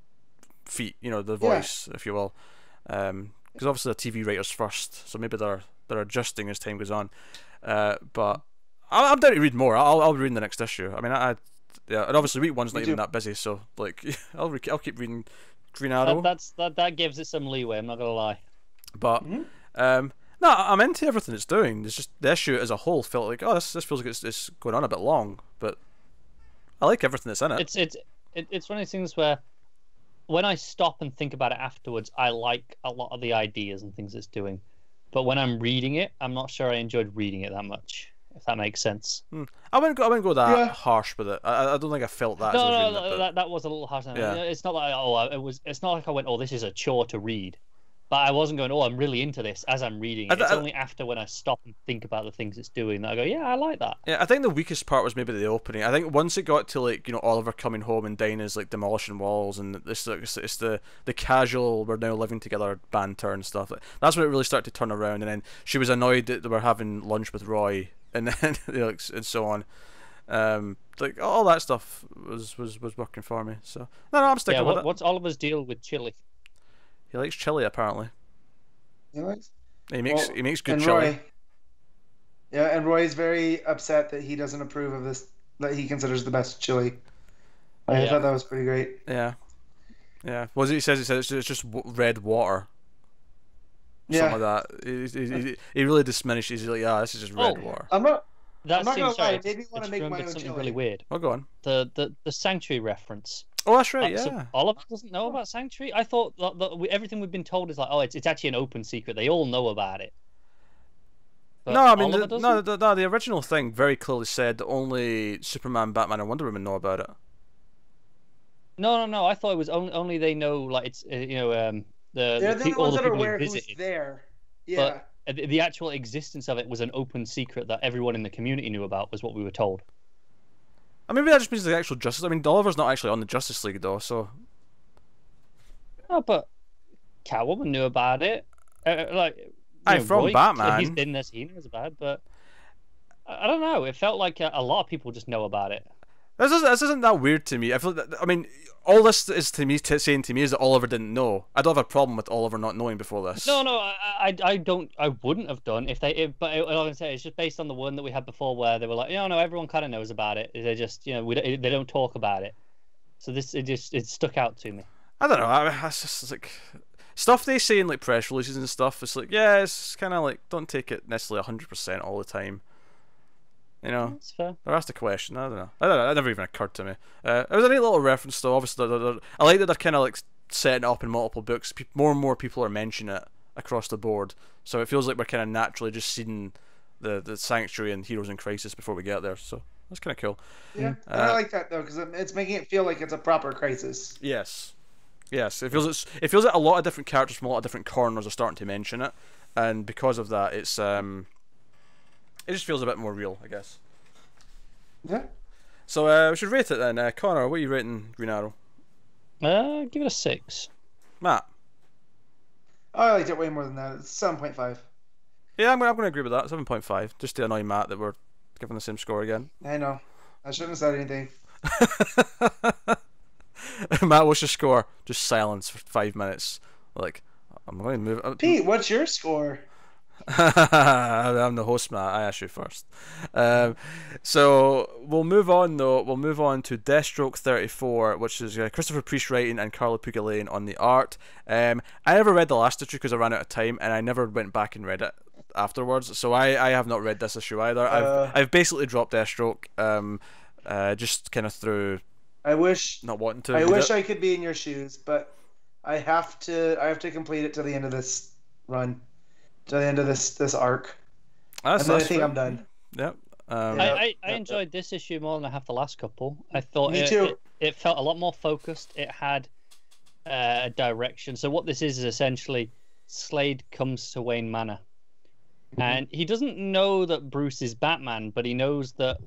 S1: feet, you know, the voice, if you will. Because obviously the TV writers first, so maybe they're adjusting as time goes on. But I'm down to read more. I'll be reading the next issue. I mean, and obviously week 1's not even that busy, so like I'll keep reading Green Arrow.
S3: That gives it some leeway. I'm not gonna lie.
S1: But no, I'm into everything it's doing. It's just the issue as a whole felt like, oh, this feels like it's going on a bit long, but I like everything that's in it.
S3: It's one of those things where when I stop and think about it afterwards, I like a lot of the ideas and things it's doing. But when I'm reading it, I'm not sure I enjoyed reading it that much, if that makes sense.
S1: I wouldn't go that harsh with it. I don't think I felt that.
S3: That was a little harsh. Yeah. It's not like it's not like I went, oh, this is a chore to read. But I wasn't going, oh, I'm really into this as I'm reading it. It's only after when I stop and think about the things it's doing that I go, yeah, I like that.
S1: Yeah, I think the weakest part was maybe the opening. I think once it got to, like, you know, Oliver coming home and Dinah's like demolishing walls and it's the casual we're now living together banter and stuff. That's when it really started to turn around. And then she was annoyed that they were having lunch with Roy and then and so on. Like all that stuff was working for me. So no, I'm sticking with it.
S3: What's Oliver's deal with chili?
S1: He likes chili, apparently.
S2: He likes.
S1: He makes good chili.
S2: And Roy's very upset that he doesn't approve of this. That he considers the best chili. I thought that was pretty great.
S1: Yeah. Yeah. Was it? He says it's just red water. Something like that. He really diminishes. He's like, yeah, this is just red water.
S2: I'm not
S3: That
S2: gonna
S3: seems
S2: lie.
S3: sorry.
S2: It made me want to make my own
S3: something
S2: chili.
S3: really weird.
S1: Oh, go on.
S3: The Sanctuary reference.
S1: Oh, that's right.
S3: So
S1: Yeah.
S3: Oliver doesn't know about Sanctuary. I thought that everything we've been told is like, oh, it's actually an open secret. They all know about it. But
S1: No, I mean,
S3: the
S1: the original thing very clearly said that only Superman, Batman, and Wonder Woman know about it.
S3: No. I thought it was only they know. Like it's
S2: They're the ones that are aware who's there. Yeah.
S3: But the actual existence of it was an open secret that everyone in the community knew about. Was what we were told.
S1: I mean, maybe that just means the actual Justice. I mean, Oliver's not actually on the Justice League though, so.
S3: Oh, but Catwoman knew about it.
S1: From
S3: Roy,
S1: Batman.
S3: He's in this. He knows about it, but I don't know. It felt like a lot of people just know about it.
S1: This isn't that weird to me. I feel that, I mean, all this is to me saying to me is that Oliver didn't know. I don't have a problem with Oliver not knowing before this.
S3: No, I don't. I wouldn't have done but I would say it's just based on the one that we had before, where they were like, no, everyone kind of knows about it. They just, they don't talk about it. So it stuck out to me.
S1: I don't know. It's just like stuff they say in like press releases and stuff. It's like, yeah, it's kind of like don't take it necessarily 100% all the time.
S3: That's fair.
S1: They're asked a question. I don't know. That never even occurred to me. It was a neat little reference, though. Obviously, I like that they're kind of like setting it up in multiple books. More and more people are mentioning it across the board, so it feels like we're kind of naturally just seeing the Sanctuary and Heroes in Crisis before we get there. So that's kind of cool.
S2: Yeah, I like that though because it's making it feel like it's a proper crisis.
S1: Yes. It feels like a lot of different characters from a lot of different corners are starting to mention it, and because of that, it just feels a bit more real, I guess.
S2: Yeah.
S1: So we should rate it then. Connor, what are you rating Green Arrow?
S3: Give it a 6.
S1: Matt?
S2: Oh, I liked it way more than that. It's 7.5.
S1: Yeah, I'm going to agree with that. 7.5. Just to annoy Matt that we're giving the same score again.
S2: I know. I shouldn't have said anything.
S1: Matt, what's your score? Just silence for 5 minutes. Like, I'm going to move.
S2: Pete, what's your score?
S1: I'm the host, Matt. I asked you first. So we'll move on though. We'll move on to Deathstroke 34, which is Christopher Priest writing and Carlo Pagulayan on the art. I never read the last issue because I ran out of time, and I never went back and read it afterwards. So I have not read this issue either. I've basically dropped Deathstroke, just kind of through.
S2: I wish
S1: not wanting to.
S2: I wish I could be in your shoes, but I have to complete it to the end of this run. To the end of this arc. And then I think I'm done.
S1: Yep.
S3: I enjoyed this issue more than I have the last couple. I thought
S2: Me too.
S3: It felt a lot more focused. It had a direction. So what this is essentially Slade comes to Wayne Manor. And he doesn't know that Bruce is Batman, but he knows that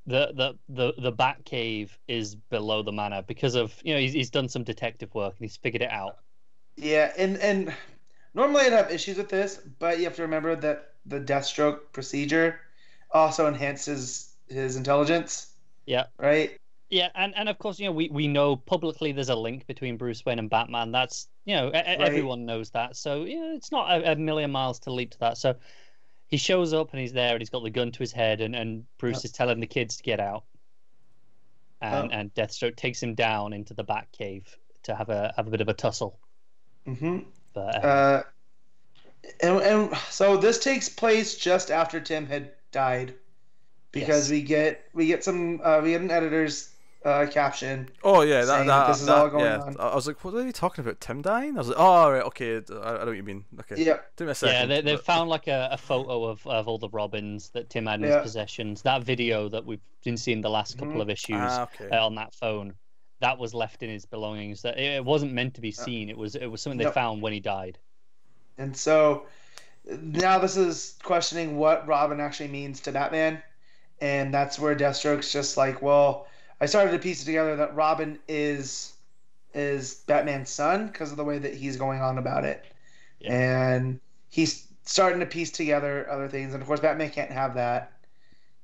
S3: the Batcave is below the manor because of he's done some detective work and he's figured it out.
S2: Yeah, and normally I'd have issues with this, but you have to remember that the Deathstroke procedure also enhances his intelligence.
S3: Yeah.
S2: Right?
S3: Yeah, and of course, we know publicly there's a link between Bruce Wayne and Batman. That's, everyone knows that. So, it's not a million miles to leap to that. So he shows up and he's there and he's got the gun to his head and Bruce is telling the kids to get out. And Deathstroke takes him down into the Batcave to have a bit of a tussle.
S2: Mm-hmm.
S3: But,
S2: and so this takes place just after Tim had died, because we get an editor's caption.
S1: Oh yeah, that
S2: this is all going on.
S1: I was like, what are you talking about? Tim dying? I was like, oh right, okay, I know what you mean. Okay.
S2: Yeah.
S1: Give me a second.
S3: Yeah, they found like a photo of all the Robins that Tim had in his possessions. That video that we've been seeing the last couple of issues on that phone. That was left in his belongings. That it wasn't meant to be seen. It was something they found when he died.
S2: And so now this is questioning what Robin actually means to Batman, and that's where Deathstroke's just like, well, I started to piece it together that Robin is Batman's son because of the way that he's going on about it, and he's starting to piece together other things. And of course, Batman can't have that,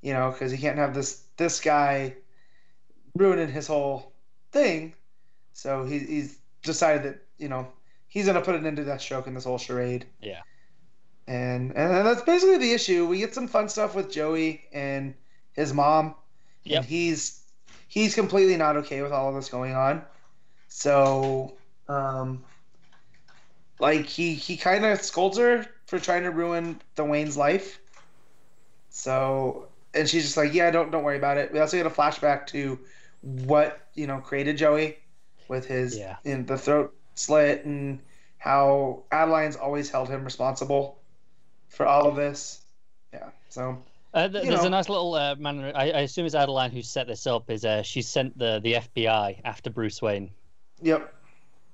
S2: because he can't have this guy ruining his whole thing. So he's decided that he's gonna put an end to Deathstroke in this whole charade.
S3: Yeah.
S2: And that's basically the issue. We get some fun stuff with Joey and his mom.
S3: Yep.
S2: And he's completely not okay with all of this going on. So Um, like he kind of scolds her for trying to ruin the Wayne's life. So, and she's just like, yeah, don't worry about it. We also get a flashback to what created Joey with his in the throat slit, and how Adeline's always held him responsible for all of this. Yeah, so
S3: there's a nice little manner. I assume it's Adeline who set this up. Is she sent the FBI after Bruce Wayne?
S2: Yep.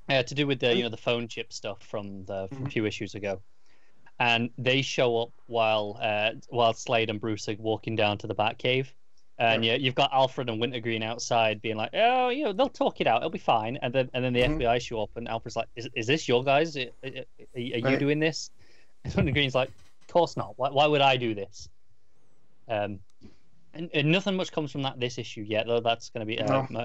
S3: To do with the the phone chip stuff from a few issues ago, and they show up while Slade and Bruce are walking down to the Batcave, and you've got Alfred and Wintergreen outside being like, oh, they'll talk it out, it'll be fine, and then the FBI show up, and Alfred's like, is this your guys? Are you doing this? And Wintergreen's like, of course not. Why would I do this? And nothing much comes from this issue yet, though. That's going to be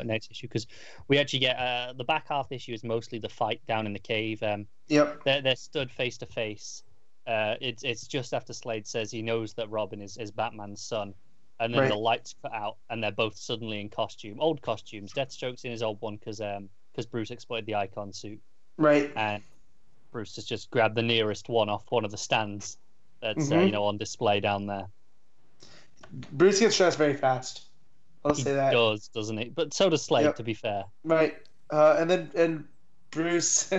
S3: next issue, because we actually get the back half of the issue is mostly the fight down in the cave.
S2: Yep.
S3: They're stood face to face. It's just after Slade says he knows that Robin is Batman's son, and then the lights cut out, and they're both suddenly in old costumes. Deathstroke's in his old one because Bruce exploited the Icon suit.
S2: Right.
S3: And Bruce has just grabbed the nearest one off one of the stands that's on display down there.
S2: Bruce gets stressed very fast. I'll say that.
S3: He does, doesn't he? But so does Slade, to be fair.
S2: Right. And Bruce...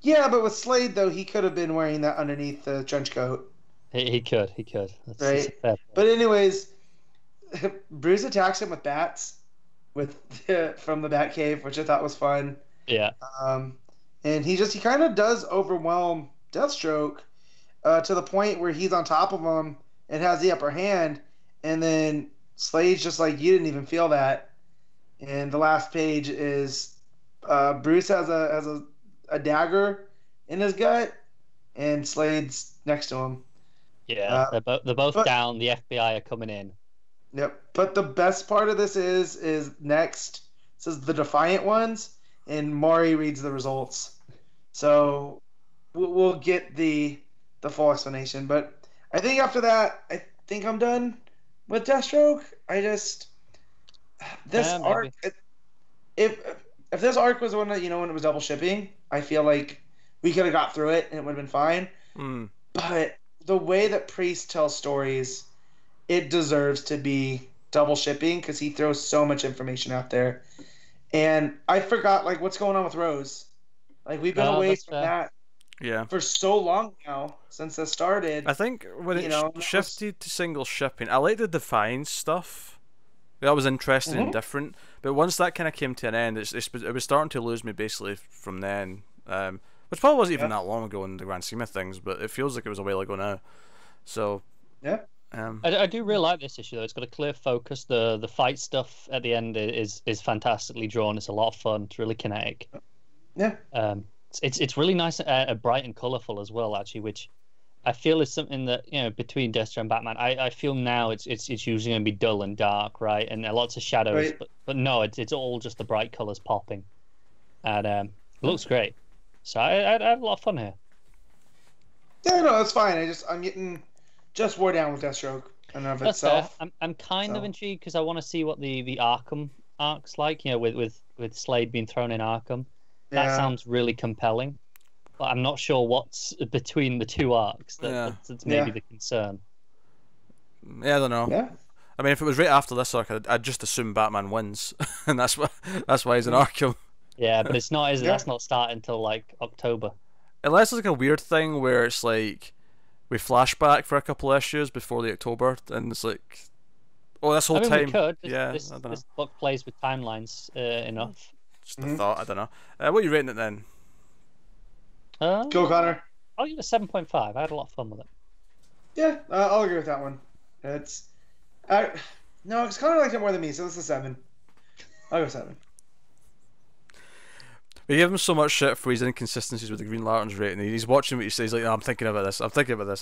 S2: yeah, but with Slade, though, he could have been wearing that underneath the trench coat.
S3: He could. That's
S2: right. But anyways, Bruce attacks him with bats from the Batcave, which I thought was fun.
S3: Yeah.
S2: And he kind of does overwhelm Deathstroke to the point where he's on top of him and has the upper hand. And then Slade's just like, you didn't even feel that. And the last page is Bruce has a dagger in his gut, and Slade's next to him.
S3: Yeah, they're both down. The FBI are coming in.
S2: Yep. But the best part of this is next. It says the Defiant Ones, and Maury reads the results. So we'll get the full explanation. But I think after that, I think I'm done with Deathstroke. Arc. If this arc was one that when it was double shipping, I feel like we could have got through it and it would have been fine. But the way that Priest tells stories, it deserves to be double shipping because he throws so much information out there. And I forgot what's going on with Rose. We've been away from that for so long now since this started.
S1: I think when it shifted to single shipping, I liked the Defiance stuff. That was interesting and different. But once that kind of came to an end, it was starting to lose me basically from then. Which probably wasn't even that long ago in the grand scheme of things, but it feels like it was a while ago now. So
S2: yeah.
S3: I do really like this issue though. It's got a clear focus. The fight stuff at the end is fantastically drawn. It's a lot of fun. It's really kinetic.
S2: Yeah.
S3: It's really nice, bright and colourful as well, actually, which I feel is something that between Deathstroke and Batman, I feel now it's usually going to be dull and dark, right, and lots of shadows,
S2: right.
S3: but no, it's all just the bright colours popping, and it looks great. So I had a lot of fun here.
S2: Yeah, no, that's fine. I'm getting just wore down with Deathstroke and of itself.
S3: I'm kind of intrigued because I want to see what the Arkham arc's like. With Slade being thrown in Arkham, that sounds really compelling. But I'm not sure what's between the two arcs. That's maybe the concern.
S1: Yeah, I don't know.
S2: Yeah.
S1: I mean, if it was right after this arc, I'd just assume Batman wins, and that's why he's in Arkham.
S3: Yeah, but it's not. That's not starting until October.
S1: Unless it's a weird thing where it's we flashback for a couple of issues before the October, and it's this whole time.
S3: We could.
S1: This
S3: book plays with timelines enough.
S1: Just a thought. I don't know. What are you rating it then?
S2: Go, Connor.
S3: I'll give it a 7.5. I had a lot of fun with it.
S2: Yeah, I'll agree with that one. It's Connor liked it more than me, so it's a 7. I'll go 7.
S1: We give him so much shit for his inconsistencies with the Green Lantern's rating. He's watching what you say. He's like, no, I'm thinking about this. I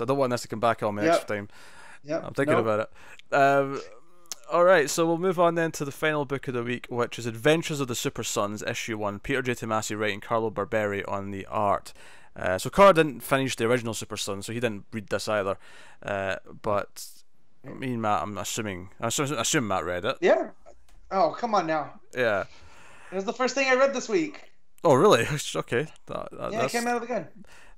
S1: don't want this to come back on me next time.
S2: Yep.
S1: I'm thinking about it. Alright, so we'll move on then to the final book of the week, which is Adventures of the Super Sons, Issue 1. Peter J. Tomasi writing, Carlo Barberi on the art. So Carl didn't finish the original Super Sons, so he didn't read this either. But me and Matt, I assume Matt read it.
S2: Yeah. Oh, come on now.
S1: Yeah.
S2: It was the first thing I read this week.
S1: Oh, really? Okay.
S2: Yeah, it came out of the gun.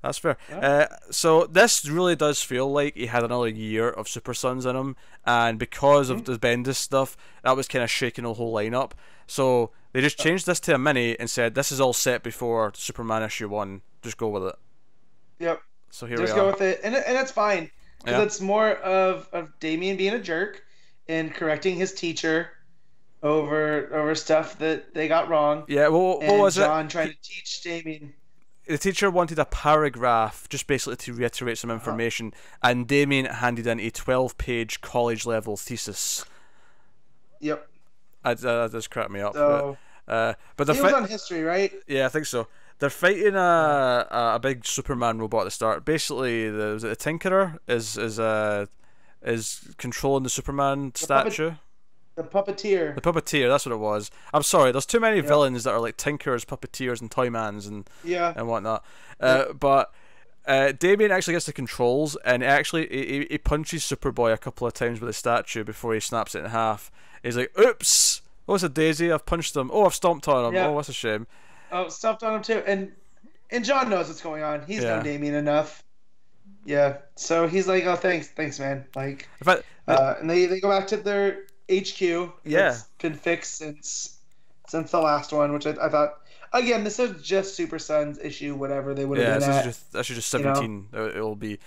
S1: That's fair.
S2: Yeah.
S1: So this really does feel like he had another year of Super Sons in him, and because of the Bendis stuff, that was kind of shaking the whole lineup. So they just changed this to a mini and said this is all set before Superman issue 1. Just go with it.
S2: Yep.
S1: So here
S2: just
S1: we are.
S2: go with it, and it's fine because it's more of Damian being a jerk and correcting his teacher over stuff that they got wrong.
S1: Yeah. Well, what was
S2: John trying to teach Damian.
S1: The teacher wanted a paragraph just basically to reiterate some information, and Damien handed in a 12-page college-level thesis.
S2: Yep.
S1: That does crack me up.
S2: So,
S1: but
S2: he was on history, right?
S1: Yeah, I think so. They're fighting a big Superman robot at the start. Basically, the Tinkerer is controlling the Superman statue.
S2: The puppeteer.
S1: The puppeteer, that's what it was. I'm sorry, there's too many villains that are like Tinkerers, puppeteers, and Toymans and whatnot. But Damien actually gets the controls, and he punches Superboy a couple of times with the statue before he snaps it in half. He's like, "Oops! Oh, it's a daisy. I've punched him. Oh, I've stomped on him. Oh, that's a shame."
S2: Oh, stomped on him too. And John knows what's going on. He's known Damien enough. Yeah. So he's like, "Oh, thanks, man." Like, and they go back to their HQ. It's been fixed since the last one, which I thought. Again, this is just Super Sons issue, whatever they would have been at.
S1: That's just 17. You know? It'll be.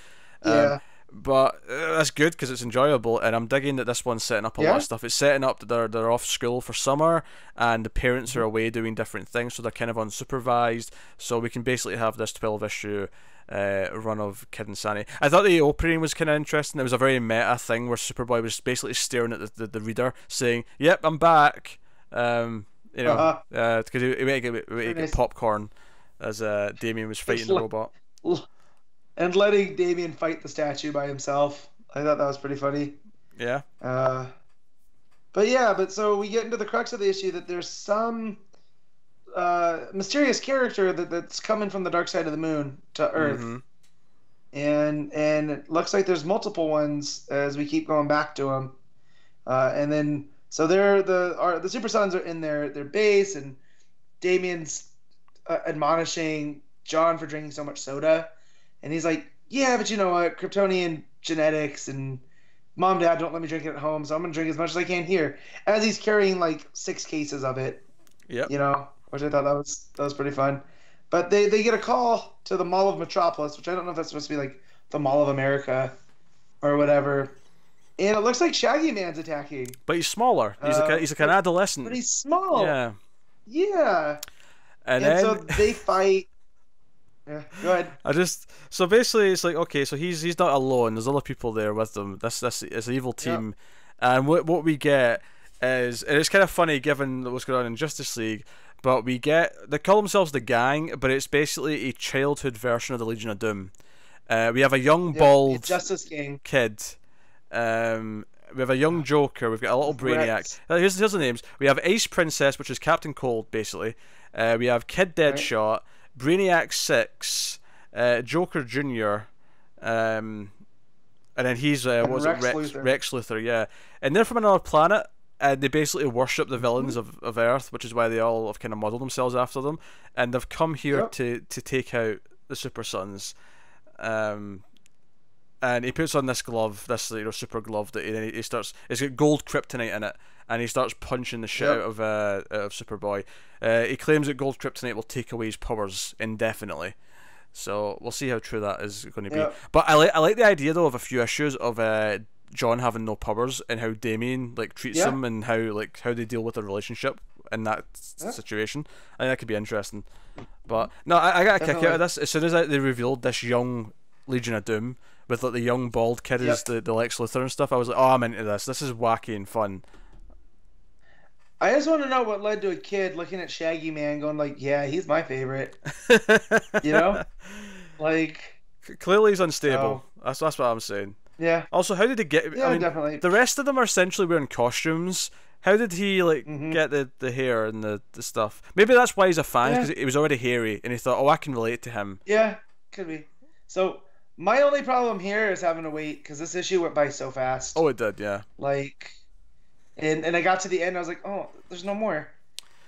S2: But
S1: that's good because it's enjoyable, and I'm digging that this one's setting up a lot of stuff. It's setting up that they're off school for summer, and the parents are away doing different things, so they're kind of unsupervised. So we can basically have this 12-issue run of Kid Insanity. I thought the opening was kind of interesting. It was a very meta thing where Superboy was basically staring at the reader, saying, "Yep, I'm back." Because he would get popcorn as Damien was fighting the robot.
S2: And letting Damien fight the statue by himself. I thought that was pretty funny.
S1: Yeah.
S2: But so we get into the crux of the issue that there's some mysterious character that's coming from the dark side of the moon to Earth. And it looks like there's multiple ones as we keep going back to them. And then so the Super Sons are in their base, and Damien's admonishing John for drinking so much soda. And he's like, "Yeah, but you know what? Kryptonian genetics and Mom, Dad don't let me drink it at home, so I'm going to drink as much as I can here." As he's carrying like 6 cases of it.
S1: Yep.
S2: You know, which I thought that was pretty fun. But they get a call to the Mall of Metropolis, which I don't know if that's supposed to be like the Mall of America or whatever. And it looks like Shaggy Man's attacking.
S1: But he's smaller. He's like an adolescent.
S2: But he's small.
S1: Yeah.
S2: Yeah.
S1: And then
S2: so they fight. Yeah, go ahead.
S1: So basically it's like, okay, so he's not alone. There's other people there with him. This is an evil team, and what we get is, and it's kind of funny given what's going on in Justice League, but we get, they call themselves the Gang, but it's basically a childhood version of the Legion of Doom. We have a young bald
S2: Justice Gang
S1: kid. We have a young Joker. We've got a little Brainiac. Here's the names. We have Ace Princess, which is Captain Cold, basically. We have Kid Deadshot. Brainiac 6, Joker Jr., and then he's Rex Luthor, yeah. And they're from another planet, and they basically worship the villains of Earth, which is why they all have kind of modeled themselves after them. And they've come here to take out the Super Sons. And he puts on this glove, this super glove that he starts. It's got gold kryptonite in it, and he starts punching the shit out of Superboy. He claims that gold kryptonite will take away his powers indefinitely. So we'll see how true that is going to be. But I like the idea though of a few issues of John having no powers and how Damien treats him and how they deal with the relationship in that situation. I think that could be interesting. But no, I got a kick out of this. As soon as they revealed this young Legion of Doom with the young bald kid as the Lex Luthor and stuff, I was like, oh, I'm into this. This is wacky and fun.
S2: I just want to know what led to a kid looking at Shaggy Man going like, yeah, he's my favorite. You know?
S1: Clearly he's unstable. That's what I'm saying.
S2: Yeah.
S1: Also, how did he get...
S2: Yeah, I mean, definitely.
S1: The rest of them are essentially wearing costumes. How did he get the hair and the stuff? Maybe that's why he's a fan, because he was already hairy, and he thought, oh, I can relate to him.
S2: Yeah, could be. So, my only problem here is having to wait, because this issue went by so fast.
S1: Oh, it did, yeah.
S2: And I got to the end, I was like, oh, there's no more.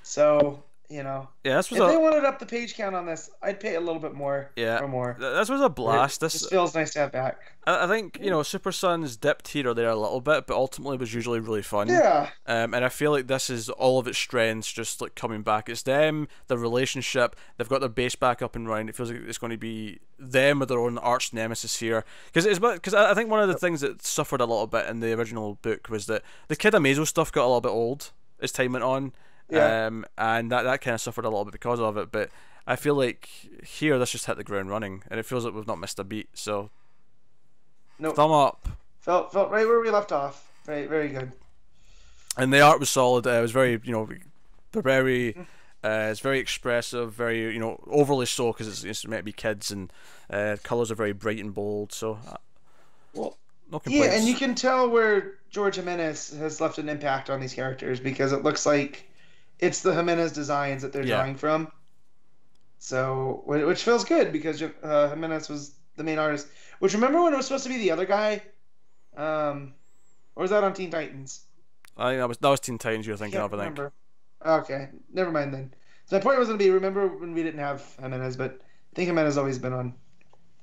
S2: So You know,
S1: this was
S2: if they wanted up the page count on this, I'd pay a little bit more.
S1: Yeah,
S2: or more.
S1: This was a blast.
S2: This feels nice to have back.
S1: I think Super Sons dipped here or there a little bit, but ultimately was usually really fun.
S2: Yeah.
S1: And I feel like this is all of its strengths just like coming back. It's them, the relationship. They've got their base back up and running. It feels like it's going to be them with their own arch nemesis here. Because I think one of the things that suffered a little bit in the original book was that the Kid Amazo stuff got a little bit old as time went on.
S2: Yeah.
S1: And that kind of suffered a little bit because of it. But I feel like here this just hit the ground running, and it feels like we've not missed a beat. So, thumb up.
S2: Felt right where we left off. Right, very good.
S1: And the art was solid. It was very Barberi. It's very expressive, very overly so because it's meant to be kids, and colors are very bright and bold. So, no complaints.
S2: Yeah, and you can tell where George Jimenez has left an impact on these characters because it looks like it's the Jimenez designs that they're drawing from. So, which feels good because Jimenez was the main artist. Which, remember when it was supposed to be the other guy? Or was that on Teen Titans?
S1: I think that was Teen Titans you were thinking of, I think.
S2: Remember. Okay, never mind then. So my point was going to be, remember when we didn't have Jimenez, but I think Jimenez has always been on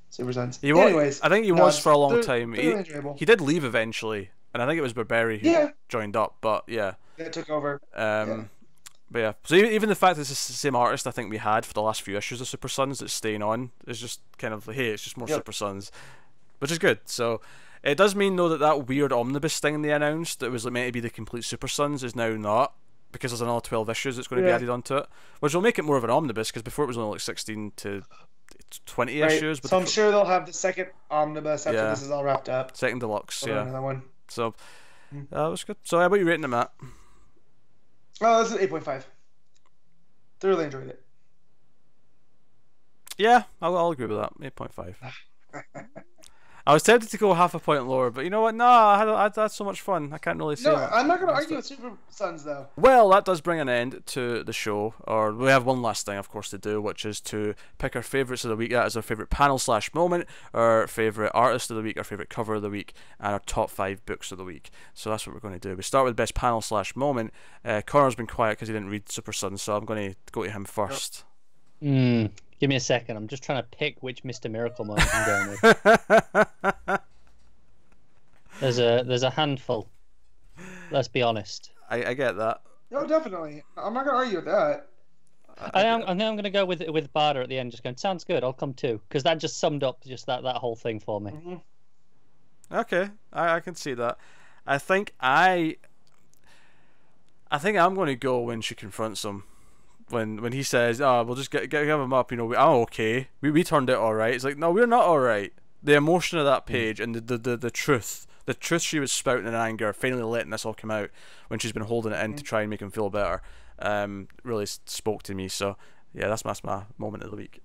S2: Super Sons. Anyways.
S1: I think he was for a long time.
S2: He
S1: did leave eventually, and I think it was Barberi who joined up, but yeah.
S2: That took over.
S1: But yeah, so even the fact that it's the same artist I think we had for the last few issues of Super Sons that's staying on is just kind of like, hey, it's just more Super Sons, which is good. So it does mean though that weird omnibus thing they announced that was like meant to be the complete Super Sons is now not, because there's another 12 issues that's going to be added onto it, which will make it more of an omnibus because before it was only like 16 to 20 issues. But
S2: so I'm sure they'll have the second omnibus after this is all wrapped up.
S1: Second deluxe,
S2: Another one.
S1: So that was good. So how about you rating it, Matt?
S2: Oh, this is 8.5. Thoroughly enjoyed it.
S1: Yeah, I'll agree with that. 8.5. I was tempted to go half a point lower, but you know what? No, I had so much fun. I can't really say
S2: No,
S1: that.
S2: I'm not going to argue with Super Sons, though.
S1: Well, that does bring an end to the show. Or we have one last thing, of course, to do, which is to pick our favourites of the week. That is our favourite panel/moment, our favourite artist of the week, our favourite cover of the week, and our top 5 books of the week. So that's what we're going to do. We start with best panel/moment. Connor's been quiet because he didn't read Super Sons, so I'm going to go to him first.
S3: Give me a second. I'm just trying to pick which Mr. Miracle moment I'm going with. There's a handful. Let's be honest.
S1: I get that.
S2: No, definitely. I'm not going to argue with that.
S3: I think I'm going to go with Barda at the end. Just going, sounds good. I'll come too, because that just summed up just that whole thing for me.
S2: Mm-hmm.
S1: Okay, I can see that. I think I'm going to go when she confronts him. When he says, we'll just give him up, I'm okay. We turned out alright. It's like, no, we're not alright. The emotion of that page and the truth she was spouting in anger, finally letting this all come out when she's been holding it in to try and make him feel better, really spoke to me. So yeah, that's my moment of the week.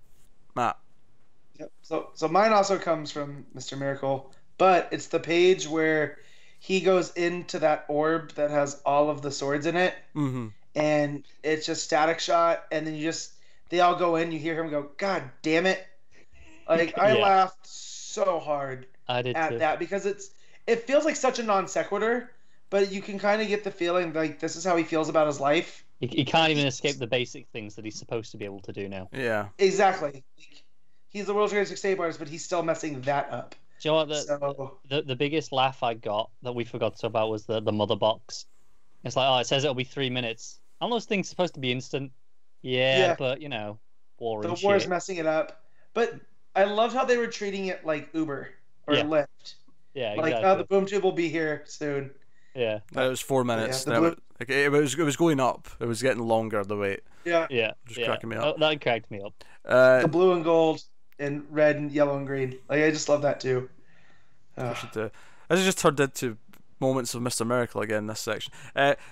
S1: Matt.
S2: Yep. So mine also comes from Mr. Miracle, but it's the page where he goes into that orb that has all of the swords in it.
S1: Mm-hmm.
S2: And it's just static shot, and then they all go in, you hear him go, God damn it. Like, I laughed so hard at that, because it feels like such a non sequitur, but you can kind of get the feeling like this is how he feels about his life.
S3: He can't even escape the basic things that he's supposed to be able to do now.
S1: Yeah.
S2: Exactly. He's the world's greatest escape artist, but he's still messing that up.
S3: Do you know what? The biggest laugh I got that we forgot to about was the mother box. It's like, it says it'll be 3 minutes. Aren't those things supposed to be instant? Yeah. But, war and
S2: shit. The war's messing it up. But I loved how they were treating it like Uber or Lyft.
S3: Yeah,
S2: like,
S3: exactly.
S2: The boom tube will be here soon.
S3: Yeah.
S1: It was 4 minutes. It was going up. It was getting longer, the wait.
S2: Yeah.
S1: Just cracking me up.
S3: That cracked me up.
S2: The blue and gold and red and yellow and green. Like, I just love that too.
S1: This has just turned into moments of Mr. Miracle again, this section.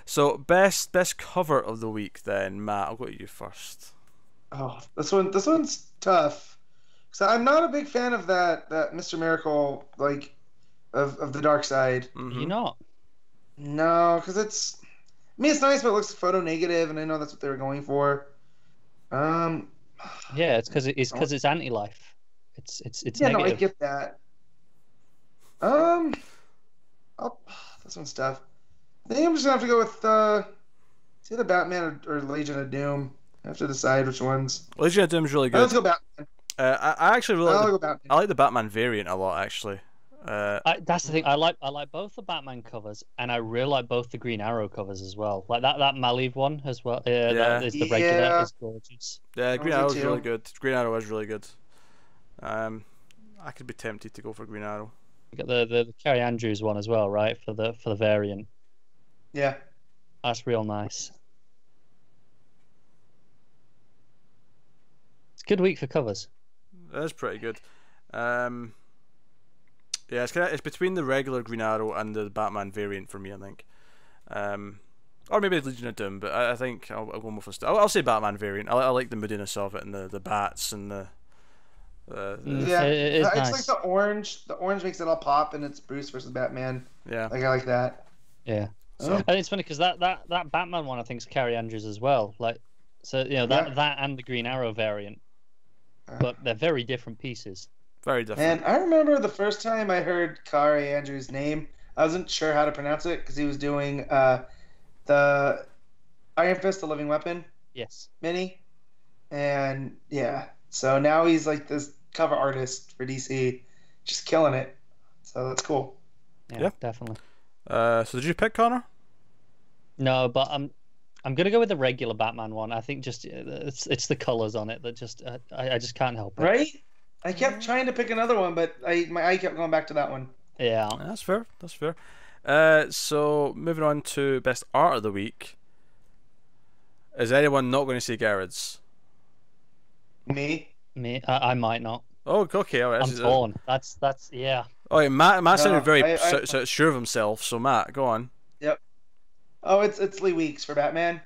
S1: So best cover of the week then, Matt. I'll go to you first.
S2: Oh, this one's tough. So I'm not a big fan of that Mr. Miracle, like, of the dark side.
S1: Mm-hmm.
S3: You're not?
S2: No, because it's nice, but it looks photo negative, and I know that's what they were going for.
S3: Yeah, it's because it's anti-life. It's
S2: yeah,
S3: negative.
S2: No, I get that. This one's tough. I think I'm just gonna have to go with it's either Batman or Legion of Doom. I have to decide which ones.
S1: Legion of Doom's really good.
S2: Let's go Batman.
S1: I actually really
S2: I'll
S1: like
S2: go Batman.
S1: I like the Batman variant a lot, actually.
S3: That's the thing. I like both the Batman covers, and I really like both the Green Arrow covers as well. Like that Maliv one as well. That is the regular.
S2: Yeah.
S3: Is gorgeous.
S1: Yeah, Green
S2: Me
S1: Arrow's
S2: too.
S1: really good. Green Arrow is really good. I could be tempted to go for Green Arrow.
S3: You got the Kerry Andrews one as well, right? For the variant.
S2: Yeah.
S3: That's real nice. It's a good week for covers.
S1: That is pretty good. Yeah, it's between the regular Green Arrow and the Batman variant for me, I think. Or maybe Legion of Doom, but I think I'll go more for I'll say Batman variant. I like the moodiness of it and the bats and the
S2: Yeah,
S3: it's
S2: it's
S3: nice.
S2: like the orange. The orange makes it all pop, and it's Bruce versus Batman.
S1: yeah.
S2: Like I like that.
S3: Yeah.
S2: Oh.
S3: And it's funny because that Batman one I think is Kerry Andrews as well. Like, so that and the Green Arrow variant, but they're very different pieces.
S1: Very different.
S2: And I remember the first time I heard Kerry Andrews' name, I wasn't sure how to pronounce it because he was doing the Iron Fist, the Living Weapon
S3: Yes.
S2: mini, and yeah, so now he's like this cover artist for DC, just killing it. So that's cool.
S3: Yeah, definitely.
S1: So did you pick Connor?
S3: No, but I'm gonna go with the regular Batman one. I think just it's the colors on it that just I just can't help it.
S2: Right? I kept trying to pick another one, but my eye kept going back to that one.
S3: Yeah.
S1: That's fair. That's fair. So moving on to best art of the week. Is anyone not going to say Gerads?
S2: Me?
S3: I might not.
S1: Oh, okay. All right.
S3: I'm torn. That's yeah.
S1: Oh, yeah, Matt sounded
S2: No,
S1: very
S2: I-
S1: sure of himself. So Matt, go on.
S2: Yep. Oh, it's Lee Weeks for Batman,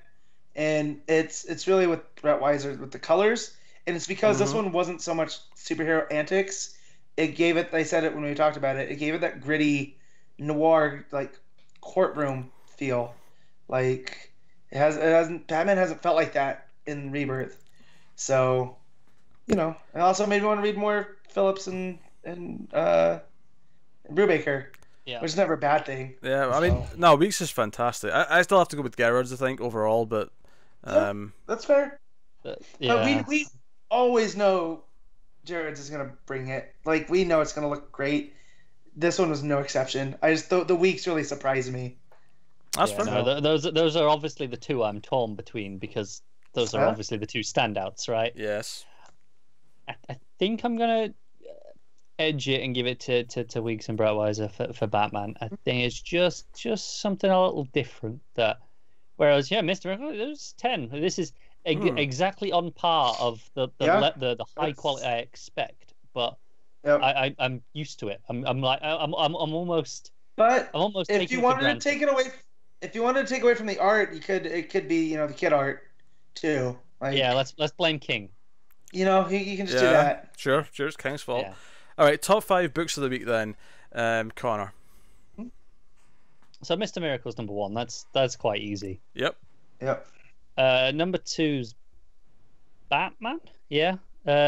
S2: and it's really with Brett Weiser with the colors, and it's because this one wasn't so much superhero antics. It gave it. I said it when we talked about it. It gave it that gritty, noir like courtroom feel. Like it hasn't. Batman hasn't felt like that in Rebirth. So, it also made me want to read more Phillips and Brubaker.
S3: Yeah.
S2: Which is never a bad thing.
S1: Yeah, I mean, no, Weeks is fantastic. I still have to go with Gerads, I think, overall, but
S2: That's fair.
S3: Yeah.
S2: But we always know Gerads is gonna bring it. Like we know it's gonna look great. This one was no exception. I just the weeks really surprised me.
S1: that's
S3: Yeah,
S1: fair.
S3: no, those are obviously the two I'm torn between because those are obviously the two standouts, right?
S1: Yes.
S3: I think I'm gonna edge it and give it to Weeks and Brettweiser for Batman. I think it's just something a little different. That whereas Mr. Miracle, there's 10. This is exactly on par of the high quality I expect, but I'm used to it. I'm almost.
S2: But
S3: I'm almost.
S2: if
S3: taking
S2: you
S3: it for
S2: wanted to
S3: granted.
S2: take it away, if you wanted to take away from the art, it could be the kid art too. Like,
S3: Yeah, let's blame King.
S2: you can just do that.
S1: Sure, it's King's fault.
S3: Yeah.
S1: All right, top 5 books of the week then. Connor.
S3: So Mr. Miracle's number 1. That's quite easy.
S1: Yep.
S2: Yep.
S3: Number 2's Batman. Yeah.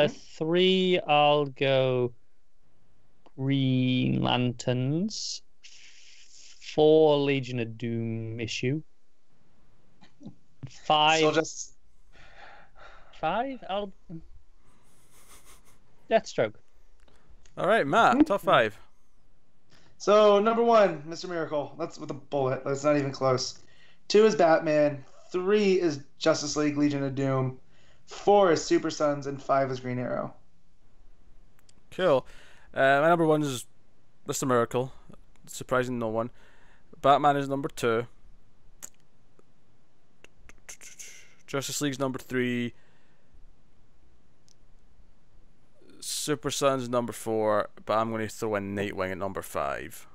S3: 3, I'll go Green Lanterns. 4, Legion of Doom issue. 5.
S2: So just
S3: 5, I'll Deathstroke.
S1: All right, Matt, top 5.
S2: so number 1, Mr. Miracle. That's with a bullet. That's not even close. 2 is Batman. 3 is Justice League Legion of Doom. 4 is Super Sons, and 5 is Green Arrow.
S1: Cool. My number 1 is Mr. Miracle. Surprising no one. Batman is number 2. Justice League's number 3. Super Sons number 4, but I'm going to throw in Nightwing at number 5.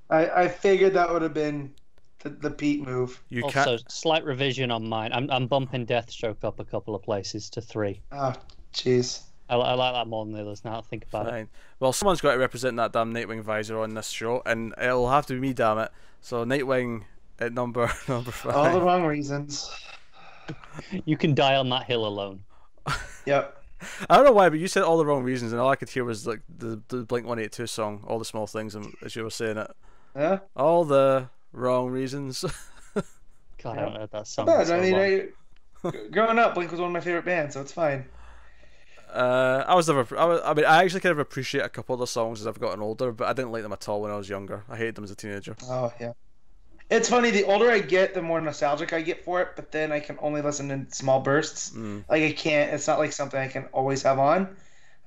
S2: I figured that would have been the Pete move.
S1: You
S3: Also,
S1: can't.
S3: slight revision on mine. I'm bumping Deathstroke up a couple of places to 3.
S2: Oh, jeez.
S3: I like that more than the others now. I think about it.
S1: Fine. Well, someone's got to represent that damn Nightwing visor on this show, and it'll have to be me, damn it. So Nightwing at number 5.
S2: All the wrong reasons.
S3: You can die on that hill alone.
S2: Yep.
S1: I don't know why, but you said all the wrong reasons, and all I could hear was like the Blink 182 song, "All the Small Things," as you were saying it.
S2: Yeah.
S1: All the wrong reasons.
S3: God, I haven't heard that song.
S2: Not
S3: in
S2: bad.
S3: so
S2: I mean,
S3: long.
S2: Growing up, Blink was one of my favorite bands, so it's fine.
S1: I actually kind of appreciate a couple of the songs as I've gotten older, but I didn't like them at all when I was younger. I hated them as a teenager.
S2: Oh yeah. It's funny. The older I get, the more nostalgic I get for it. But then I can only listen in small bursts. Like I can't. It's not like something I can always have on.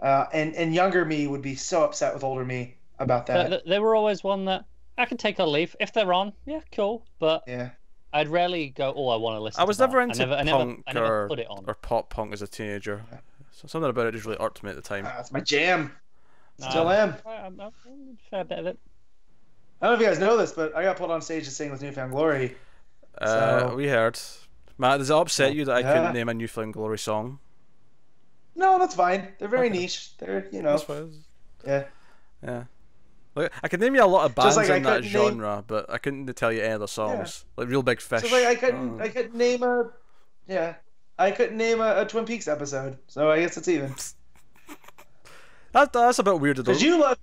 S2: And younger me would be so upset with older me about that.
S3: They were always one that I can take or leave if they're on. Yeah, cool. But
S2: yeah,
S3: I'd rarely go. Oh, I want to listen.
S1: I was never into punk
S3: I never put it on.
S1: or pop punk as a teenager. Yeah. So something about it just really irked me at the time.
S2: It's my jam. Still am.
S3: Fair bit of it.
S2: I don't know if you guys know this, but I got pulled on stage to sing with Newfound Glory.
S1: We heard. Matt, does it upset you that I couldn't name a Newfound Glory song?
S2: No, that's fine. They're very niche. They're,
S1: That's fine.
S2: Yeah.
S1: Yeah. Like, I could name you a lot of bands
S2: like
S1: in that genre, but I couldn't tell you any of the songs. Yeah. Like Real Big Fish.
S2: So like I couldn't name a Twin Peaks episode. So I guess it's even.
S1: That's a bit weird though.
S2: Because you love.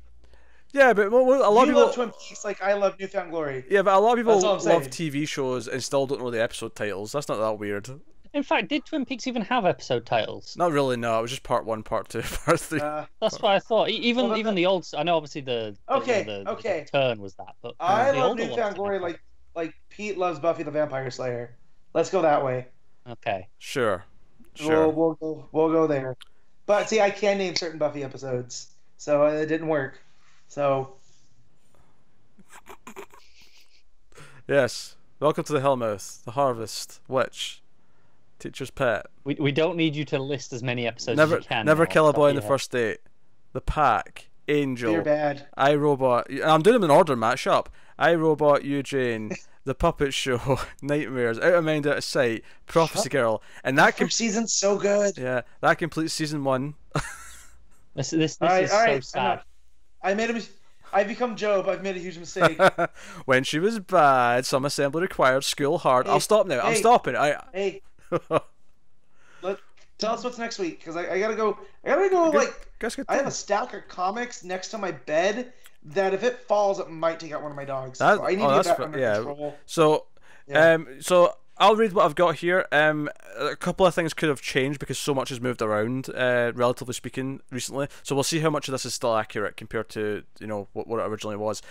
S1: Yeah, but a lot of people
S2: love Twin Peaks like I love Newfound Glory.
S1: Yeah, but a lot of people love TV shows and still don't know the episode titles. That's not that weird.
S3: In fact, did Twin Peaks even have episode titles?
S1: Not really. No, it was just part 1, part 2, part 3.
S3: That's what I thought. Even the old. I know obviously the turn was that, but
S2: I love Newfound Glory like Pete loves Buffy the Vampire Slayer. Let's go that way.
S3: Okay.
S1: Sure.
S2: We'll go there. But see, I can name certain Buffy episodes, so it didn't work. So.
S1: Yes. Welcome to the Hellmouth, the Harvest, Witch, Teacher's Pet.
S3: We don't need you to list as many episodes as you can.
S1: Never Kill a Boy on the First Date, The Pack, Angel,
S2: You're bad.
S1: I, Robot. I'm doing them in order, Matt. Shut up. I, Robot, Eugene, The Puppet Show, Nightmares, Out of Mind, Out of Sight, Prophecy Girl, and that
S2: season's so good.
S1: Yeah, that completes season 1.
S3: This is so sad.
S2: I become Job. I've made a huge mistake.
S1: When she was bad, some assembly required, school hard. I'll stop now. I'm stopping.
S2: Hey. Tell us what's next week, because I gotta go. I have a stack of comics next to my bed that if it falls, it might take out one of my dogs. So I need to get that under control.
S1: So, so I'll read what I've got here. A couple of things could have changed because so much has moved around, relatively speaking, recently. So we'll see how much of this is still accurate compared to what it originally was.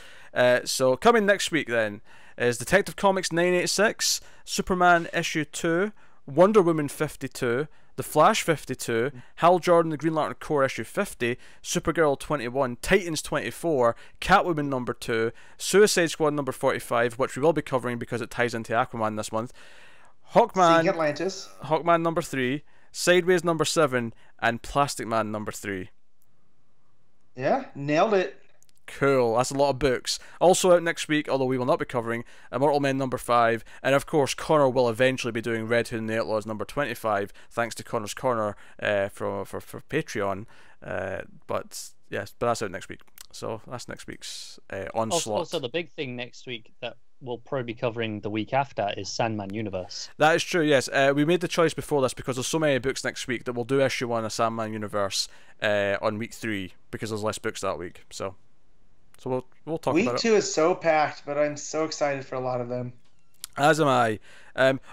S1: So coming next week then is Detective Comics 986, Superman issue 2, Wonder Woman 52, The Flash 52, Hal Jordan the Green Lantern Corps issue 50, Supergirl 21, Titans 24, Catwoman number 2, Suicide Squad number 45, which we will be covering because it ties into Aquaman this month, Hawkman number 3, Sideways number 7, and Plastic Man number 3.
S2: Yeah, nailed it.
S1: Cool, that's a lot of books. Also out next week, although we will not be covering, Immortal Men number 5, and of course Connor will eventually be doing Red Hood and the Outlaws number 25, thanks to Connor's Corner for Patreon. But that's out next week. So that's next week's onslaught.
S3: Also, the big thing next week that we'll probably be covering the week after is Sandman Universe.
S1: That is true, yes. We made the choice before this because there's so many books next week that we'll do issue 1 of Sandman Universe on week 3 because there's less books that week. So we'll talk about it.
S2: Week 2 is so packed, but I'm so excited for a lot of them.
S1: As am I.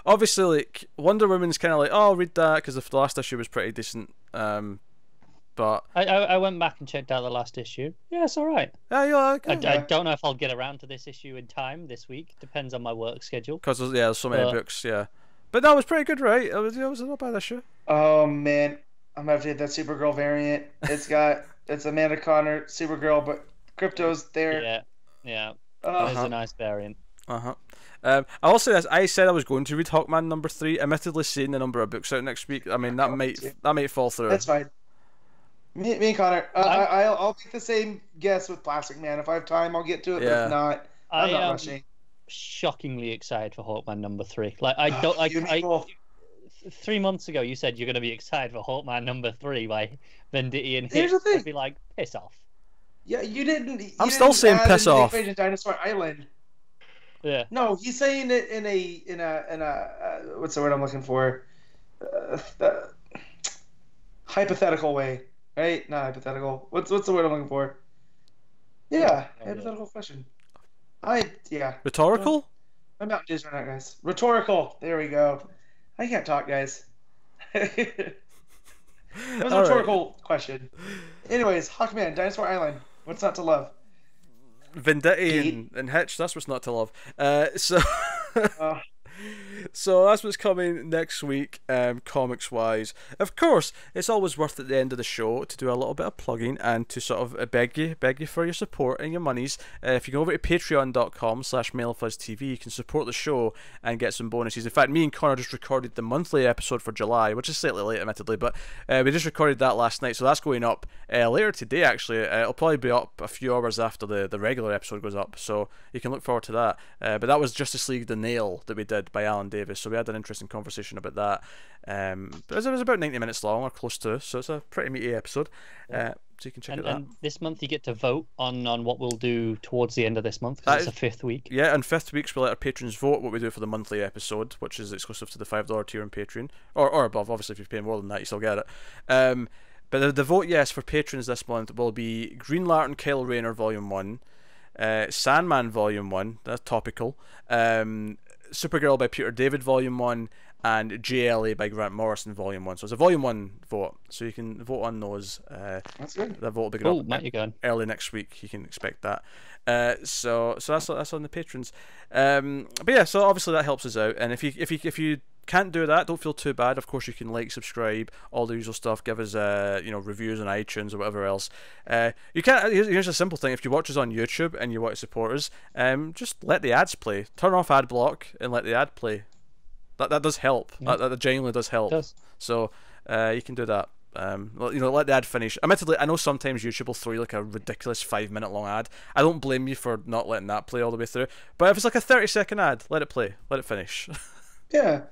S1: Obviously, like Wonder Woman's kind of like, oh, I'll read that because the last issue was pretty decent. But
S3: I went back and checked out the last issue. Yeah, it's all right.
S1: Yeah.
S3: I don't know if I'll get around to this issue in time this week. Depends on my work schedule.
S1: Because there's so many books. Yeah, but that was pretty good, right? It was not bad issue.
S2: Oh man, I'm gonna have to get that Supergirl variant. It's Amanda Connor Supergirl, but Crypto's there.
S3: Yeah. It's a nice variant.
S1: I will say this. I said I was going to read Hawkman number 3. Admittedly, seeing the number of books out next week, I mean that might fall through.
S2: That's fine. Me and Connor, I'll make the same guess with Plastic Man. If I have time, I'll get to it. But if not, I'm not rushing.
S3: Shockingly excited for Hawkman number 3. Like I don't. 3 months ago, you said you're going to be excited for Hawkman number 3 by Venditti and
S2: Here's the thing.
S3: I'd be like, piss off.
S2: Yeah, you didn't.
S1: I'm still saying piss off.
S2: Invasion Dinosaur Island.
S3: Yeah.
S2: No, he's saying it in a what's the word I'm looking for? Hypothetical way, right? Not hypothetical. What's the word I'm looking for? Yeah, hypothetical question.
S1: Rhetorical?
S2: I'm out Disney right now, guys. Rhetorical. There we go. I can't talk, guys. It was a rhetorical question. Anyways, Hawkman, Dinosaur Island. What's not to love?
S1: Venditti and Hitch. That's what's not to love. So that's what's coming next week, comics wise. Of course, it's always worth at the end of the show to do a little bit of plugging and to sort of beg you for your support and your monies. If you go over to patreon.com/MailFuzzTV, you can support the show and get some bonuses. In fact, me and Connor just recorded the monthly episode for July, which is slightly late, admittedly, but we just recorded that last night, so that's going up later today. Actually, it'll probably be up a few hours after the regular episode goes up, so you can look forward to that. But that was Justice League: The Nail that we did by Alan Davis, so we had an interesting conversation about that. But it was about 90 minutes long, or close to, so it's a pretty meaty episode. So you can check it out.
S3: And this month you get to vote on what we'll do towards the end of this month, because it's the 5th week.
S1: Yeah, and 5th weeks we let our patrons vote what we do for the monthly episode, which is exclusive to the $5 tier on Patreon, or above. Obviously, if you pay more than that, you still get it. But the vote, yes, for patrons this month will be Green Lantern Kyle Rayner Volume 1, Sandman Volume 1, that's topical, Supergirl by Peter David Volume 1, and JLA by Grant Morrison Volume 1. So it's a Volume 1 vote, so you can vote on those.
S2: That's good.
S1: That vote will be going up
S3: Matt, you going?
S1: early next week. You can expect that. So that's on the patrons. But yeah, so obviously that helps us out. And if you can't do that, don't feel too bad. Of course, you can like, subscribe, all the usual stuff. Give us reviews on iTunes or whatever else. You can't. Here's a simple thing: if you watch us on YouTube and you want to support us, just let the ads play. Turn off ad block and let the ad play. That does help. Yeah. That genuinely does help. It does. So you can do that. Let the ad finish. Admittedly, I know sometimes YouTube will throw you like a ridiculous 5-minute long ad. I don't blame you for not letting that play all the way through. But if it's like a 30-second ad, let it play. Let it finish.
S2: Yeah.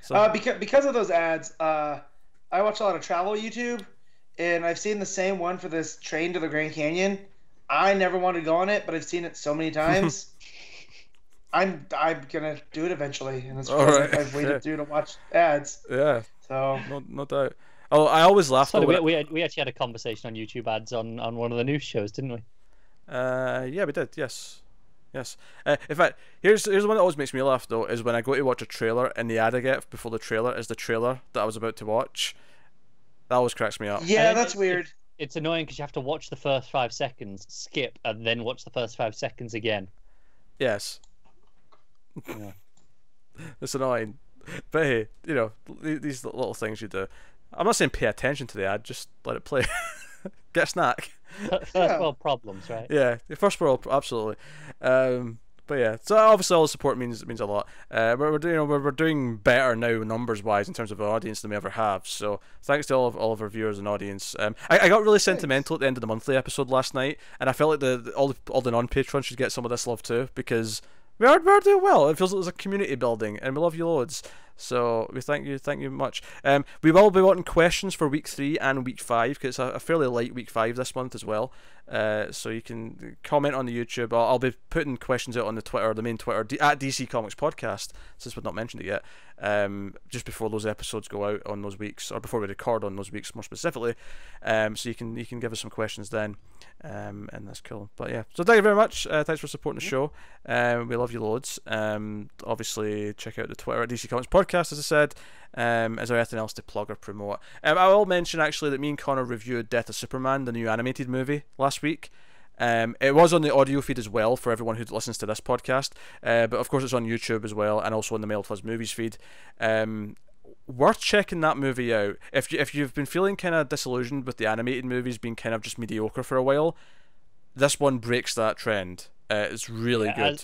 S2: So. Because of those ads, I watch a lot of travel YouTube, and I've seen the same one for this train to the Grand Canyon. I never wanted to go on it, but I've seen it so many times. I'm gonna do it eventually, and it's because I've waited through to watch ads. Yeah. So
S1: no doubt. Oh, I always laugh.
S3: We actually had a conversation on YouTube ads on one of the news shows, didn't we?
S1: Yeah, we did. Yes. In fact, here's one that always makes me laugh though, is when I go to watch a trailer and the ad I get before the trailer is the trailer that I was about to watch. That always cracks me up.
S2: Yeah, that's weird.
S3: It's annoying because you have to watch the first 5 seconds, skip, and then watch the first 5 seconds again.
S1: Yes.
S3: Yeah.
S1: It's annoying, but hey, these little things you do. I'm not saying pay attention to the ad, just let it play. Get a snack.
S3: First world problems, right?
S1: Yeah, first world, absolutely. But yeah, so obviously all the support means a lot. We're doing better now numbers wise in terms of our audience than we ever have. So thanks to all of our viewers and audience. I got really sentimental at the end of the monthly episode last night, and I felt like all the non-patrons should get some of this love too, because we're doing well. It feels like there's a community building, and we love you loads. So we thank you much. We will be wanting questions for week 3 and week 5, because it's a fairly light week 5 this month as well. So you can comment on the YouTube. I'll be putting questions out on the Twitter, the main Twitter at DC Comics Podcast, since we've not mentioned it yet. Just before those episodes go out on those weeks, or before we record on those weeks more specifically. So you can give us some questions then, and that's cool. But yeah, so thank you very much. Thanks for supporting the show. We love you loads. Obviously check out the Twitter at DC Comics Podcast, as I said. Is there anything else to plug or promote? I will mention actually that me and Connor reviewed Death of Superman, the new animated movie, last week. It was on the audio feed as well for everyone who listens to this podcast, but of course it's on YouTube as well, and also on the Mail Fuzz Movies feed. Worth checking that movie out. If you've been feeling kind of disillusioned with the animated movies being kind of just mediocre for a while, this one breaks that trend. It's really good.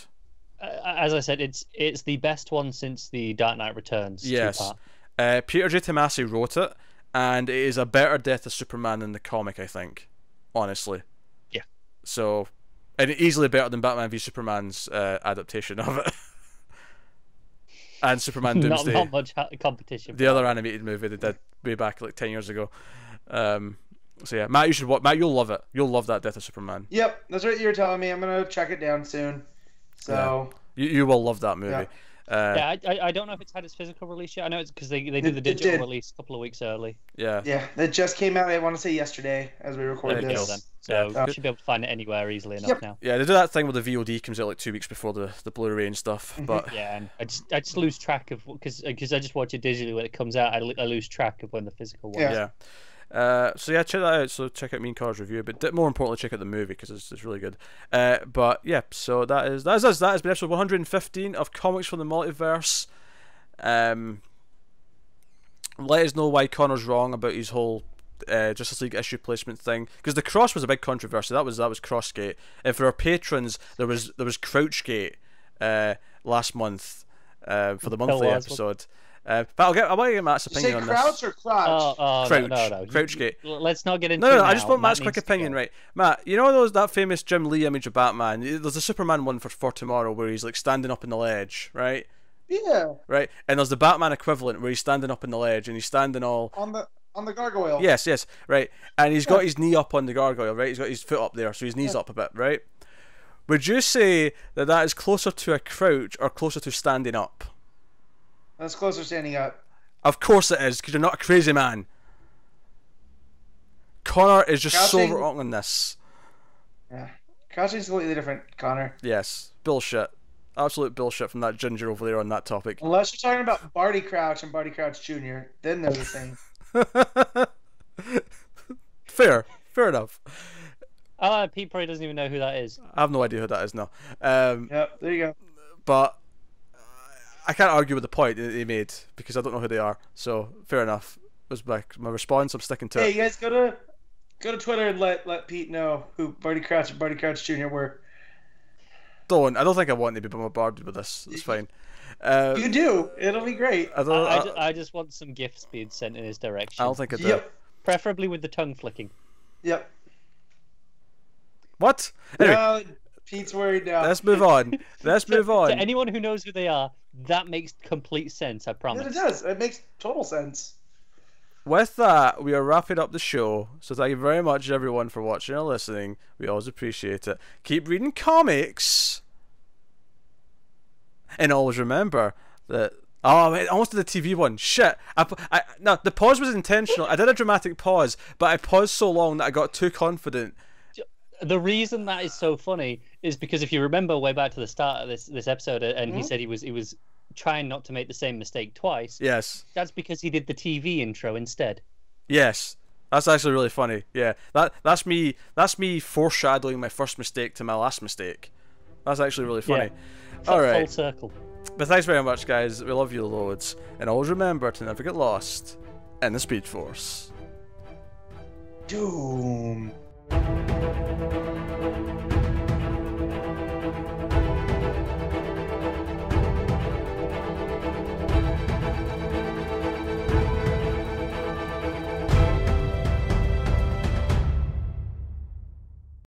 S3: As I said, it's the best one since the Dark Knight Returns.
S1: Yes. Peter J. Tomasi wrote it, and it is a better Death of Superman than the comic, I think. Honestly.
S3: Yeah.
S1: So, and easily better than Batman v Superman's adaptation of it. And Superman Doomsday.
S3: Not much competition.
S1: The other animated movie they did way back like 10 years ago. So yeah, Matt, you should watch. Matt, you'll love it. You'll love that Death of Superman.
S2: Yep, that's what you're telling me. I'm gonna check it down soon. So
S1: yeah. You will love that movie.
S3: Yeah, I don't know if it's had its physical release yet. I know it's because they did the digital release a couple of weeks early.
S1: Yeah.
S2: Yeah, it just came out, I want to say yesterday, as we record
S3: There you go,
S2: this.
S3: then. So
S1: Yeah.
S3: you should be able to find it anywhere easily enough now.
S1: Yeah, they do that thing where the VOD comes out like 2 weeks before the Blu-ray and stuff. But
S3: Yeah, and I just lose track of because I just watch it digitally when it comes out. I lose track of when the physical one.
S2: Yeah.
S1: So yeah, check that out. So check out me and Car's review, but more importantly, check out the movie because it's really good. But yeah, so that is us. That has been episode 115 of Comics from the Multiverse. Let us know why Connor's wrong about his whole Justice League issue placement thing, because the Cross was a big controversy. That was Crossgate, and for our patrons, there was Crouchgate last month for the monthly episode. But I want to get Matt's opinion on this.
S2: Crouch or crotch?
S1: Crouch.
S3: No.
S1: Crouchgate.
S3: Let's not get into
S1: No,
S3: it now.
S1: I just want Matt's
S3: Matt
S1: quick
S3: needs to
S1: opinion,
S3: go.
S1: right? Matt, you know that famous Jim Lee image of Batman? There's a Superman one for tomorrow where he's like standing up on the ledge, right?
S2: Yeah.
S1: Right? And there's the Batman equivalent where he's standing up on the ledge and he's standing all...
S2: On the gargoyle.
S1: Yes, right. And he's got his knee up on the gargoyle, right? He's got his foot up there, so his knee's up a bit, right? Would you say that is closer to a crouch or closer to standing up?
S2: That's closer standing up.
S1: Of course it is, because you're not a crazy man. Connor is just
S2: Crouching.
S1: so wrong on this.
S2: Yeah. Crouching's completely different, Connor.
S1: Yes, bullshit. Absolute bullshit from that ginger over there on that topic.
S2: Unless you're talking about Barty Crouch and Barty Crouch Jr., then they're the same.
S1: Fair enough.
S3: Pete probably doesn't even know who that is.
S1: I have no idea who that is now.
S2: Yep, there you go.
S1: But I can't argue with the point that they made because I don't know who they are. So fair enough. Was my response. I'm sticking to
S2: Hey,
S1: it.
S2: you guys go to Twitter and let Pete know who Barty Crouch and Barty Crouch Jr. were.
S1: I don't think I want to be bombarded with this. It's fine.
S2: You do. It'll be great.
S3: I just want some gifts being sent in his direction.
S1: I don't think I do.
S2: Yep.
S3: Preferably with the tongue flicking.
S2: Yep.
S1: What? Anyway,
S2: No, Pete's worried now.
S1: let's move on. Let's move
S3: To
S1: on.
S3: anyone who knows who they are, that makes complete sense, I promise.
S2: Yes, it does. It makes total sense.
S1: With that, we are wrapping up the show. So thank you very much, everyone, for watching and listening. We always appreciate it. Keep reading comics. And always remember that... Oh, wait, I almost did the TV one. Shit. No, the pause was intentional. I did a dramatic pause, but I paused so long that I got too confident.
S3: The reason that is so funny is because if you remember way back to the start of this episode, and he said he was trying not to make the same mistake twice.
S1: Yes.
S3: That's because he did the TV intro instead.
S1: Yes. That's actually really funny. Yeah. That's me foreshadowing my first mistake to my last mistake. That's actually really funny.
S3: Yeah.
S1: All right.
S3: Full circle.
S1: But thanks very much, guys. We love you loads. And always remember to never get lost in the Speed Force.
S2: Doom.